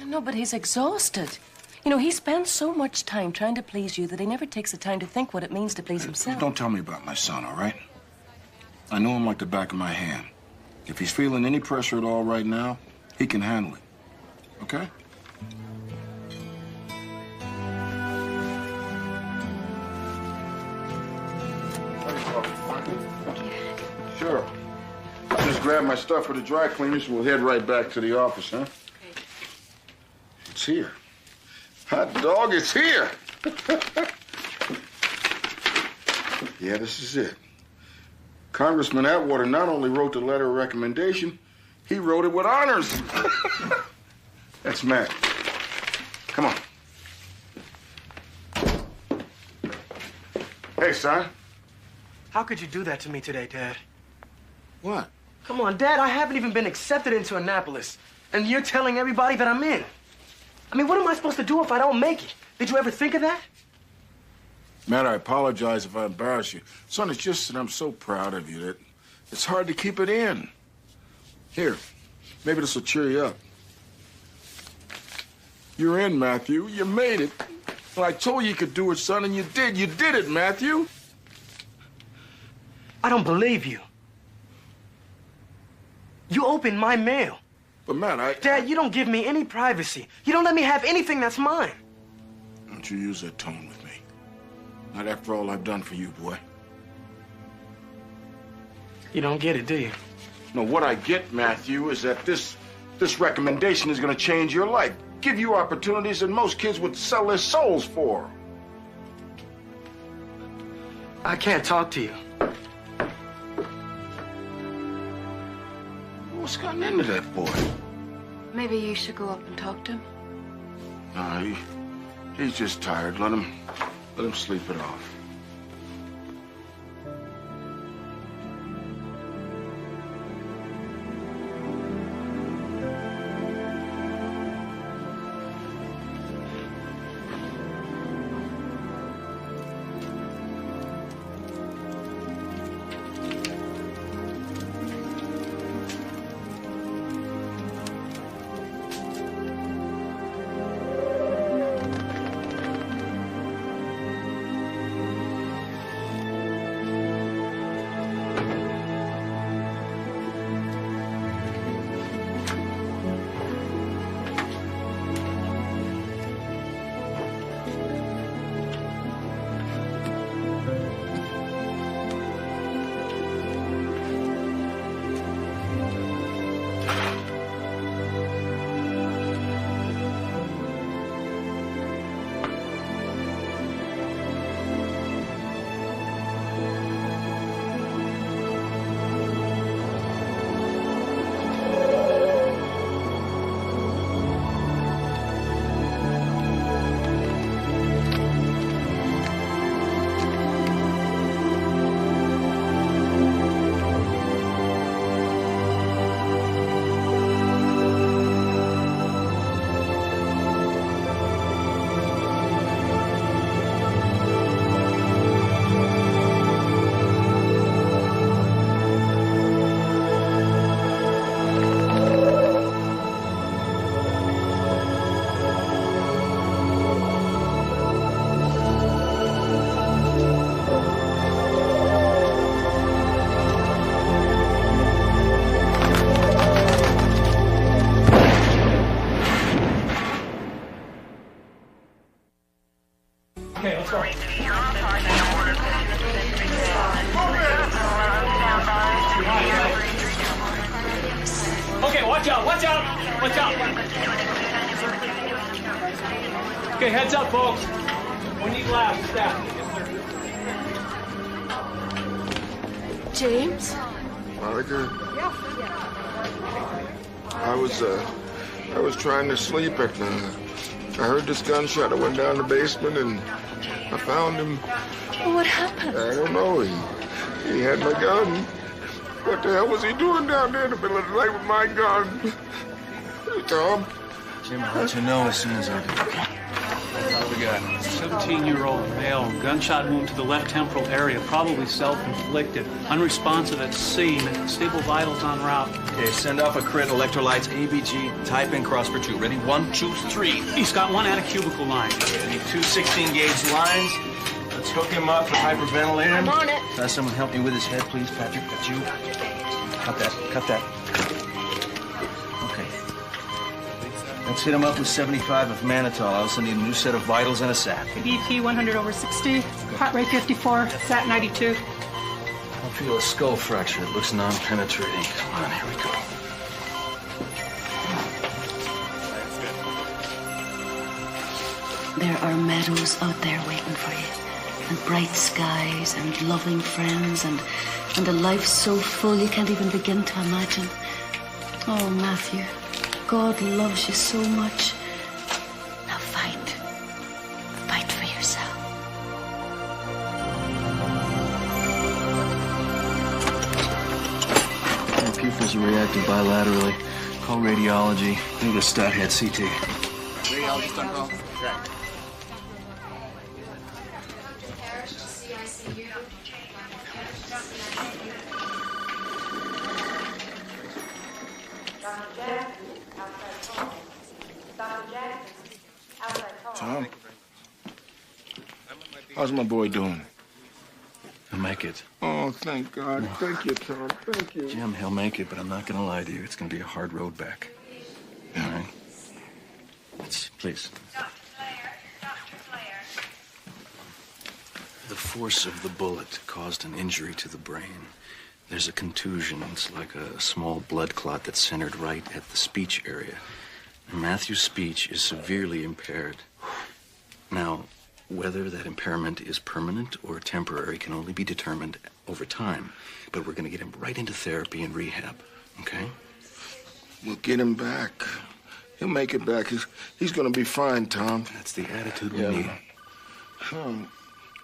I know, but he's exhausted. You know, he spends so much time trying to please you that he never takes the time to think what it means to please himself. Don't tell me about my son, all right? I know him like the back of my hand. If he's feeling any pressure at all right now, he can handle it. Okay? Sure. I'll just grab my stuff for the dry cleaners and we'll head right back to the office, huh? Okay. It's here. Hot dog, it's here. Yeah, this is it. Congressman Atwater not only wrote the letter of recommendation, He wrote it with honors. That's Matt. Come on. Hey, son. How could you do that to me today, Dad? What? Come on, Dad, I haven't even been accepted into Annapolis. And you're telling everybody that I'm in. I mean, what am I supposed to do if I don't make it? Did you ever think of that? Matt, I apologize if I embarrass you. Son, it's just that I'm so proud of you that it's hard to keep it in. Here, maybe this will cheer you up. You're in, Matthew. You made it. Well, I told you you could do it, son, and you did. You did it, Matthew. I don't believe you. You opened my mail. But, Matt, Dad, you don't give me any privacy. You don't let me have anything that's mine. Don't you use that tone with me. Not after all I've done for you, boy. You don't get it, do you? No, what I get, Matthew, is that this recommendation is going to change your life. Give you opportunities that most kids would sell their souls for. I can't talk to you. What's gotten into that boy? Maybe you should go up and talk to him. No, he's just tired. Let him sleep it off. Okay, let's go. Okay, watch out, watch out, watch out. Okay, heads up, folks. We need labs, staff. James? Monica, I was trying to sleep and I heard this gunshot. I went down the basement and I found him. What happened? I don't know. He had my gun. What the hell was he doing down there in the middle of the night with my gun? Hey, Tom. Jim, I'll let you know as soon as I do. What we got? 17-year-old male, gunshot wound to the left temporal area, probably self-inflicted. Unresponsive at scene, stable vitals en route. Okay, send off a crit, electrolytes, ABG, type in cross for 2. Ready? 1, 2, 3. He's got one at a cubicle line. I need 2 16-gauge lines. Let's hook him up with hyperventilator. I'm on it. Someone help me with his head, please, Patrick. That's you. Cut that. Cut that. Okay. Let's hit him up with 75 of mannitol. I also need a new set of vitals and a sat. BP 100/60, heart rate 54, sat 92. I feel a skull fracture. It looks non-penetrating. Come on, here we go. There are meadows out there waiting for you, and bright skies, and loving friends, and a life so full you can't even begin to imagine. Oh, Matthew, God loves you so much. Now fight. Fight for yourself. My pupils are reacting bilaterally. Call radiology. I need a stat head CT. Radiologist on call? Okay. Tom? How's my boy doing? He'll make it. Oh, thank God. Thank you, Tom. Thank you. Jim, he'll make it, but I'm not going to lie to you. It's going to be a hard road back. All right? Please. The force of the bullet caused an injury to the brain. There's a contusion. It's like a small blood clot that's centered right at the speech area. And Matthew's speech is severely impaired. Now, whether that impairment is permanent or temporary can only be determined over time. But we're going to get him right into therapy and rehab, okay? We'll get him back. He'll make it back. He's going to be fine, Tom. That's the attitude we need.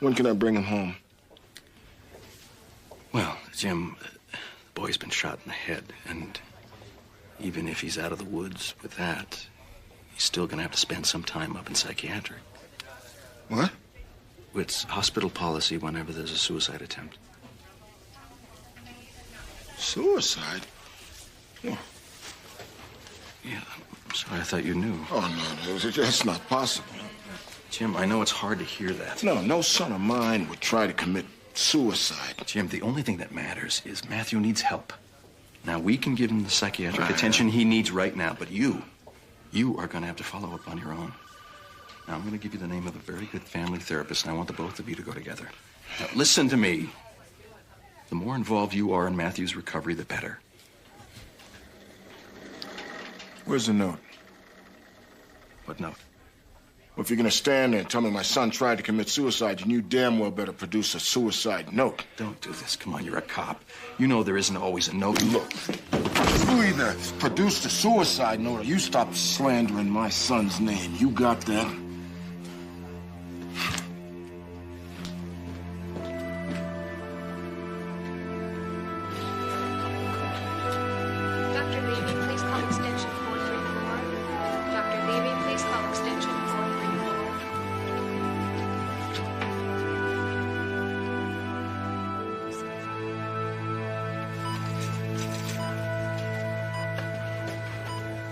When can I bring him home? Well, Jim, the boy's been shot in the head, and even if he's out of the woods with that, he's still going to have to spend some time up in psychiatric. What? It's hospital policy whenever there's a suicide attempt. Suicide? Oh. Yeah, I'm sorry, I thought you knew. Oh, no, that's not possible. Jim, I know it's hard to hear that. No son of mine would try to commit suicide. Jim, the only thing that matters is Matthew needs help. Now, we can give him the psychiatric attention he needs right now, but you are going to have to follow up on your own. Now, I'm going to give you the name of a very good family therapist, and I want the both of you to go together. Now, listen to me. The more involved you are in Matthew's recovery, the better. Where's the note? What note? Well, if you're going to stand there and tell me my son tried to commit suicide, then you damn well better produce a suicide note. Don't do this. Come on, you're a cop. You know there isn't always a note. Look, you either produce the suicide note or you stop slandering my son's name. You got that? Dr. Levy, please call extension 434. Dr. Levy, please call extension 434.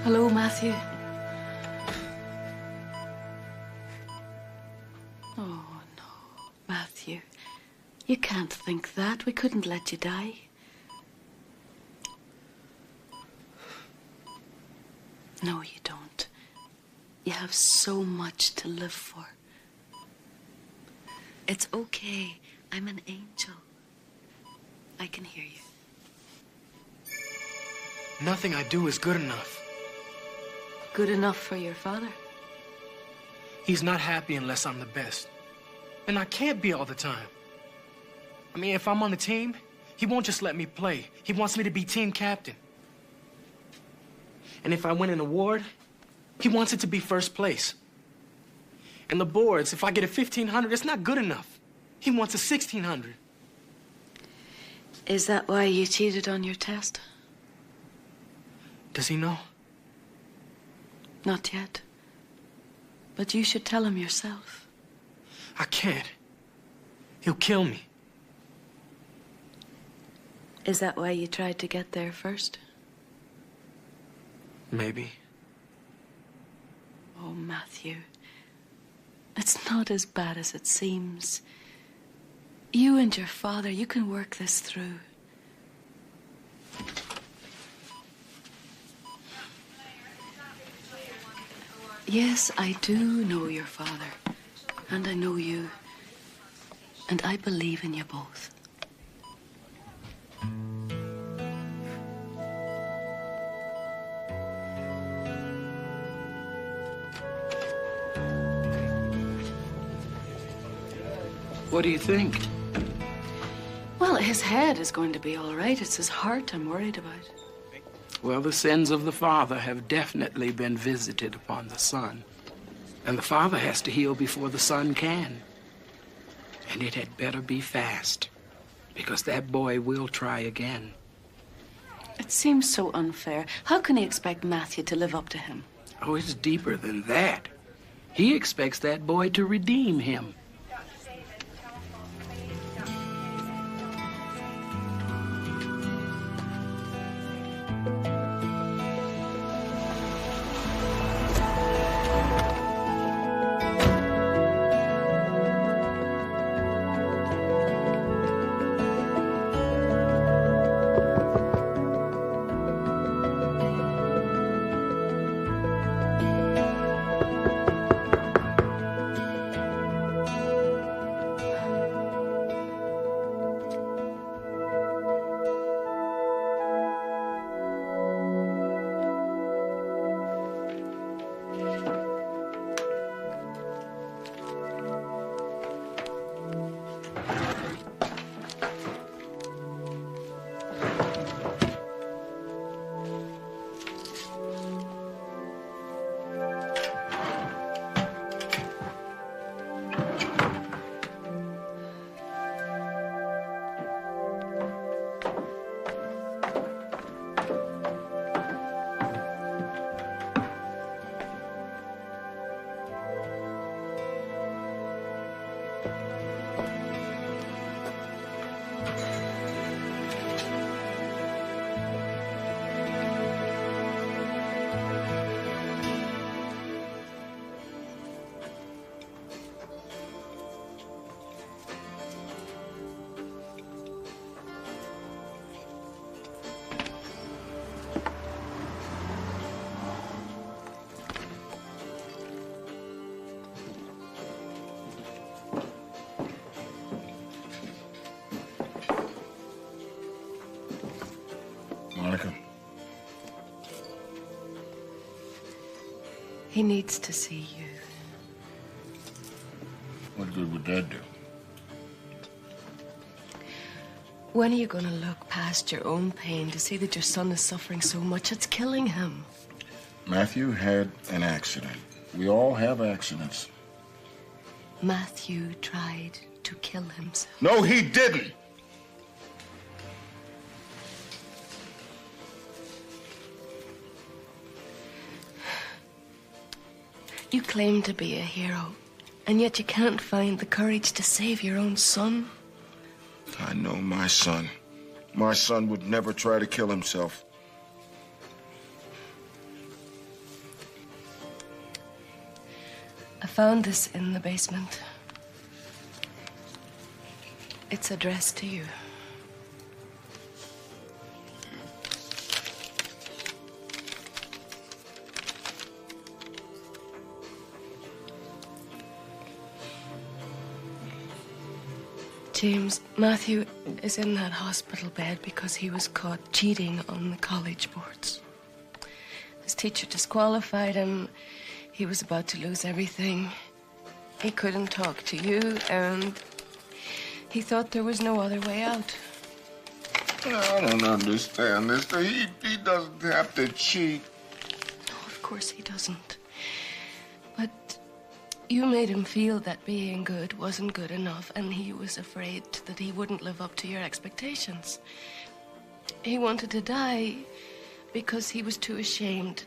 Hello, Matthew. Oh, no, Matthew. You can't think that. We couldn't let you die. No, you don't. You have so much to live for. It's okay. I'm an angel. I can hear you. Nothing I do is good enough. Good enough for your father? He's not happy unless I'm the best. And I can't be all the time. I mean, if I'm on the team, he won't just let me play. He wants me to be team captain. And if I win an award, he wants it to be first place. And the boards, if I get a 1,500, it's not good enough. He wants a 1,600. Is that why you cheated on your test? Does he know? Not yet. But you should tell him yourself. I can't. He'll kill me. Is that why you tried to get there first? Maybe. Oh, Matthew. It's not as bad as it seems. You and your father, you can work this through. Yes, I do know your father. And I know you. And I believe in you both. What do you think? Well, his head is going to be all right. It's his heart I'm worried about. Well, the sins of the father have definitely been visited upon the son. And the father has to heal before the son can. And it had better be fast, because that boy will try again. It seems so unfair. How can he expect Matthew to live up to him? Oh, it's deeper than that. He expects that boy to redeem him. Monica. He needs to see you. What good would that do? When are you going to look past your own pain to see that your son is suffering so much it's killing him? Matthew had an accident. We all have accidents. Matthew tried to kill himself. No, he didn't. You claim to be a hero, and yet you can't find the courage to save your own son. I know my son. My son would never try to kill himself. I found this in the basement. It's addressed to you. James, Matthew is in that hospital bed because he was caught cheating on the college boards. His teacher disqualified him. He was about to lose everything. He couldn't talk to you, and he thought there was no other way out. I don't understand this. He doesn't have to cheat. No, of course he doesn't. But you made him feel that being good wasn't good enough, and he was afraid that he wouldn't live up to your expectations. He wanted to die because he was too ashamed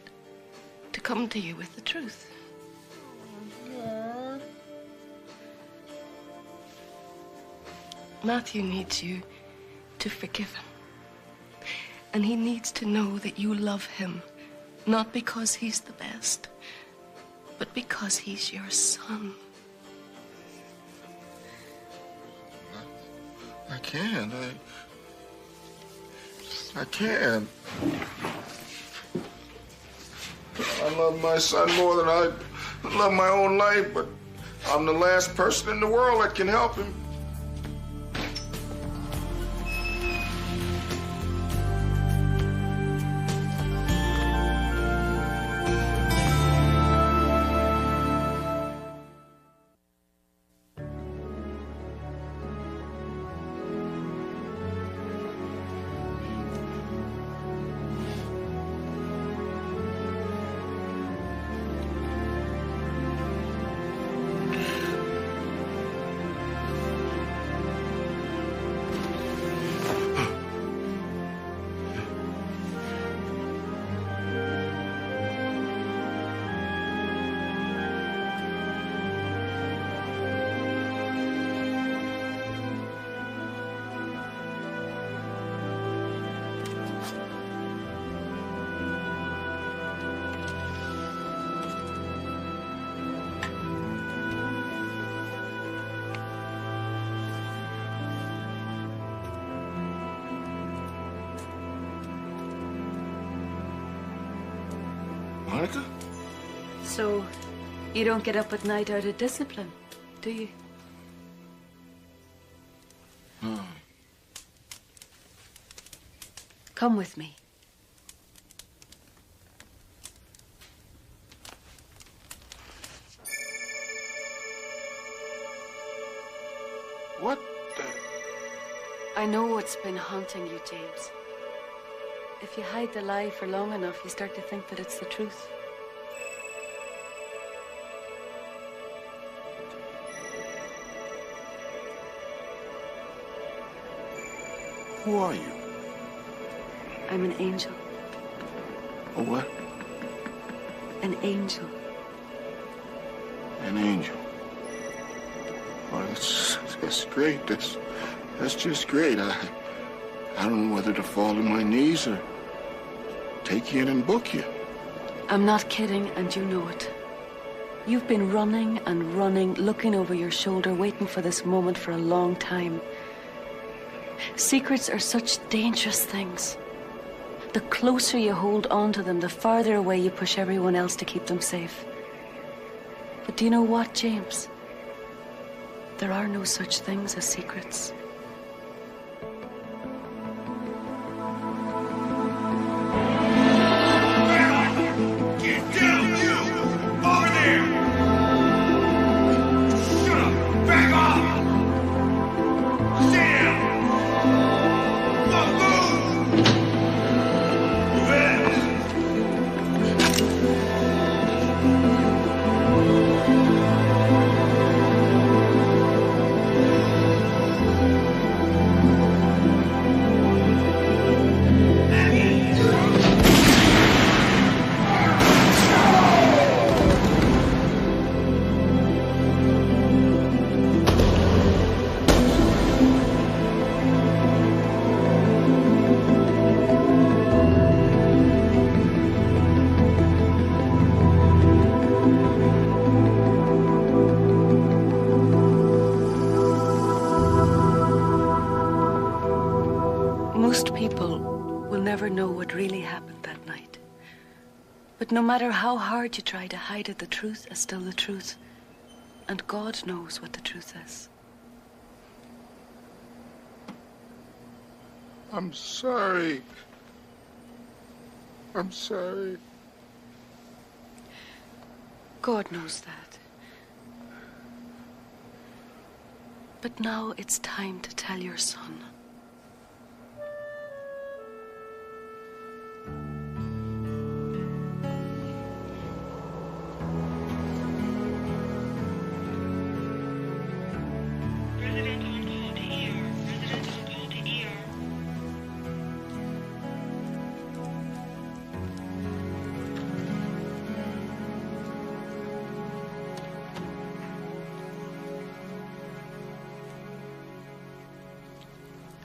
to come to you with the truth. Matthew needs you to forgive him. And he needs to know that you love him, not because he's the best, but because he's your son. I can't. I can't. I love my son more than I love my own life, but I'm the last person in the world that can help him. Monica? So, you don't get up at night out of discipline, do you? Oh. Come with me. What the... I know what's been haunting you, James. If you hide the lie for long enough, you start to think that it's the truth. Who are you? I'm an angel. A what? An angel. An angel. Well, that's great. That's just great. I don't know whether to fall to my knees or take you in and book you. I'm not kidding, and you know it. You've been running and running, looking over your shoulder, waiting for this moment for a long time. Secrets are such dangerous things. The closer you hold on to them, the farther away you push everyone else to keep them safe. But do you know what, James? There are no such things as secrets. Get down, you! Over there! Shut up! Back off! Stay down! Move! Move it! Most people will never know what really happened that night. But no matter how hard you try to hide it, the truth is still the truth. And God knows what the truth is. I'm sorry. I'm sorry. God knows that. But now it's time to tell your son.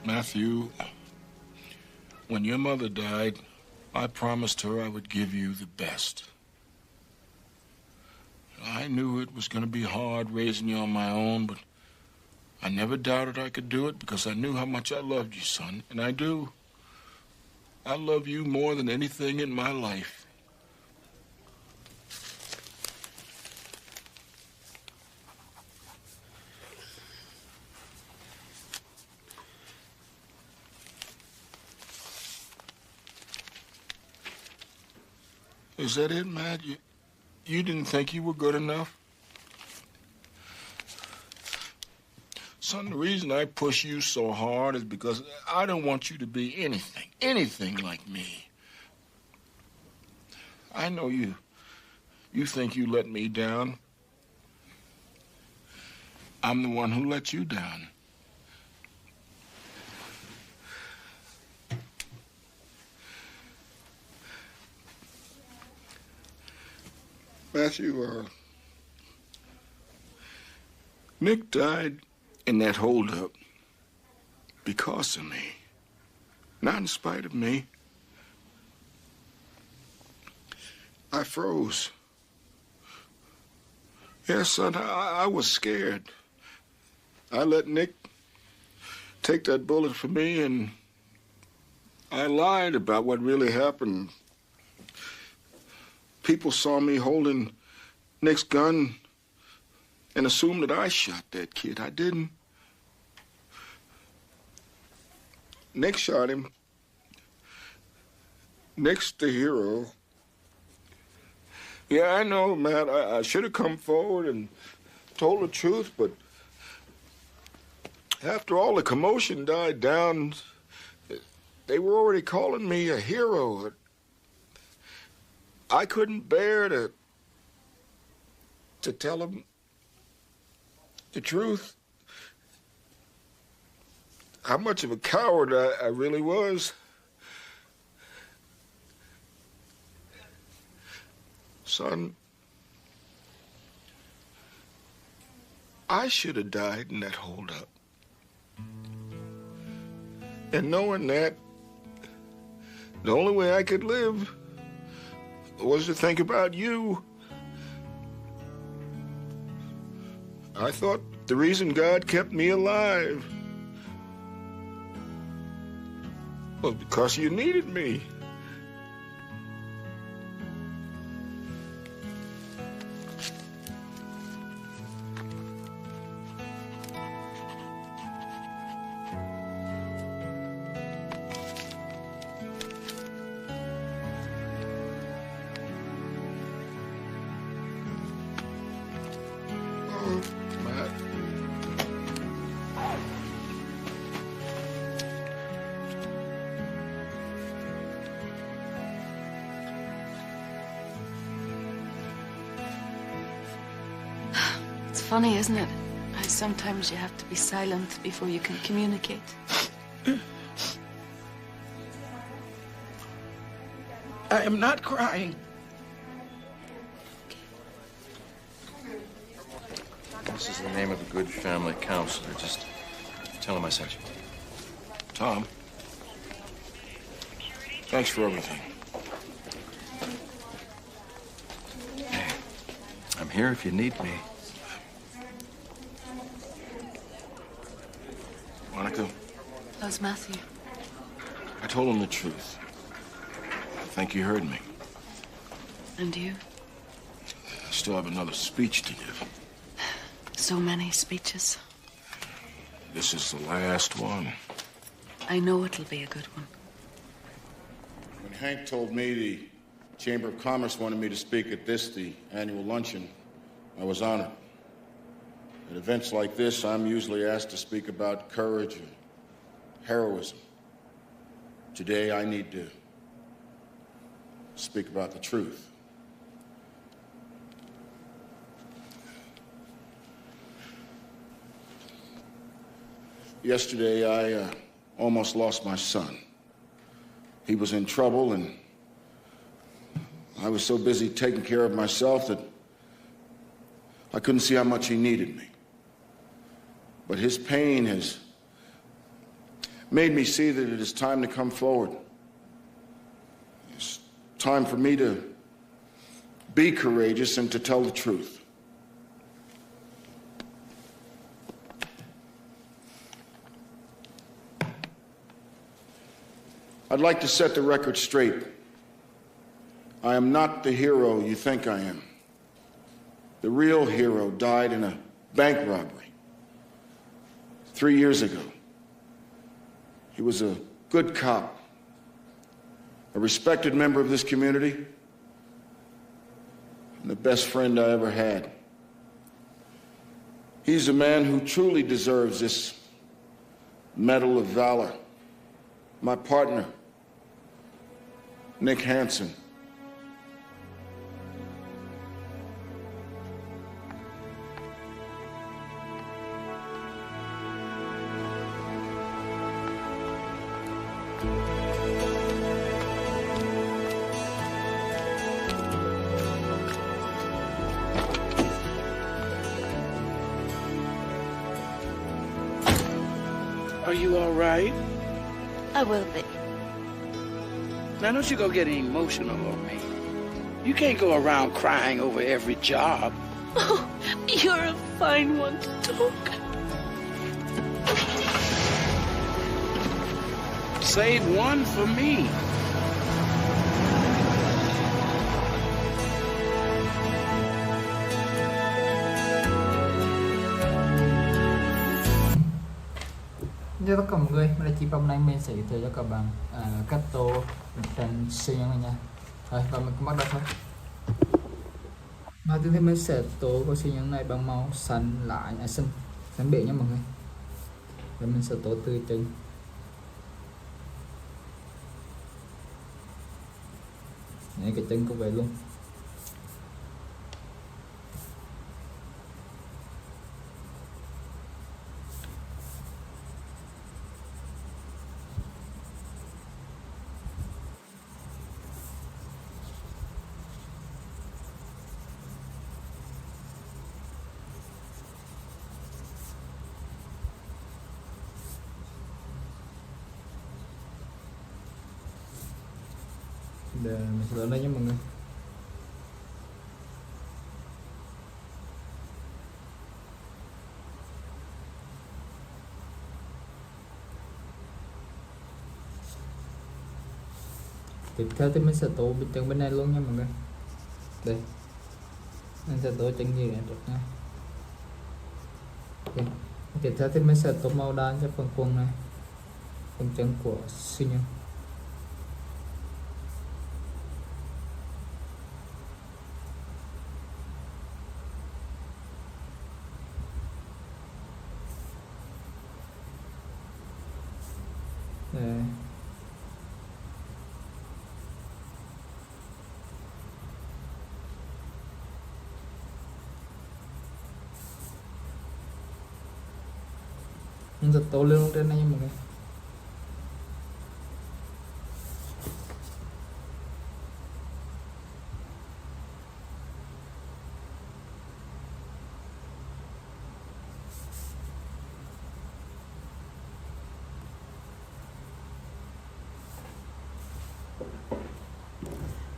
Matthew, when your mother died, I promised her I would give you the best. I knew it was going to be hard raising you on my own, but I never doubted I could do it because I knew how much I loved you, son, and I do. I love you more than anything in my life. Is that it, Matt? You didn't think you were good enough? Son, the reason I push you so hard is because I don't want you to be anything like me. I know you think you let me down. I'm the one who let you down. Matthew, Nick died in that holdup because of me, not in spite of me. I froze. Yes, son, I was scared. I let Nick take that bullet for me, and I lied about what really happened. people saw me holding Nick's gun and assumed that I shot that kid. I didn't. Nick shot him. Nick's the hero. Yeah, I know, Matt. I should have come forward and told the truth, but after all the commotion died down, they were already calling me a hero. I couldn't bear to tell them the truth. How much of a coward I really was. Son, I should have died in that holdup. And knowing that, the only way I could live was to think about you. I thought the reason God kept me alive was because you needed me. Funny, isn't it? How sometimes you have to be silent before you can communicate. I am not crying. This is the name of a good family counselor. Just tell him I sent you. Tom, thanks for everything. I'm here if you need me. Monica? How's Matthew? I told him the truth. I think he heard me. And you? I still have another speech to give. So many speeches. This is the last one. I know it'll be a good one. When Hank told me the Chamber of Commerce wanted me to speak at the annual luncheon, I was honored. At events like this, I'm usually asked to speak about courage and heroism. Today, I need to speak about the truth. Yesterday, I almost lost my son. He was in trouble, and I was so busy taking care of myself that I couldn't see how much he needed me. But his pain has made me see that it is time to come forward. It's time for me to be courageous and to tell the truth. I'd like to set the record straight. I am not the hero you think I am. The real hero died in a bank robbery 3 years ago. He was a good cop, a respected member of this community, and the best friend I ever had. He's a man who truly deserves this Medal of Valor. My partner, Nick Hansen. Are you all right? I will be. Now, don't you go getting emotional on me. You can't go around crying over every job. Oh, you're a fine one to talk. Save one for me. Cho tất cả mọi người, đây là chị hôm nay mình sẽ giới thiệu cho các bạn cách tô trần siêu nhân này nha. Rồi, và mình cũng bắt đầu thôi. Và tiếp theo mình sẽ tô con siêu nhân này bằng màu xanh lại xanh biển nha mọi người. Và mình sẽ tô từ chân này, cái chân cũng vậy luôn. Để mình sẽ lên đây nha mọi người. Tiếp theo thì mình sẽ tô bên chân bên này luôn nha mọi người. Đây, mình sẽ tô chân gì này được nha. Okay. Tiếp theo thì mình sẽ tô màu đen cho phần quần này, phần chân của siêu nhân. Đây. Mình sẽ tô lên trên này nha mọi người.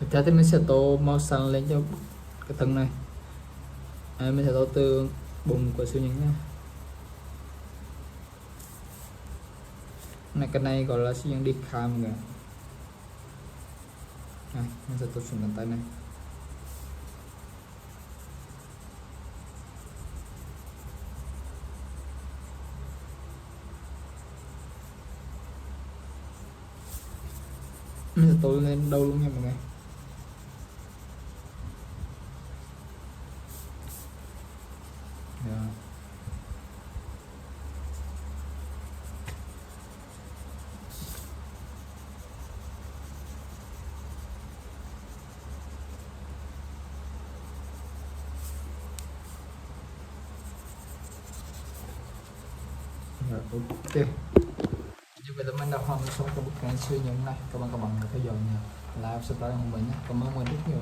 Tiếp theo mình sẽ tô màu xanh lên cho cái thân này. Mình sẽ tô từ bụng của siêu nhân nha. Này, cái này gọi là siêu nhân đi khám mọi người. Này, mình sẽ tô xuống bàn tay này. Mình sẽ tô lên đầu luôn nha mọi người. Yeah. Rồi, ok. Như vậy là mình đã hoàn thành xong cái bức tranh siêu nhân này. Các bạn theo dõi nha, like, subscribe của mình nhé. Cảm ơn mọi người rất nhiều.